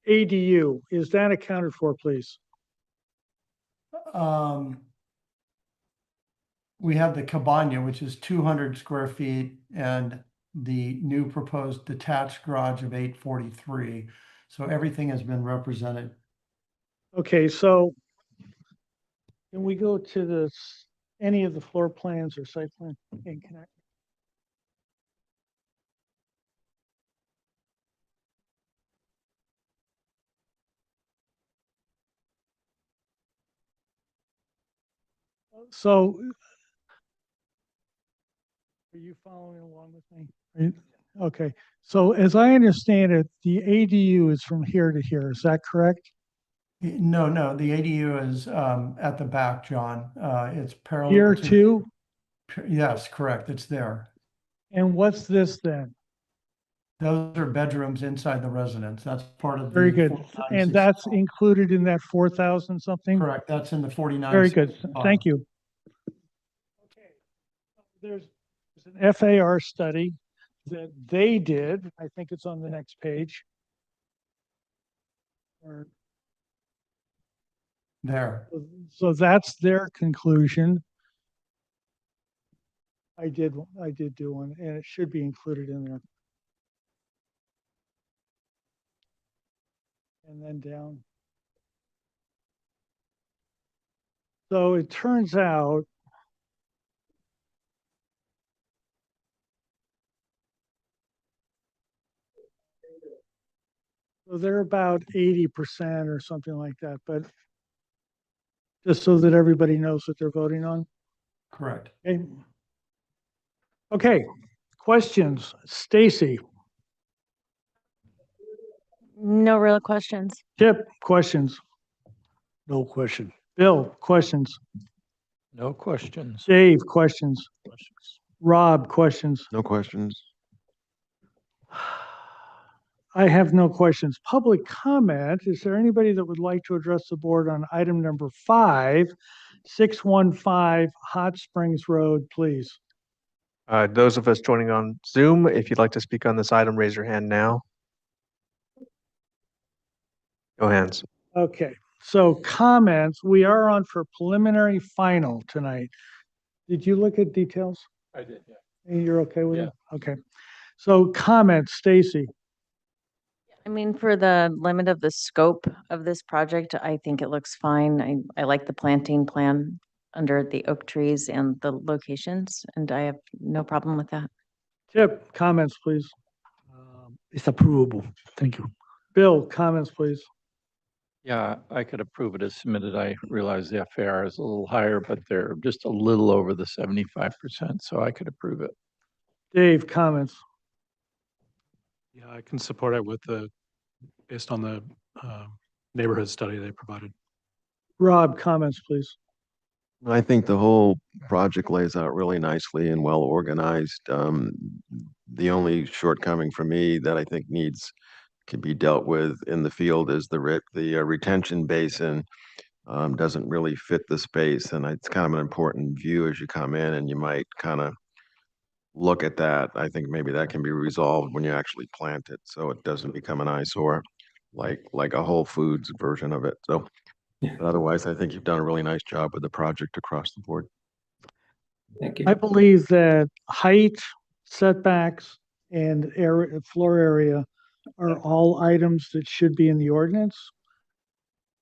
ADU. Is that accounted for, please? We have the cabana, which is 200 square feet, and the new proposed detached garage of 843. So everything has been represented. Okay, so can we go to this, any of the floor plans or site plan? Okay, can I? So are you following along with me? Okay, so as I understand it, the ADU is from here to here. Is that correct? No, the ADU is at the back, John. It's parallel. Here too? Yes, correct. It's there. And what's this then? Those are bedrooms inside the residence. That's part of the. Very good. And that's included in that 4,000 something? Correct. That's in the 49. Very good. Thank you. Okay. There's an FAR study that they did. I think it's on the next page. Or there. So that's their conclusion. I did do one, and it should be included in there. And then down. So it turns out so they're about 80% or something like that, but just so that everybody knows what they're voting on. Correct. Okay. Okay. Questions? Stacy. No real questions. Chip, questions? No question. Bill, questions? No questions. Dave, questions? Rob, questions? No questions. I have no questions. Public comment. Is there anybody that would like to address the board on item number 5, 615 Hot Springs Road, please? Those of us joining on Zoom, if you'd like to speak on this item, raise your hand now. No hands. Okay, so comments. We are on for preliminary final tonight. Did you look at details? I did, yeah. And you're okay with Yeah. it? Okay. So comments, Stacy. I mean, for the limit of the scope of this project, I think it looks fine. I like the planting plan under the oak trees and the locations, and I have no problem with that. Tip, comments, please. It's approvable. Thank you. Bill, comments, please. Yeah, I could approve it as submitted. I realize the FAR is a little higher, but they're just a little over the 75%, so I could approve it. Dave, comments. Yeah, I can support it based on the neighborhood study they provided. Rob, comments, please. I think the whole project lays out really nicely and well organized. The only shortcoming for me that I think can be dealt with in the field is the retention basin doesn't really fit the space, and it's kind of an important view as you come in, and you might kind of look at that. I think maybe that can be resolved when you actually plant it, so it doesn't become an eyesore like a Whole Foods version of it. So, but otherwise, I think you've done a really nice job with the project across the board. Thank you. I believe that height, setbacks, and floor area are all items that should be in the ordinance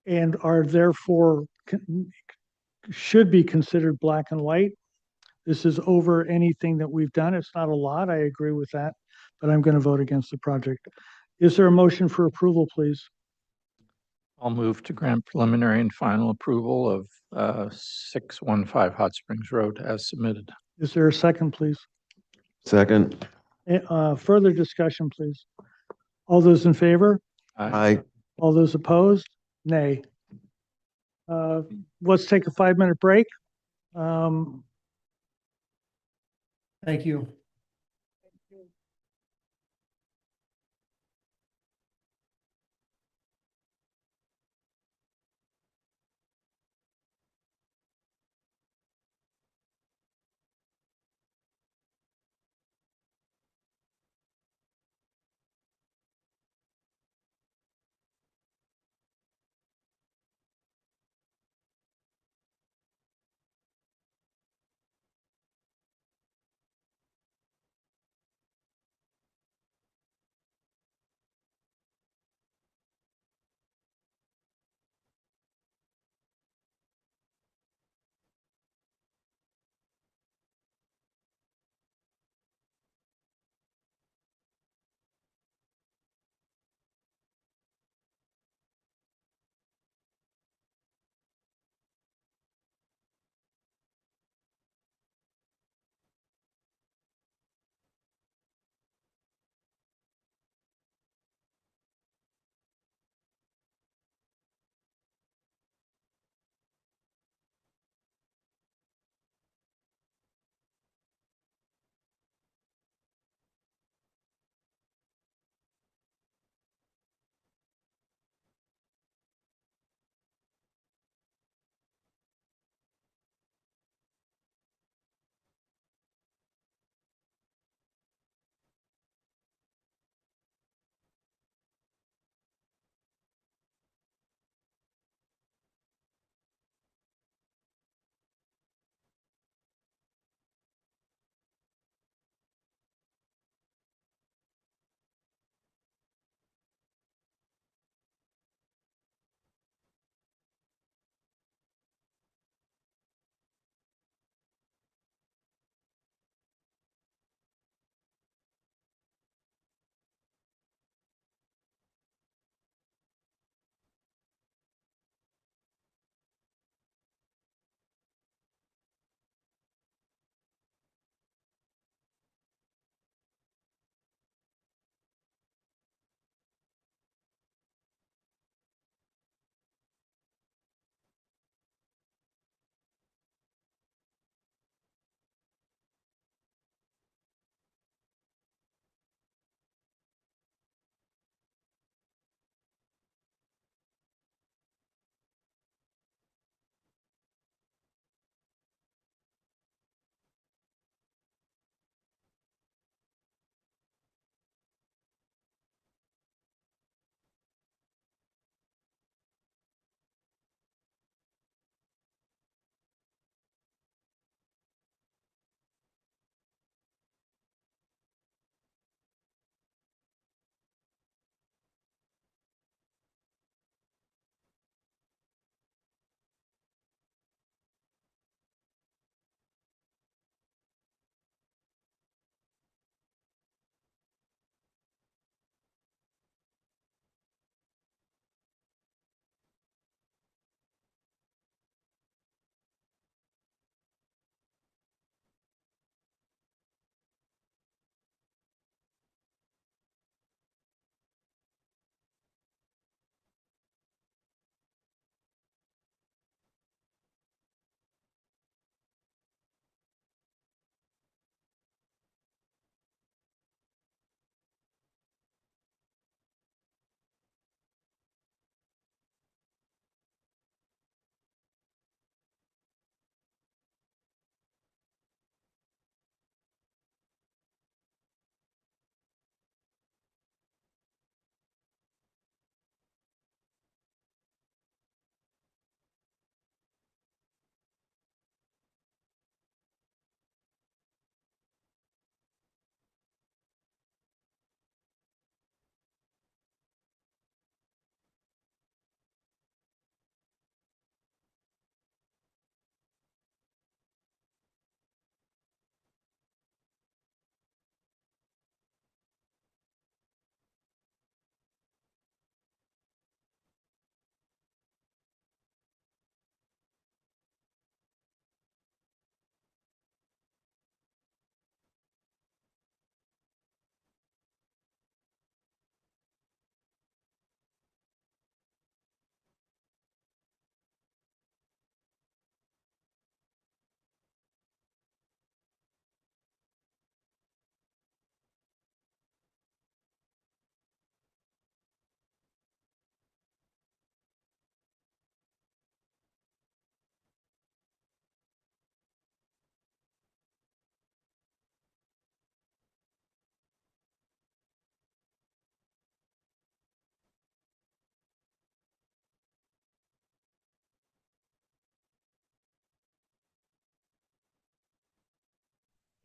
and are therefore should be considered black and white. This is over anything that we've done. It's not a lot. I agree with that, but I'm going to vote against the project. Is there a motion for approval, please? I'll move to grant preliminary and final approval of 615 Hot Springs Road as submitted. Is there a second, please? Second. Further discussion, please. All those in favor? Aye. All those opposed? Nay. Let's take a 5-minute break. Thank you.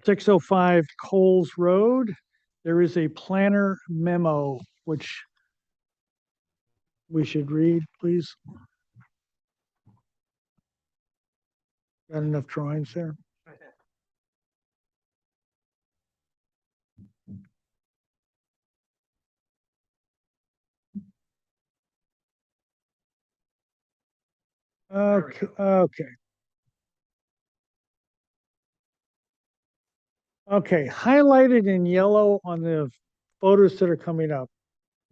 605 Coles Road. There is a planner memo, which we should read, please. Got enough drawings there? Okay, okay. Okay, highlighted in yellow on the photos that are coming up.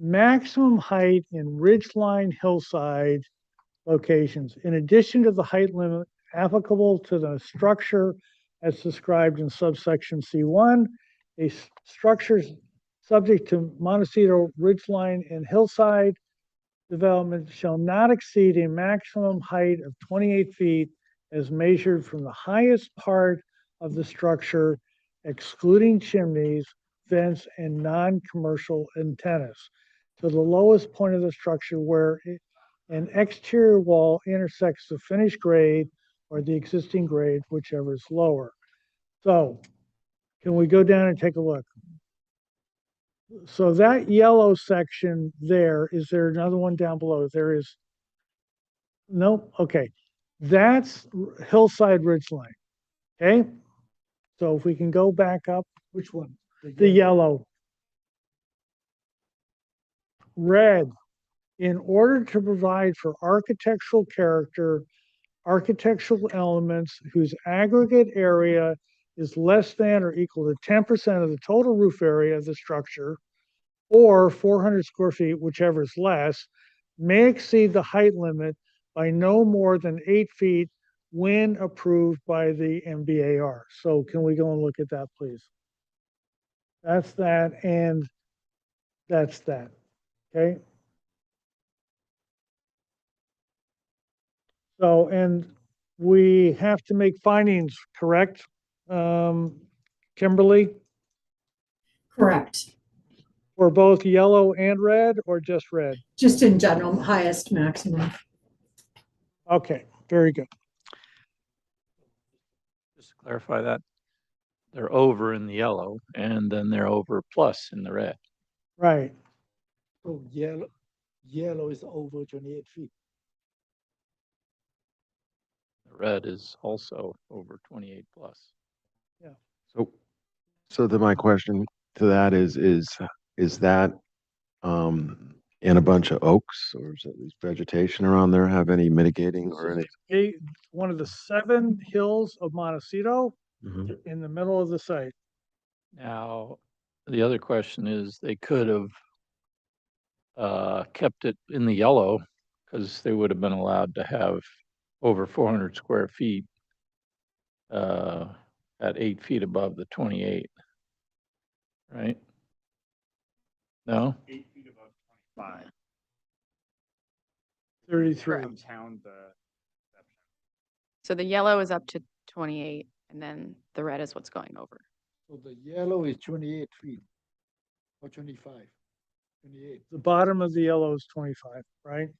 Maximum height in ridgeline hillside locations, in addition to the height limit applicable to the structure as described in subsection C1, a structure subject to Montecito ridgeline and hillside development shall not exceed a maximum height of 28 feet as measured from the highest part of the structure, excluding chimneys, vents, and non-commercial antennas, to the lowest point of the structure where an exterior wall intersects the finished grade or the existing grade, whichever is lower. So, can we go down and take a look? So that yellow section there, is there another one down below? There is, nope, okay. That's hillside ridgeline, okay? So if we can go back up. Which one? The yellow. Red, in order to provide for architectural character, architectural elements whose aggregate area is less than or equal to 10% of the total roof area of the structure, or 400 square feet, whichever is less, may exceed the height limit by no more than 8 feet when approved by the MBAR. So can we go and look at that, please? That's that, and that's that, okay? So, and we have to make findings, correct? Kimberly, Correct. for both yellow and red, or just red? Just in general, highest maximum. Okay, very good. Just to clarify that, they're over in the yellow and then they're over plus in the red. Right. So yellow is over 28 feet. The red is also over 28 plus. Yeah. So my question to that is that in a bunch of oaks, or is vegetation around there have any mitigating or any? One of the 7 hills of Montecito Mhm. in the middle of the site. Now, the other question is they could have kept it in the yellow because they would have been allowed to have over 400 square feet at 8 feet above the 28, right? No? 8 feet above 25. 33. Town the So the yellow is up to 28, and then the red is what's going over. So the yellow is 28 feet or 25, 28, The bottom of the yellow is 25, right?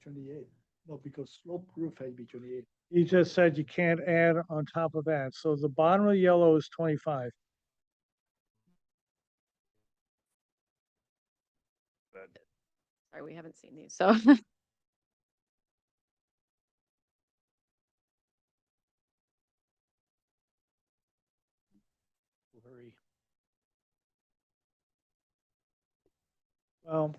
28. No, because slope roof has be 28. You just said you can't add on top of that. So the bottom of the yellow is 25. Sorry, we haven't seen these, so. Well,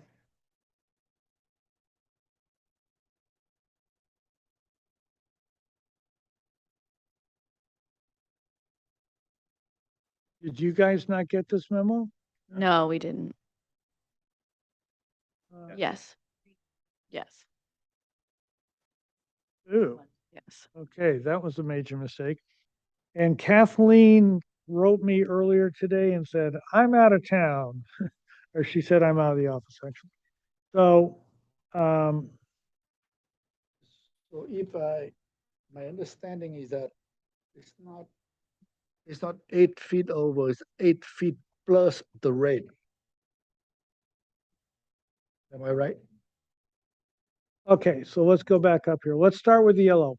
did you guys not get this memo? No, we didn't. Yes. Yes. Ooh. Yes. Okay, that was a major mistake. And Kathleen wrote me earlier today and said, I'm out of town. Or she said, I'm out of the office, actually. So, So my understanding is that it's not 8 feet over, it's 8 feet plus the rate. Am I right? okay, so let's go back up here. Let's start with the yellow.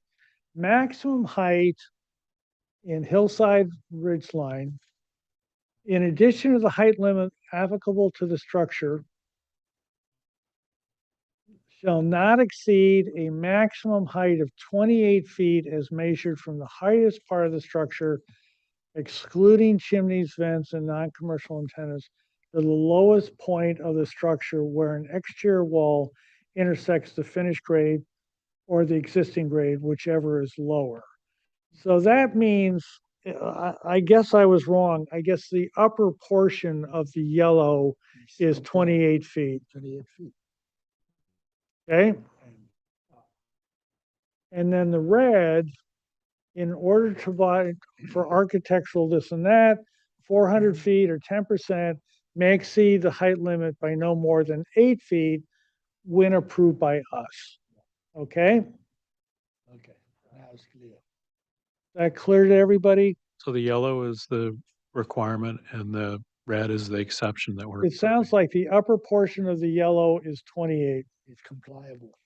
Maximum height in hillside ridgeline, in addition to the height limit applicable to the structure, shall not exceed a maximum height of 28 feet as measured from the highest part of the structure, excluding chimneys, vents, and non-commercial antennas, to the lowest point of the structure where an exterior wall intersects the finished grade or the existing grade, whichever is lower. So that means, I guess I was wrong. I guess the upper portion of the yellow is 28 feet. 28 feet. Okay? And then the red, in order to provide for architectural this and that, 400 feet or 10% may exceed the height limit by no more than 8 feet when approved by us. Okay? Okay, now it's clear. That clear to everybody? So the yellow is the requirement and the red is the exception that we're. It sounds like the upper portion of the yellow is 28. It's compliable.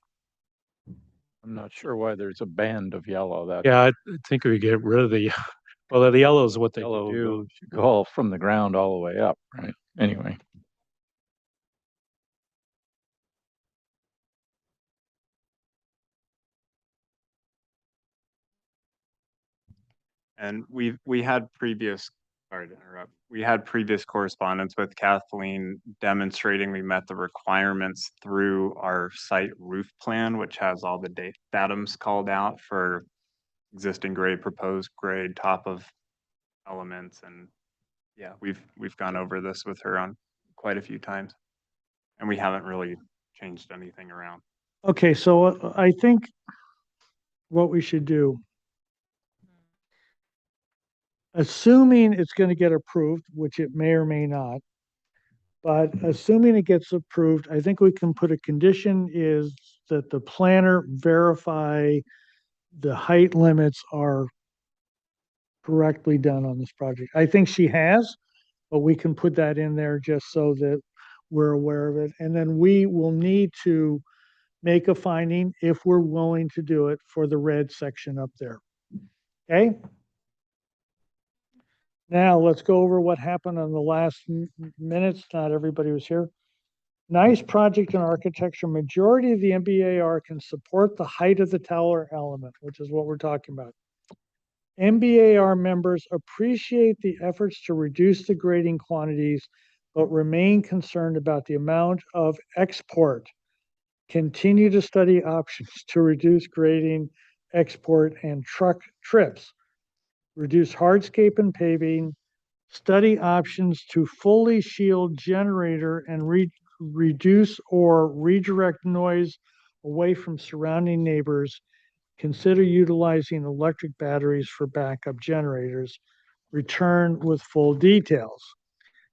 I'm not sure why there's a band of yellow. That Yeah, I think we get rid of the, well, the yellow is what they yellow do. should go all from the ground all the way up, right? Anyway. And we had previous, sorry to interrupt, we had previous correspondence with Kathleen demonstrating we met the requirements through our site roof plan, which has all the datums called out for existing grade, proposed grade, top of elements. And yeah, we've gone over this with her on quite a few times. And we haven't really changed anything around. Okay, so I think what we should do, assuming it's going to get approved, which it may or may not, but assuming it gets approved, I think we can put a condition is that the planner verify the height limits are correctly done on this project. I think she has, but we can put that in there just so that we're aware of it. And then we will need to make a finding if we're willing to do it for the red section up there. Okay? Now let's go over what happened on the last minutes. Not everybody was here. Nice project in architecture. Majority of the MBAR can support the height of the tower element, which is what we're talking about. MBAR members appreciate the efforts to reduce the grading quantities, but remain concerned about the amount of export. Continue to study options to reduce grading, export, and truck trips. Reduce hardscape and paving. Study options to fully shield generator and reduce or redirect noise away from surrounding neighbors. Consider utilizing electric batteries for backup generators. Return with full details.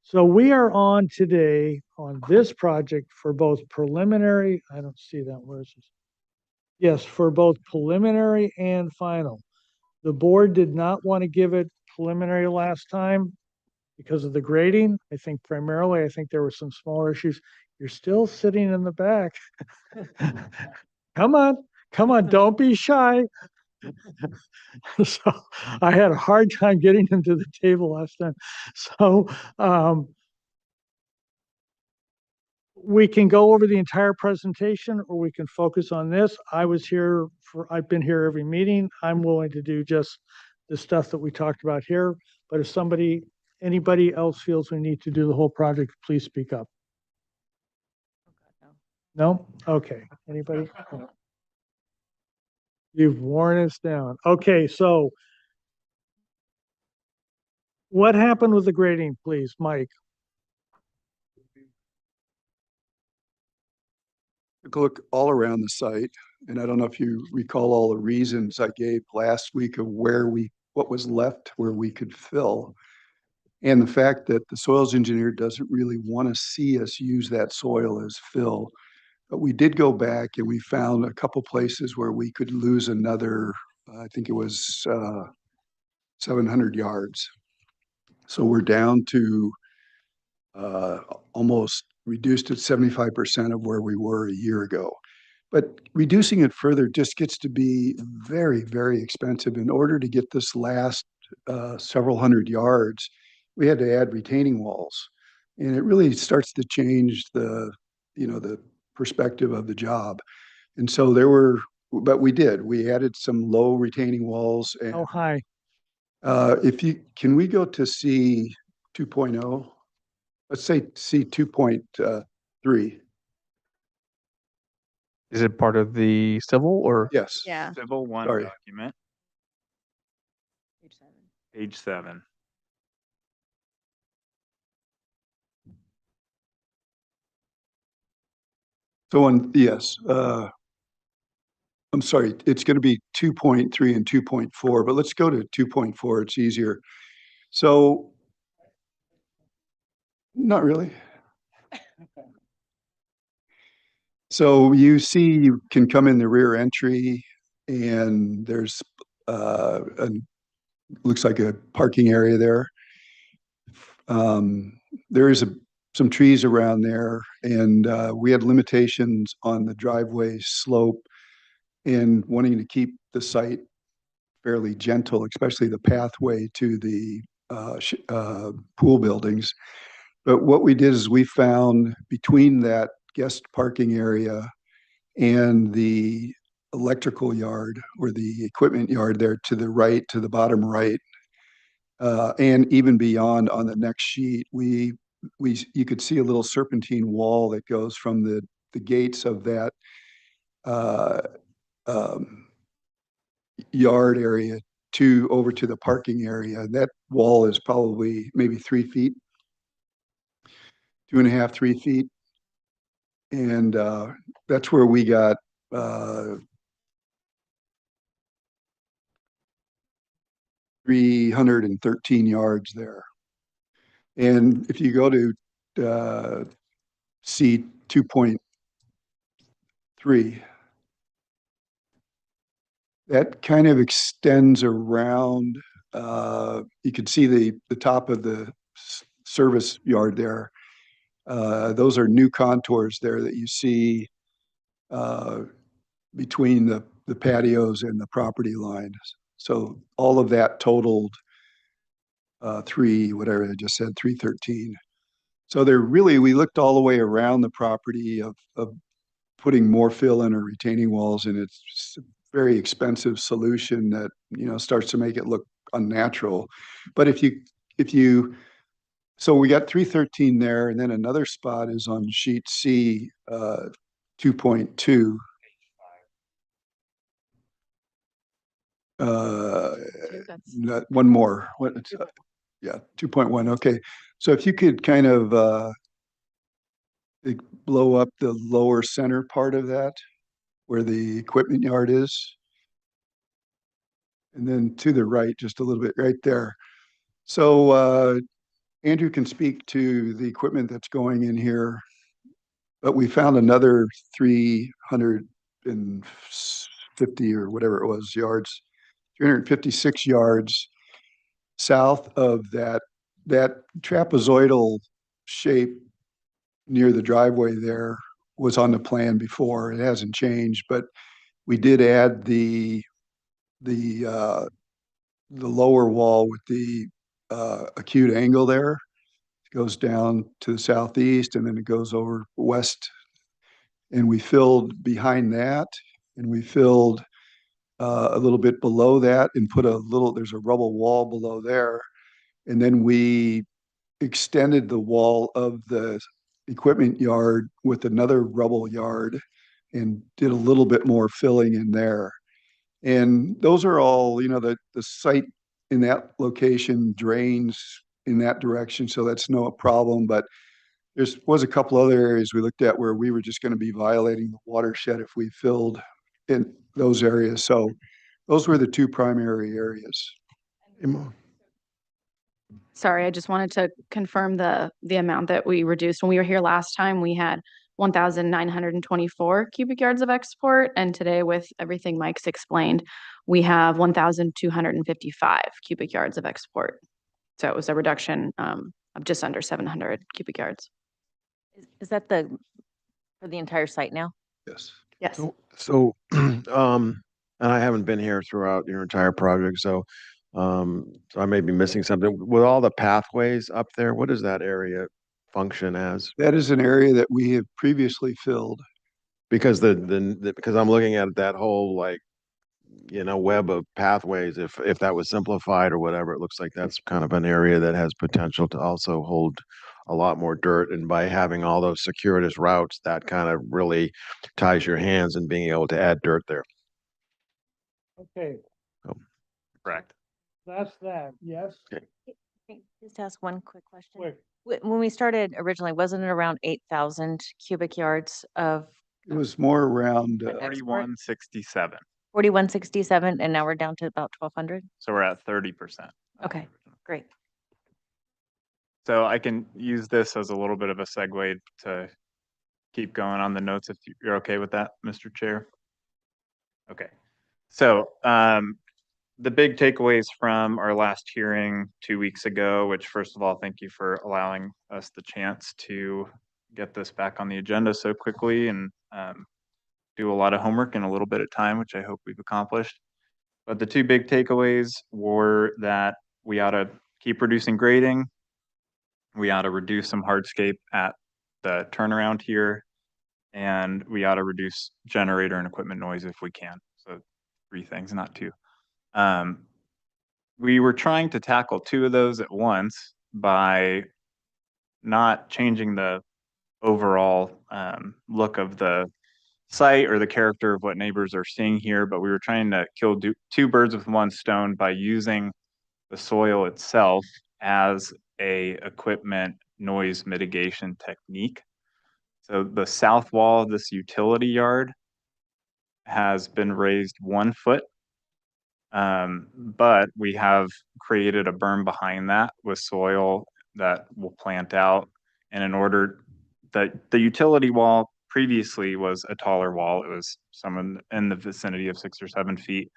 So we are on today on this project for both preliminary, I don't see that, where is this? Yes, for both preliminary and final. The board did not want to give it preliminary last time because of the grading. I think primarily, I think there were some smaller issues. You're still sitting in the back. Come on, don't be shy. So I had a hard time getting him to the table last time. So we can go over the entire presentation or we can focus on this. I've been here every meeting. I'm willing to do just the stuff that we talked about here. But if anybody else feels we need to do the whole project, please speak up. No? Okay. Anybody? You've worn us down. Okay, so what happened with the grading, please, Mike? Took a look all around the site, and I don't know if you recall all the reasons I gave last week of what was left, where we could fill. And the fact that the soils engineer doesn't really want to see us use that soil as fill. But we did go back and we found a couple places where we could lose another, I think it was 700 yards. So we're down to almost reduced at 75% of where we were a year ago. But reducing it further just gets to be very, very expensive. In order to get this last several hundred yards, we had to add retaining walls. And it really starts to change the perspective of the job. And so but we added some low retaining walls. And How high? can we go to C 2.0? Let's say C 2.3. Is it part of the civil or? Yes. Yeah. Civil 1 Sorry. document. Page 7. So yes, I'm sorry, it's going to be 2.3 and 2.4, but let's go to 2.4. It's easier. So, not really. So you see, you can come in the rear entry, and there's looks like a parking area there. There is some trees around there, and we had limitations on the driveway slope and wanting to keep the site fairly gentle, especially the pathway to the pool buildings. But what we did is we found between that guest parking area and the electrical yard or the equipment yard there to the right, to the bottom right, and even beyond on the next sheet, you could see a little serpentine wall that goes from the gates of that um, yard area over to the parking area. That wall is probably maybe 3 feet, 2.5, 3 feet. And that's where we got 313 yards there. And if you go to C 2.3, that kind of extends around. You can see the top of the service yard there. Those are new contours there that you see between the patios and the property lines. So all of that totaled whatever I just said, 313. So we looked all the way around the property of putting more fill in or retaining walls, and it's a very expensive solution that, starts to make it look unnatural. But so we got 313 there, and then another spot is on sheet C 2.2. One more. Yeah, 2.1. Okay. So if you could kind of blow up the lower center part of that, where the equipment yard is. And then to the right, just a little bit right there. So Andrew can speak to the equipment that's going in here, but we found another 350 or whatever it was yards, 356 yards south of that trapezoidal shape near the driveway there was on the plan before. It hasn't changed, but we did add the lower wall with the acute angle there. It goes down to the southeast and then it goes over west. And we filled behind that, and we filled a little bit below that and there's a rubble wall below there. And then we extended the wall of the equipment yard with another rubble yard and did a little bit more filling in there. And those are all, the site in that location drains in that direction, so that's no problem. But there was a couple other areas we looked at where we were just going to be violating the watershed if we filled in those areas. So those were the two primary areas. Sorry, I just wanted to confirm the amount that we reduced. When we were here last time, we had 1,924 cubic yards of export, and today, with everything Mike's explained, we have 1,255 cubic yards of export. So it was a reduction of just under 700 cubic yards. Is that for the entire site now? Yes. Yes. So and I haven't been here throughout your entire project, so So I may be missing something. With all the pathways up there, what does that area function as? That is an area that we have previously filled. Because because I'm looking at that whole like, web of pathways, if that was simplified or whatever, it looks like that's kind of an area that has potential to also hold a lot more dirt. And by having all those circuitous routes, that kind of really ties your hands in being able to add dirt there. Okay, Correct. that's that, yes? Okay. Just ask one quick question. Quick. When we started originally, wasn't it around 8,000 cubic yards of It was more around, 4167. 4167, and now we're down to about 1,200? So we're at 30%. Okay, great. So I can use this as a little bit of a segue to keep going on the notes if you're okay with that, Mr. Chair. Okay. So the big takeaways from our last hearing 2 weeks ago, which first of all, thank you for allowing us the chance to get this back on the agenda so quickly and do a lot of homework in a little bit of time, which I hope we've accomplished. But the two big takeaways were that we ought to keep reducing grading. We ought to reduce some hardscape at the turnaround here, and we ought to reduce generator and equipment noise if we can. So 3 things, not 2. We were trying to tackle 2 of those at once by not changing the overall look of the site or the character of what neighbors are seeing here, but we were trying to kill 2 birds with 1 stone by using the soil itself as a equipment noise mitigation technique. So the south wall of this utility yard has been raised 1 foot, but we have created a berm behind that with soil that will plant out. And in order that the utility wall previously was a taller wall, it was somewhere in the vicinity of 6 or 7 feet.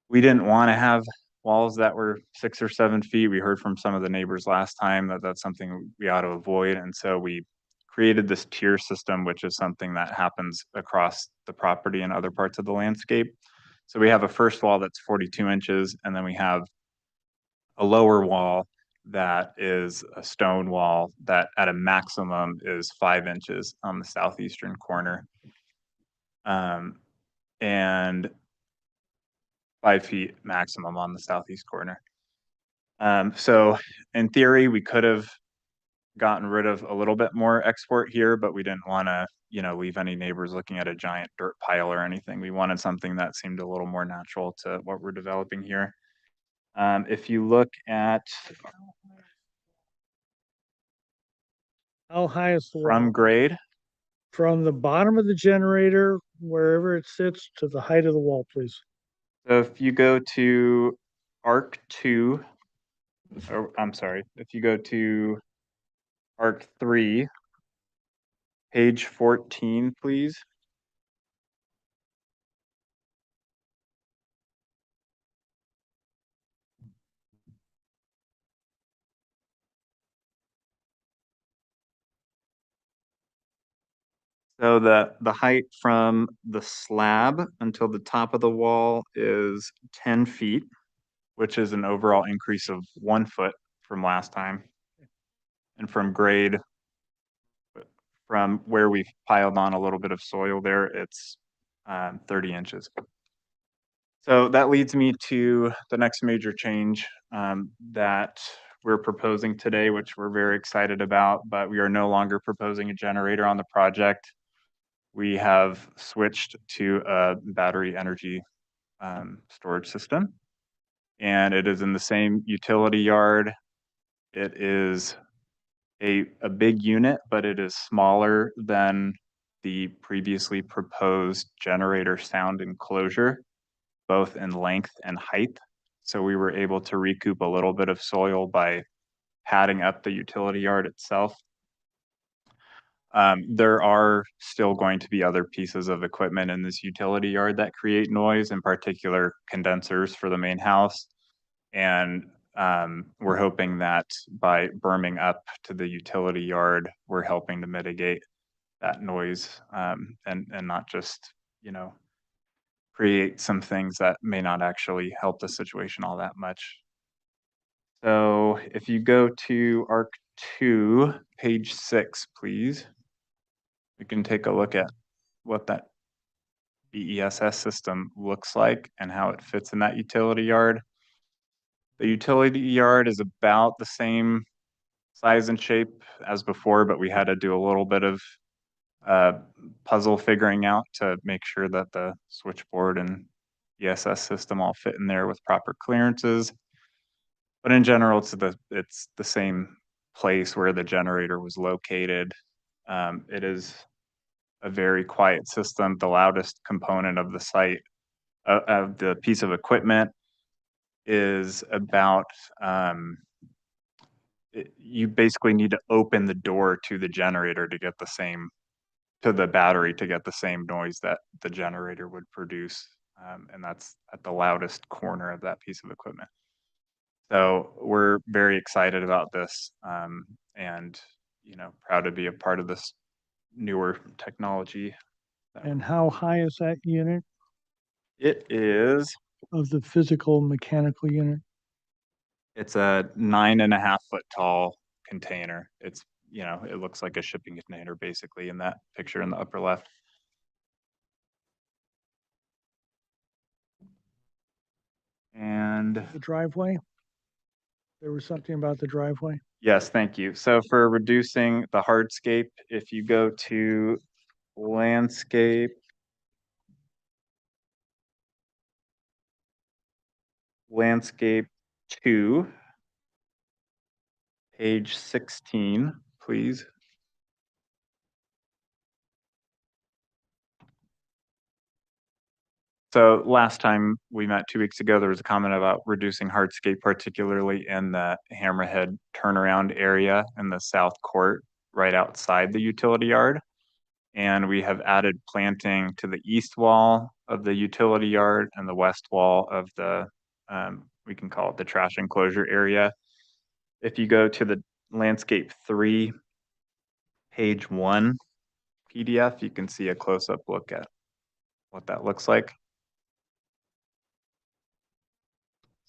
We didn't want to have walls that were 6 or 7 feet. We heard from some of the neighbors last time that that's something we ought to avoid. And so we created this tier system, which is something that happens across the property and other parts of the landscape. So we have a first wall that's 42 inches, and then we have a lower wall that is a stone wall that at a maximum is 5 inches on the southeastern corner. And 5 feet maximum on the southeast corner. So in theory, we could have gotten rid of a little bit more export here, but we didn't want to, leave any neighbors looking at a giant dirt pile or anything. We wanted something that seemed a little more natural to what we're developing here. If you look at How high is the wall? from grade, From the bottom of the generator, wherever it sits, to the height of the wall, please. so if you go to ARC 2, or I'm sorry, if you go to ARC 3, page 14, please. So the height from the slab until the top of the wall is 10 feet, which is an overall increase of 1 foot from last time. And from grade, from where we've piled on a little bit of soil there, it's 30 inches. So that leads me to the next major change that we're proposing today, which we're very excited about, but we are no longer proposing a generator on the project. We have switched to a battery energy storage system, and it is in the same utility yard. It is a big unit, but it is smaller than the previously proposed generator sound enclosure, both in length and height. So we were able to recoup a little bit of soil by padding up the utility yard itself. There are still going to be other pieces of equipment in this utility yard that create noise, in particular condensers for the main house. And we're hoping that by berming up to the utility yard, we're helping to mitigate that noise and not just, create some things that may not actually help the situation all that much. So if you go to ARC 2, page 6, please, we can take a look at what that BESS system looks like and how it fits in that utility yard. The utility yard is about the same size and shape as before, but we had to do a little bit of puzzle figuring out to make sure that the switchboard and ESS system all fit in there with proper clearances. But in general, it's the same place where the generator was located. It is a very quiet system. The loudest component of the site, of the piece of equipment, is about you basically need to open the door to the generator to get the same, to the battery to get the same noise that the generator would produce. And that's at the loudest corner of that piece of equipment. So we're very excited about this, and, you know, proud to be a part of this newer technology. And how high is that unit It is, of the physical mechanical unit? it's a 9.5-foot tall container. It's, you know, it looks like a shipping container basically in that picture in the upper left. And The driveway? There was something about the driveway? yes, thank you. So for reducing the hardscape, if you go to landscape, landscape 2, page 16, please. So last time we met 2 weeks ago, there was a comment about reducing hardscape, particularly in the Hammerhead turnaround area in the south court, right outside the utility yard. And we have added planting to the east wall of the utility yard and the west wall of the, we can call it the trash enclosure area. If you go to the landscape 3, page 1 PDF, you can see a close-up look at what that looks like.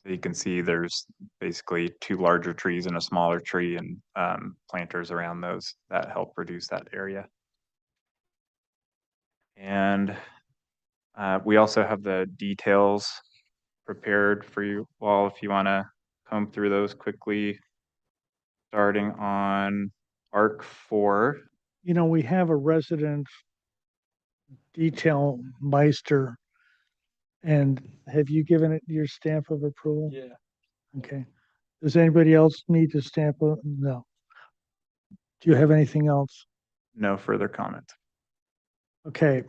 So you can see there's basically 2 larger trees and a smaller tree, and planters around those that help reduce that area. And we also have the details prepared for you all if you want to comb through those quickly, starting on ARC 4. You know, we have a resident detail meister. And have you given it your stamp of approval? Yeah. Okay. Does anybody else need to stamp? No. Do you have anything else? No further comment. Okay.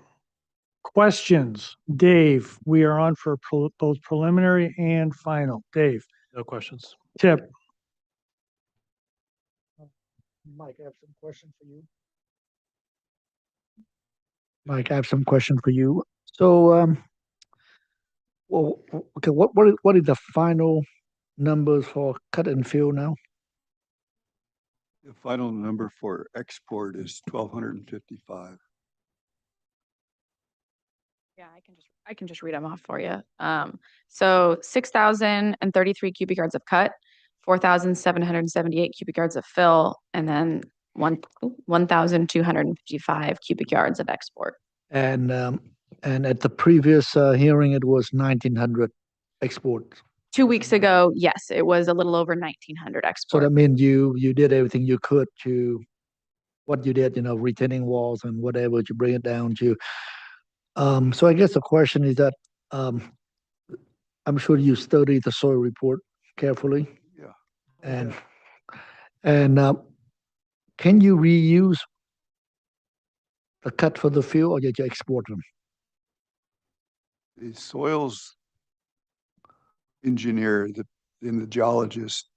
Questions? Dave, we are on for both preliminary and final. Dave. No questions. Tip. Mike, I have some question for you. Mike, I have some question for you. So, well, okay, what is the final numbers for cut and fill now? The final number for export is 1,255. Yeah, I can just read them off for you. So 6,033 cubic yards of cut, 4,778 cubic yards of fill, and then 1,255 cubic yards of export. And at the previous hearing, it was 1,900 exports. 2 weeks ago, yes, it was a little over 1,900 So export. that means you did everything you could to what you did, you know, retaining walls and whatever to bring it down to. So I guess the question is that I'm sure you studied the soil report carefully. Yeah. And can you reuse the cut for the fill, or did you export them? The soils engineer and the geologist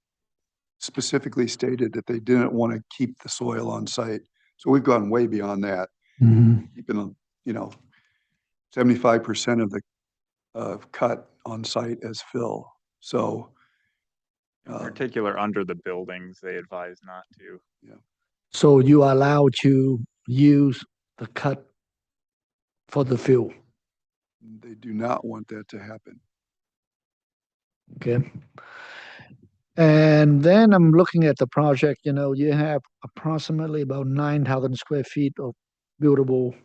specifically stated that they didn't want to keep the soil on site. So we've gone way beyond that. Keeping, you know, 75% of the cut on site as fill. So in particular, under the buildings, they advise not to. Yeah. So you are allowed to use the cut for the fill. They do not want that to happen. Okay. And then I'm looking at the project, you have approximately about 9,000 square feet of buildable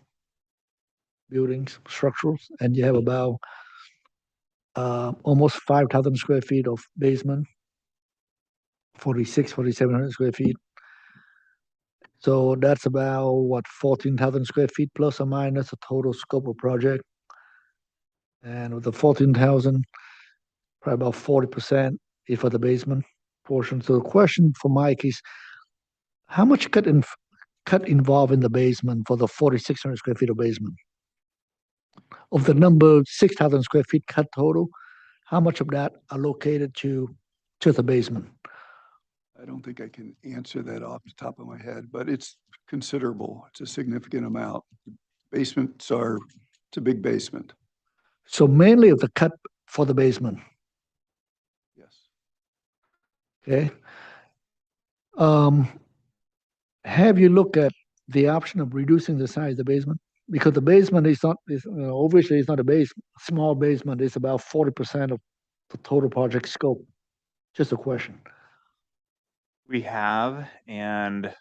buildings, structures, and you have about almost 5,000 square feet of basement, 4,700 square feet. So that's about what, 14,000 square feet plus or minus a total scope of project. And with the 14,000, probably about 40% is for the basement portion. So the question for Mike is, how much cut involved in the basement for the 4,600 square feet of basement? Of the number 6,000 square feet cut total, how much of that allocated to the basement? I don't think I can answer that off the top of my head, but it's considerable. It's a significant amount. Basements are, it's a big basement. So mainly of the cut for the basement. Yes. Okay. Have you looked at the option of reducing the size of the basement? Because the basement is not, obviously it's not a small basement. It's about 40% of the total project scope. Just a question. We have, and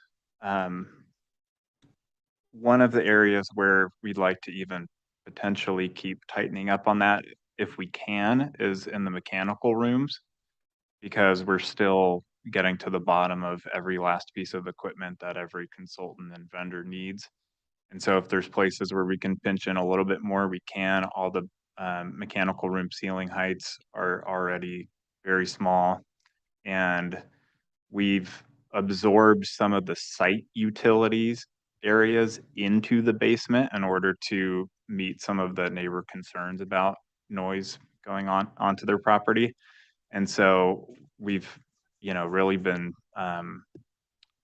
one of the areas where we'd like to even potentially keep tightening up on that, if we can, is in the mechanical rooms, because we're still getting to the bottom of every last piece of equipment that every consultant and vendor needs. And so if there's places where we can pinch in a little bit more, we can. All the mechanical room ceiling heights are already very small. And we've absorbed some of the site utilities areas into the basement in order to meet some of the neighbor concerns about noise going on onto their property. And so we've, really been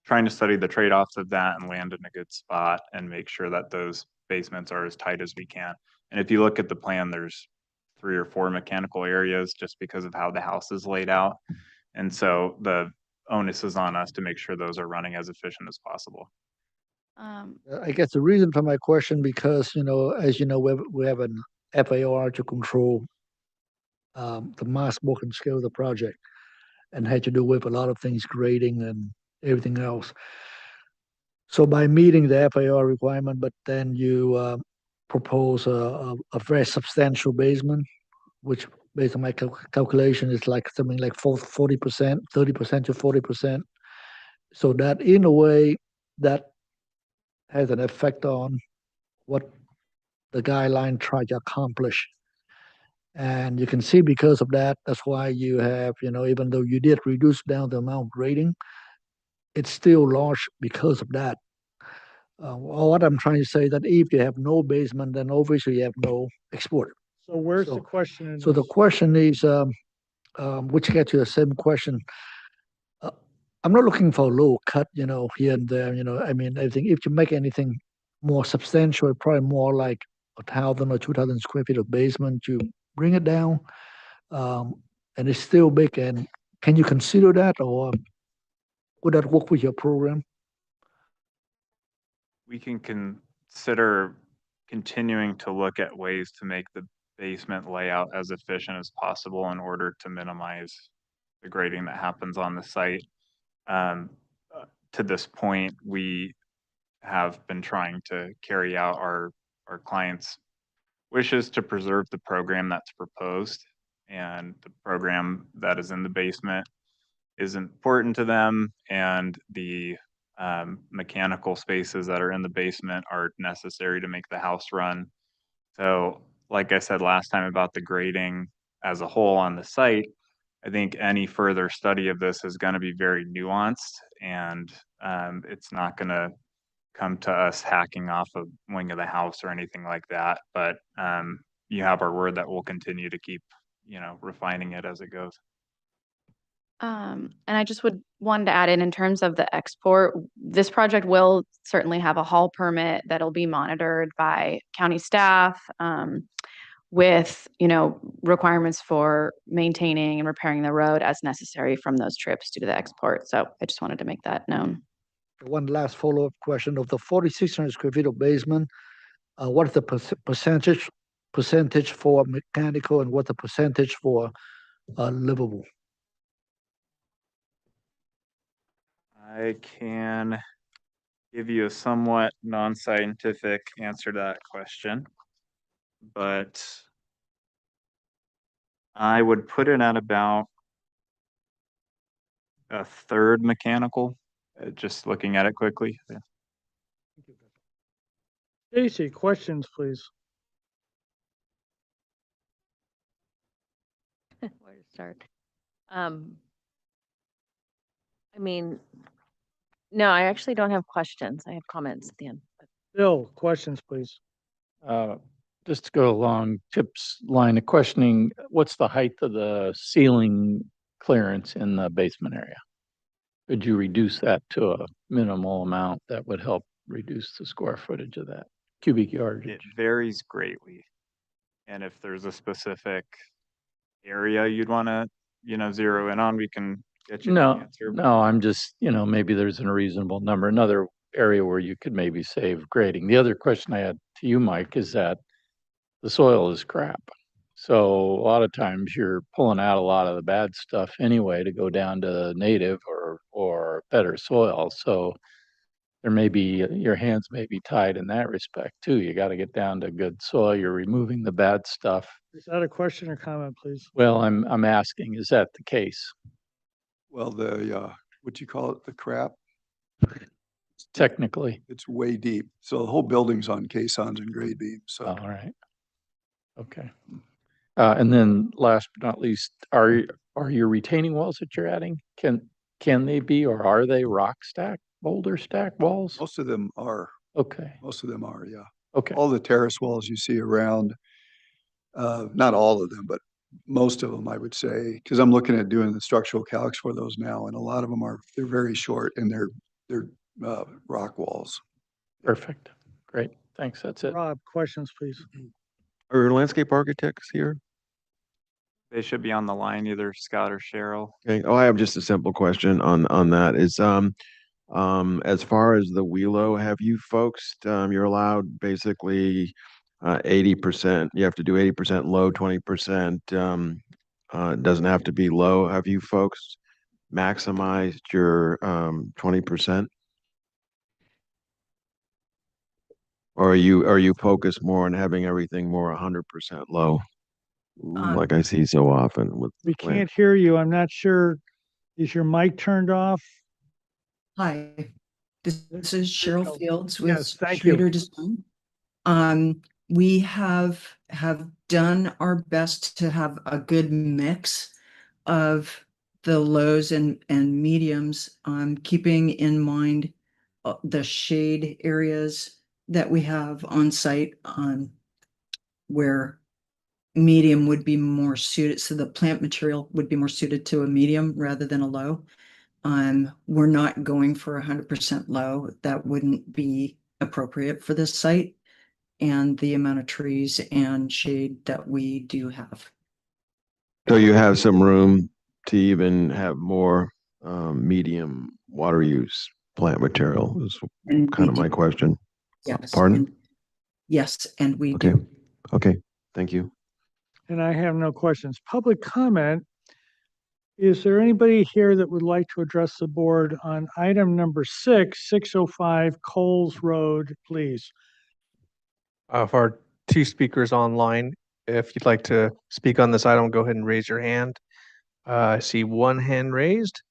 trying to study the trade-offs of that and land in a good spot and make sure that those basements are as tight as we can. And if you look at the plan, there's 3 or 4 mechanical areas just because of how the house is laid out. And so the onus is on us to make sure those are running as efficient as possible. I guess the reason for my question, because, as you know, we have an FAR to control the mass work and scale of the project, and had to do with a lot of things, grading and everything else. So by meeting the FAR requirement, but then you propose a very substantial basement, which based on my calculation is like something like 40%, 30% to 40%. So that in a way, that has an effect on what the guideline tried to accomplish. And you can see because of that, that's why you have, even though you did reduce down the amount of grading, it's still large because of that. What I'm trying to say that if you have no basement, then obviously you have no export. So where's the question in So the this? question is, which gets to the same question. I'm not looking for a little cut, here and there. I mean, I think if you make anything more substantial, probably more like 1,000 or 2,000 square feet of basement, you bring it down, and it's still big. And can you consider that, or would that work with your program? We can consider continuing to look at ways to make the basement layout as efficient as possible in order to minimize the grading that happens on the site. To this point, we have been trying to carry out our clients' wishes to preserve the program that's proposed, and the program that is in the basement is important to them, and the mechanical spaces that are in the basement are necessary to make the house run. So, like I said last time about the grading as a whole on the site, I think any further study of this is going to be very nuanced, and it's not going to come to us hacking off a wing of the house or anything like that. But you have our word that we'll continue to keep, refining it as it goes. And I just wanted to add in terms of the export, this project will certainly have a haul permit that'll be monitored by county staff, with, requirements for maintaining and repairing the road as necessary from those trips due to the export. So I just wanted to make that known. One last follow-up question. Of the 4,600 square feet of basement, what is the percentage percentage for mechanical and what the percentage for livable? I can give you a somewhat non-scientific answer to that question, but I would put it at about a third mechanical, just looking at it quickly. Stacy, questions, please. Where to start? I mean, no, I actually don't have questions. I have comments at the end. Bill, questions, please. Just to go along Chip's line of questioning, what's the height of the ceiling clearance in the basement area? Could you reduce that to a minimal amount that would help reduce the square footage of that cubic yard? It varies greatly. And if there's a specific area you'd want to, zero in on, we can get you the No, answer. no, I'm just, maybe there's a reasonable number. Another area where you could maybe save grading. The other question I had to you, Mike, is that the soil is crap. So a lot of times you're pulling out a lot of the bad stuff anyway to go down to native or better soil. So there may be, your hands may be tied in that respect too. You got to get down to good soil. You're removing the bad stuff. Is that a question or comment, please? Well, I'm asking, is that the case? Well, what you call it, the crap? Technically. It's way deep. So the whole building's on caissons and grade beams. So. All right. Okay. And then last but not least, are your retaining walls that you're adding, can they be, or are they rock stack, boulder stack walls? Most of them are. Okay. Most of them are, yeah. Okay. All the terrace walls you see around, not all of them, but most of them, I would say, because I'm looking at doing the structural calcs for those now, and a lot of them they're very short and they're rock walls. Perfect. Great. Thanks. That's it. Rob, questions, please. Are landscape architects here? They should be on the line, either Scott or Cheryl. Okay. Oh, I have just a simple question on that. Is as far as the WELO, have you folks, you're allowed basically 80%. You have to do 80% low, 20%. It doesn't have to be low. Have you folks maximized your 20%? Or are you focused more on having everything more 100% low? Like I see so often with. We can't hear you. I'm not sure. Is your mic turned off? Hi, this is Cheryl Fields with Yes, thank you. Schrader Design. We have done our best to have a good mix of the lows and mediums, keeping in mind the shade areas that we have on site, where medium would be more suited. So the plant material would be more suited to a medium rather than a low. We're not going for 100% low. That wouldn't be appropriate for this site and the amount of trees and shade that we do have. So you have some room to even have more medium water use plant material is kind of my question. Yes. Pardon? Yes, and we Okay. do. Okay. Thank you. And I have no questions. Public comment. Is there anybody here that would like to address the board on item number 605 Coles Road, please? For our two speakers online, if you'd like to speak on this item, go ahead and raise your hand. I see one hand raised.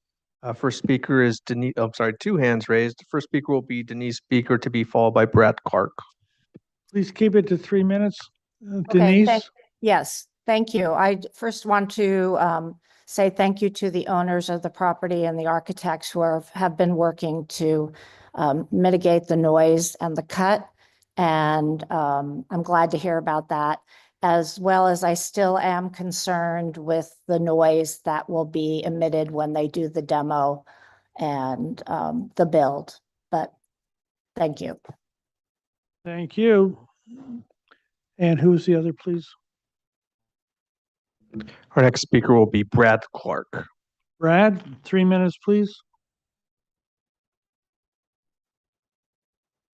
First speaker is Denise, I'm sorry, two hands raised. First speaker will be Denise Beaker, to be followed by Brad Clark. Please keep it to 3 minutes. Okay, Denise? yes, thank you. I first want to say thank you to the owners of the property and the architects who have been working to mitigate the noise and the cut. And I'm glad to hear about that, as well as I still am concerned with the noise that will be emitted when they do the demo and the build. But thank you. Thank you. And who's the other, please? Our next speaker will be Brad Clark. Brad, 3 minutes, please.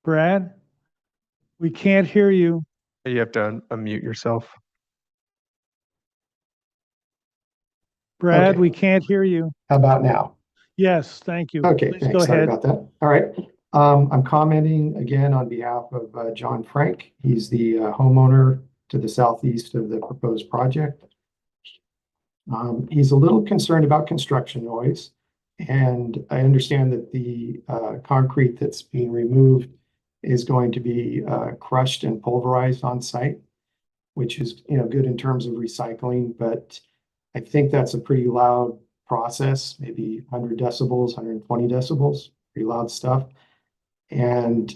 Brad, we can't hear you. You have to unmute yourself. Brad, Okay. we can't hear you. How about now? Yes, thank you. Okay, Please go thanks. Sorry ahead. about that. All right. I'm commenting again on behalf of John Frank. He's the homeowner to the southeast of the proposed project. He's a little concerned about construction noise, and I understand that the concrete that's being removed is going to be crushed and pulverized on site, which is, good in terms of recycling, but I think that's a pretty loud process, maybe 100 decibels, 120 decibels, pretty loud stuff. And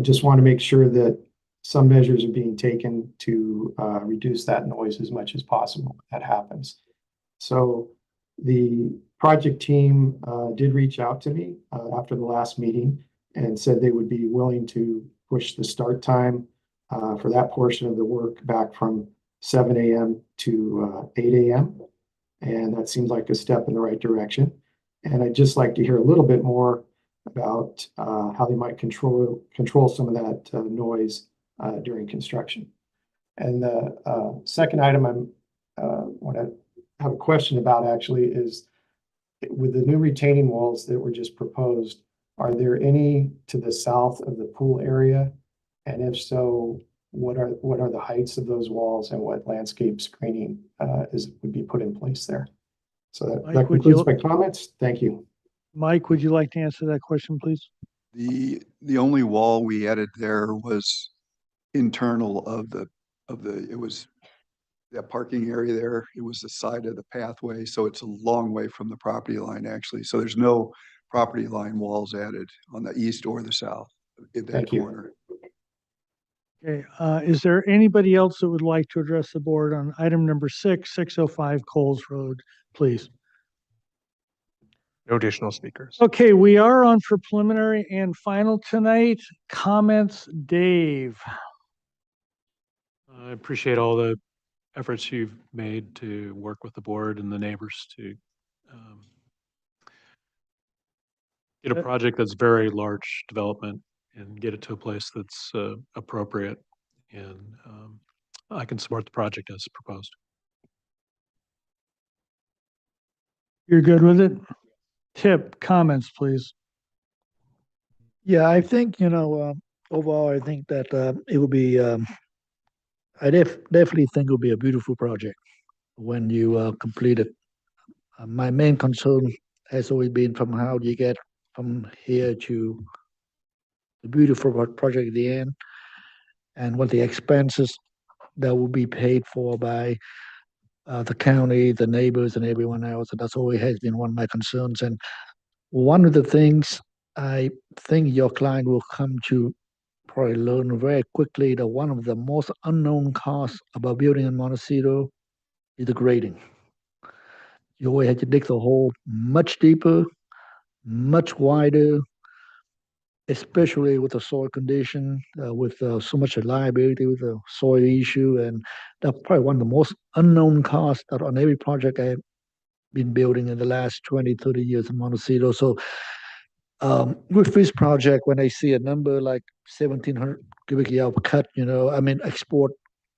just want to make sure that some measures are being taken to reduce that noise as much as possible if that happens. So the project team did reach out to me after the last meeting and said they would be willing to push the start time for that portion of the work back from 7 a.m. to 8 a.m. And that seems like a step in the right direction. And I'd just like to hear a little bit more about how they might control some of that noise during construction. And the second item I'm want to have a question about actually is, with the new retaining walls that were just proposed, are there any to the south of the pool area? And if so, what are the heights of those walls and what landscape screening would be put in place there? So that Mike, concludes my comments. Thank you. Mike, would you like to answer that question, please? The only wall we added there was internal of it was that parking area there. It was the side of the pathway, so it's a long way from the property line actually. So there's no property line walls added on the east or the south in that Thank you. corner. Okay, is there anybody else that would like to address the board on item number 605 Coles Road, please? No additional speakers. Okay, we are on for preliminary and final tonight. Comments, Dave? I appreciate all the efforts you've made to work with the board and the neighbors to get a project that's very large development and get it to a place that's appropriate. And I can support the project as proposed. You're good with it? Tip, comments, please. Yeah, I think, overall, I think that it will be, I definitely think it will be a beautiful project when you complete it. My main concern has always been from how do you get from here to the beautiful project at the end, and what the expenses that will be paid for by the county, the neighbors, and everyone else. And that's always has been one of my concerns. And one of the things I think your client will come to probably learn very quickly that one of the most unknown costs about building in Montecito is the grading. You always have to dig the hole much deeper, much wider, especially with the soil condition, with so much reliability with the soil issue. And that's probably one of the most unknown costs that on every project I've been building in the last 20, 30 years in Montecito. So with this project, when I see a number like 1,700 cubic yard cut, export,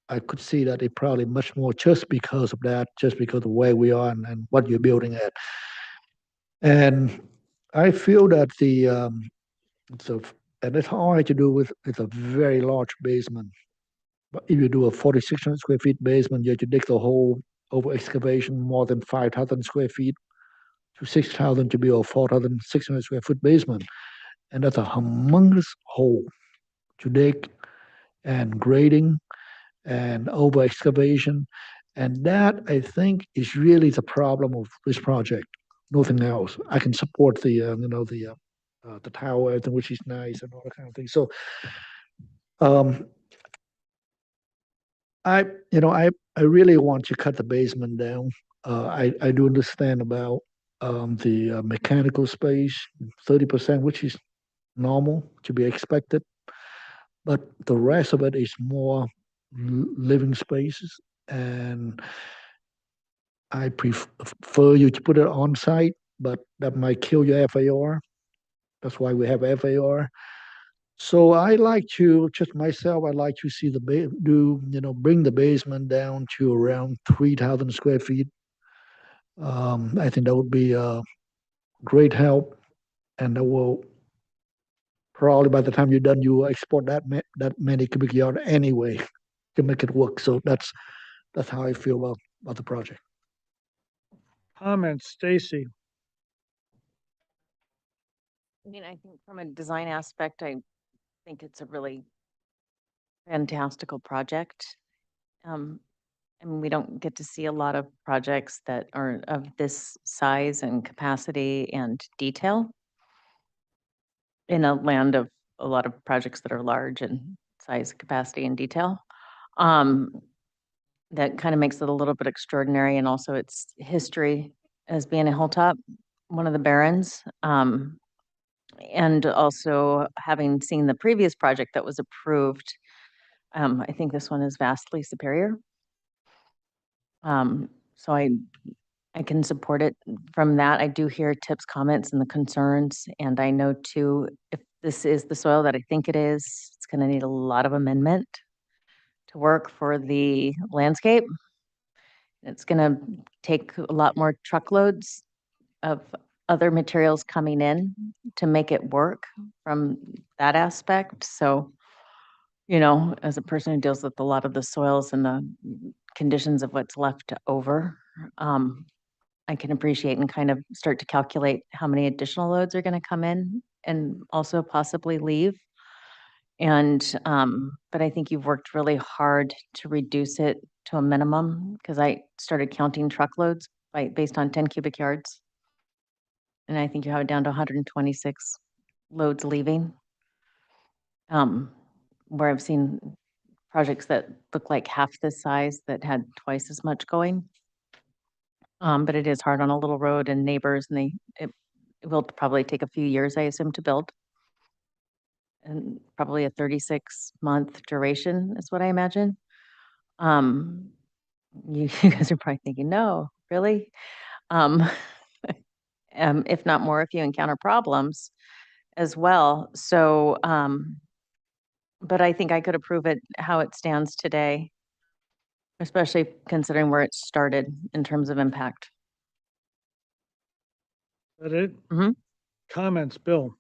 I could see that it probably much more just because of that, just because of where we are and what you're building at. And I feel that and it's hard to do with a very large basement. But if you do a 4,600 square feet basement, you have to dig the hole over excavation more than 5,000 square feet to 6,000 to be a 4,600 square foot basement. And that's a humongous hole to dig and grading and over excavation. And that, I think, is really the problem of this project. Nothing else. I can support the tower, which is nice and all that kind of thing. So, I really want to cut the basement down. I do understand about the mechanical space, 30%, which is normal to be expected. But the rest of it is more living spaces, and I prefer you to put it on site, but that might kill your FAR. That's why we have FAR. So I like to, just myself, I like to see bring the basement down to around 3,000 square feet. I think that would be a great help, and that will probably by the time you're done, you will export that many cubic yard anyway to make it work. So that's how I feel about the project. Comments, Stacy? I mean, I think from a design aspect, I think it's a really fantastical project. I mean, we don't get to see a lot of projects that are of this size and capacity and detail in a land of a lot of projects that are large in size, capacity, and detail. That kind of makes it a little bit extraordinary, and also its history as being a hilltop, one of the barons. And also having seen the previous project that was approved, I think this one is vastly superior. So I can support it from that. I do hear Tip's comments and the concerns, and I know too, if this is the soil that I think it is, it's gonna need a lot of amendment to work for the landscape. It's gonna take a lot more truckloads of other materials coming in to make it work from that aspect. So, you know, as a person who deals with a lot of the soils and the conditions of what's left over, I can appreciate and kind of start to calculate how many additional loads are going to come in and also possibly leave. And, but I think you've worked really hard to reduce it to a minimum, because I started counting truckloads based on 10 cubic yards. And I think you have it down to 126 loads leaving. Where I've seen projects that look like half this size that had twice as much going. But it is hard on a little road and neighbors, and it will probably take a few years, I assume, to build. And probably a 36-month duration is what I imagine. You guys are probably thinking, no, really? If not more, if you encounter problems as well. So, but I think I could approve it how it stands today, especially considering where it started in terms of impact. Is that it? Mm-hmm. Comments, Bill?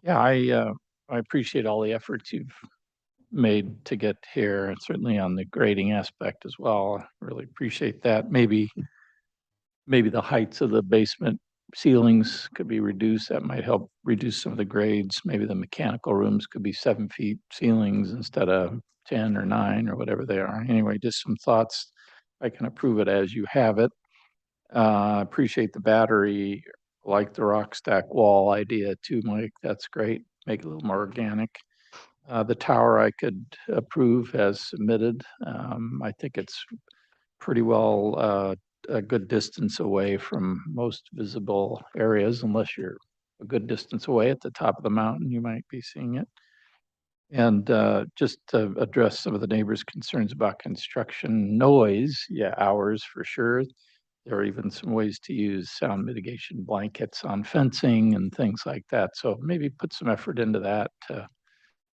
Yeah, I appreciate all the efforts you've made to get here, and certainly on the grading aspect as well. I really appreciate that. Maybe the heights of the basement ceilings could be reduced. That might help reduce some of the grades. Maybe the mechanical rooms could be 7 feet ceilings instead of 10 or 9 or whatever they are. Anyway, just some thoughts. I can approve it as you have it. Appreciate the battery, like the rock stack wall idea too, Mike. That's great. Make it a little more organic. The tower I could approve as submitted. I think it's pretty well a good distance away from most visible areas, unless you're a good distance away at the top of the mountain, you might be seeing it. And just to address some of the neighbors' concerns about construction noise, yeah, hours for sure. There are even some ways to use sound mitigation blankets on fencing and things like that. So maybe put some effort into that to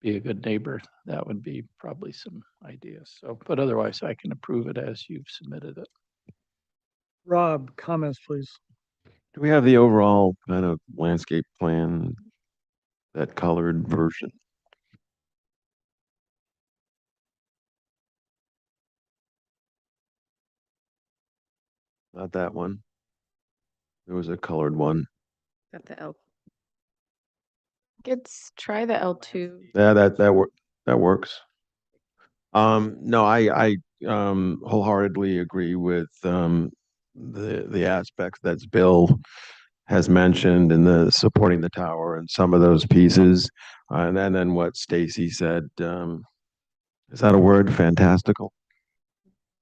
be a good neighbor. That would be probably some ideas. So, but otherwise I can approve it as you've submitted it. Rob, comments, please. Do we have the overall kind of landscape plan, that colored version? Not that one. There was a colored one. Got the L. Try the L2. Yeah, that works. No, I wholeheartedly agree with the aspects that Bill has mentioned and the supporting the tower and some of those pieces. And then what Stacy said, is that a word? Fantastical.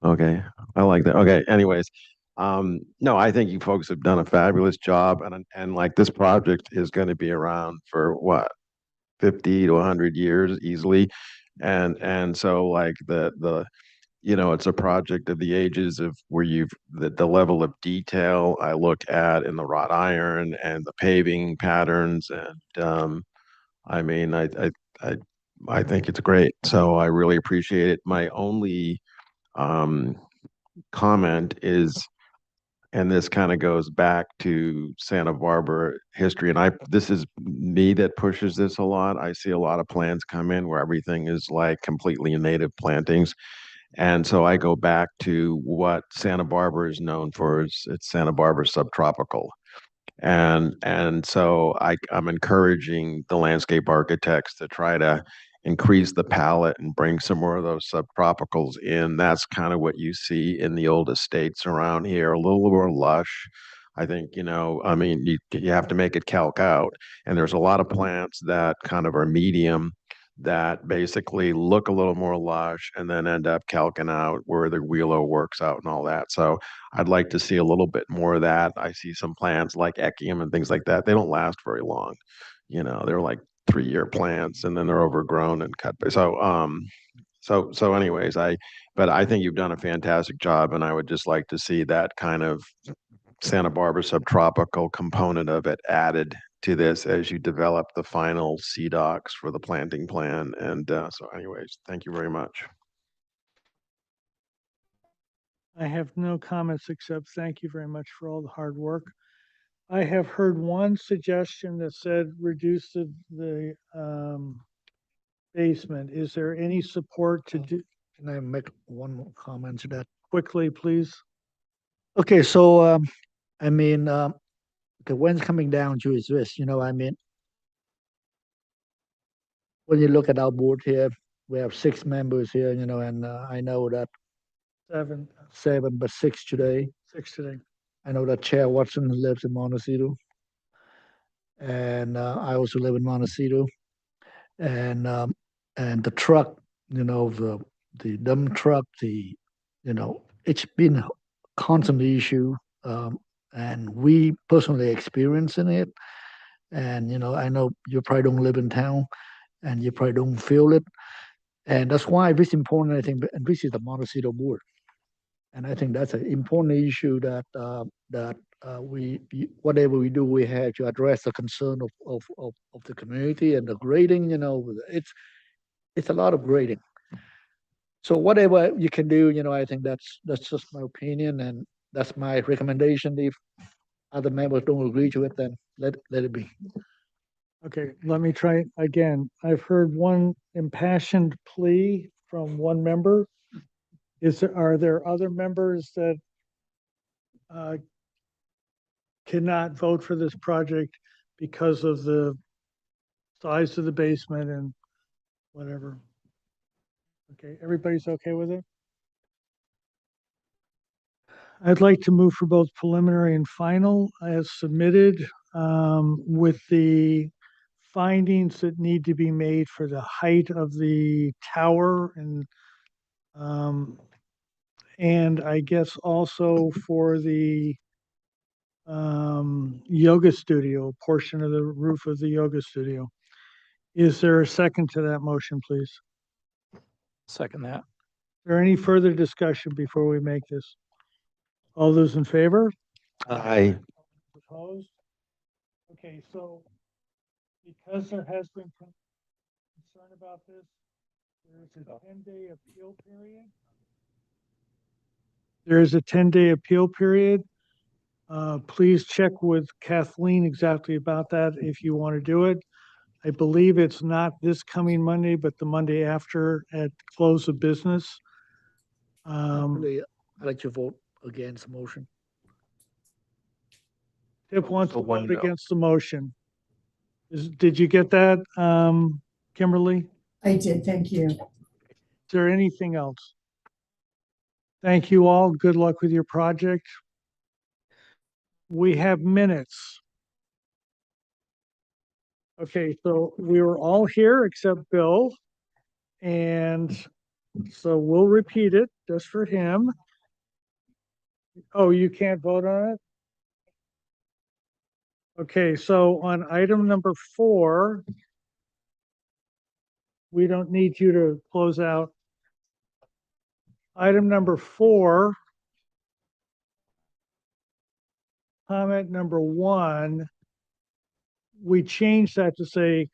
Okay, I like that. Okay, anyways, no, I think you folks have done a fabulous job, and like this project is going to be around for what, 50 to 100 years easily, and so like the you know, it's a project of the ages of where the level of detail I look at in the wrought iron and the paving patterns, and I mean, I, I think it's great. So I really appreciate it. My only um, comment is, and this kind of goes back to Santa Barbara history, and this is me that pushes this a lot. I see a lot of plans come in where everything is like completely native plantings. And so I go back to what Santa Barbara is known for. It's Santa Barbara subtropical. And so I'm encouraging the landscape architects to try to increase the palette and bring some more of those subtropicals in. That's kind of what you see in the old estates around here, a little more lush. I think, I mean, you have to make it calc out. And there's a lot of plants that kind of are medium that basically look a little more lush and then end up calcing out where the wheelo works out and all that. So I'd like to see a little bit more of that. I see some plants like Echium and things like that. They don't last very long. They're like 3-year plants and then they're overgrown and cut. So anyways, but I think you've done a fantastic job, and I would just like to see that kind of Santa Barbara subtropical component of it added to this as you develop the final CDOCs for the planting plan. And so anyways, thank you very much. I have no comments except thank you very much for all the hard work. I have heard one suggestion that said reduce the basement. Is there any support to do? Can I make one more comment to that? Quickly, please. Okay, so I mean, okay, when it's coming down to is this, I mean, when you look at our board here, we have 6 members here, and I know that 7, but 6 today. 6 today. I know that Chair Watson lives in Montecito, and I also live in Montecito, and the truck, the dump truck, it's been a constant issue, and we personally experiencing it, and I know you probably don't live in town, and you probably don't feel it, and that's why it's important. I think, and this is the Montecito board. And I think that's an important issue that we whatever we do, we have to address the concern of the community and the grading. It's a lot of grading. So whatever you can do, I think that's just my opinion, and that's my recommendation. If other members don't agree to it, then let it be. Okay, let me try again. I've heard one impassioned plea from one member. Are there other members that cannot vote for this project because of the size of the basement and whatever? Okay, everybody's okay with it? I'd like to move for both preliminary and final as submitted, with the findings that need to be made for the height of the tower and I guess also for the yoga studio, portion of the roof of the yoga studio. Is there a second to that motion, please? Second that. Is there any further discussion before we make this? All those in favor? Aye. Opposed? Okay, so because there has been concern about this, there is a 10-day appeal period. There is a 10-day appeal period. Please check with Kathleen exactly about that if you want to do it. I believe it's not this coming Monday, but the Monday after at close of business. Actually, I'd like to vote against the motion. Tip wants to one vote no. against the motion. Did you get that, Kimberly? I did, thank you. Is there anything else? Thank you all. Good luck with your project. We have minutes. Okay, so we were all here except Bill. And so we'll repeat it just for him. Oh, you can't vote on it? Okay, so on item number 4, we don't need you to close out. Item number 4, comment number 1, we changed that to say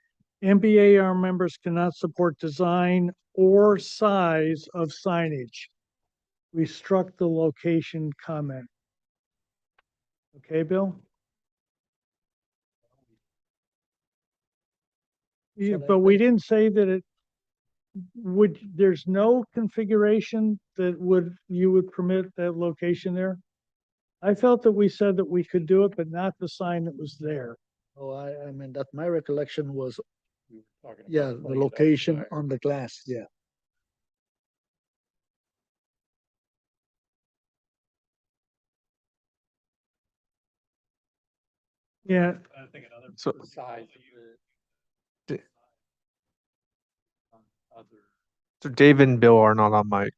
MBAR members cannot support design or size of signage. We struck the location comment. Okay, Bill? Yeah, but we didn't say that it would, there's no configuration that you would permit that location there? I felt that we said that we could do it, but not the sign that was there. Oh, I mean, that my recollection was, Talking yeah, about the putting it location outside. on the glass, yeah. Yeah, I think another So- size D- So Dave and Bill are not on mic.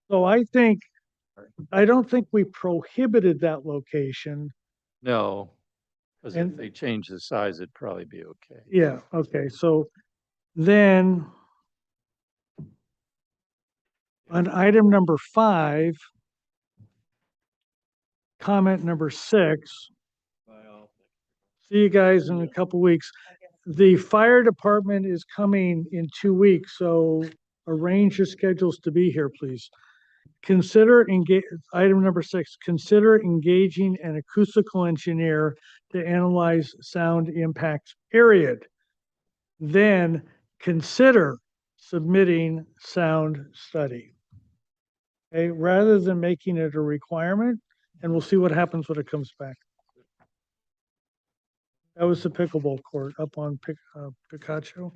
so I don't think we prohibited that location. No, because if And- they change the size, it'd probably be okay. Yeah, okay, so then on item number 5, comment number 6, see you guys in a couple weeks. The fire department is coming in 2 weeks, so arrange your schedules to be here, please. Item number 6, consider engaging an acoustical engineer to analyze sound impacts, period. Then consider submitting sound study. Okay, rather than making it a requirement, and we'll see what happens when it comes back. That was the pickleball court up on Picacho.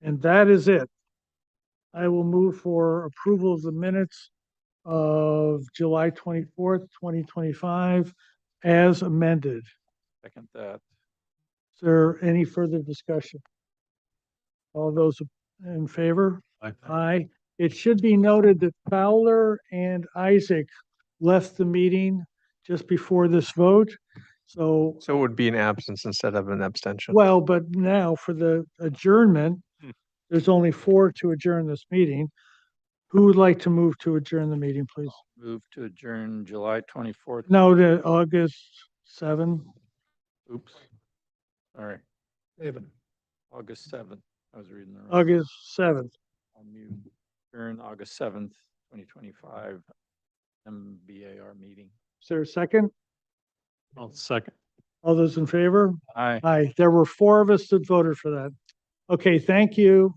And that is it. I will move for approval of the minutes of July 24th, 2025 as amended. Second that. Is there any further discussion? All those in favor? Aye. Aye. It should be noted that Fowler and Isaac left the meeting just before this vote. So, So it would be an absence instead of an abstention. well, but now for the adjournment, Hmm. there's only 4 to adjourn this meeting. Who would like to move to adjourn the meeting, please? Move to adjourn July 24th. No, to August 7th. Oops. Sorry, David. August 7th. I was reading the wrong. August 7th. I'll mute. Adjourn August 7th, 2025, MBAR meeting. Is there a second? I'll second. All those in favor? Aye. Aye. There were 4 of us that voted for that. Okay, thank you.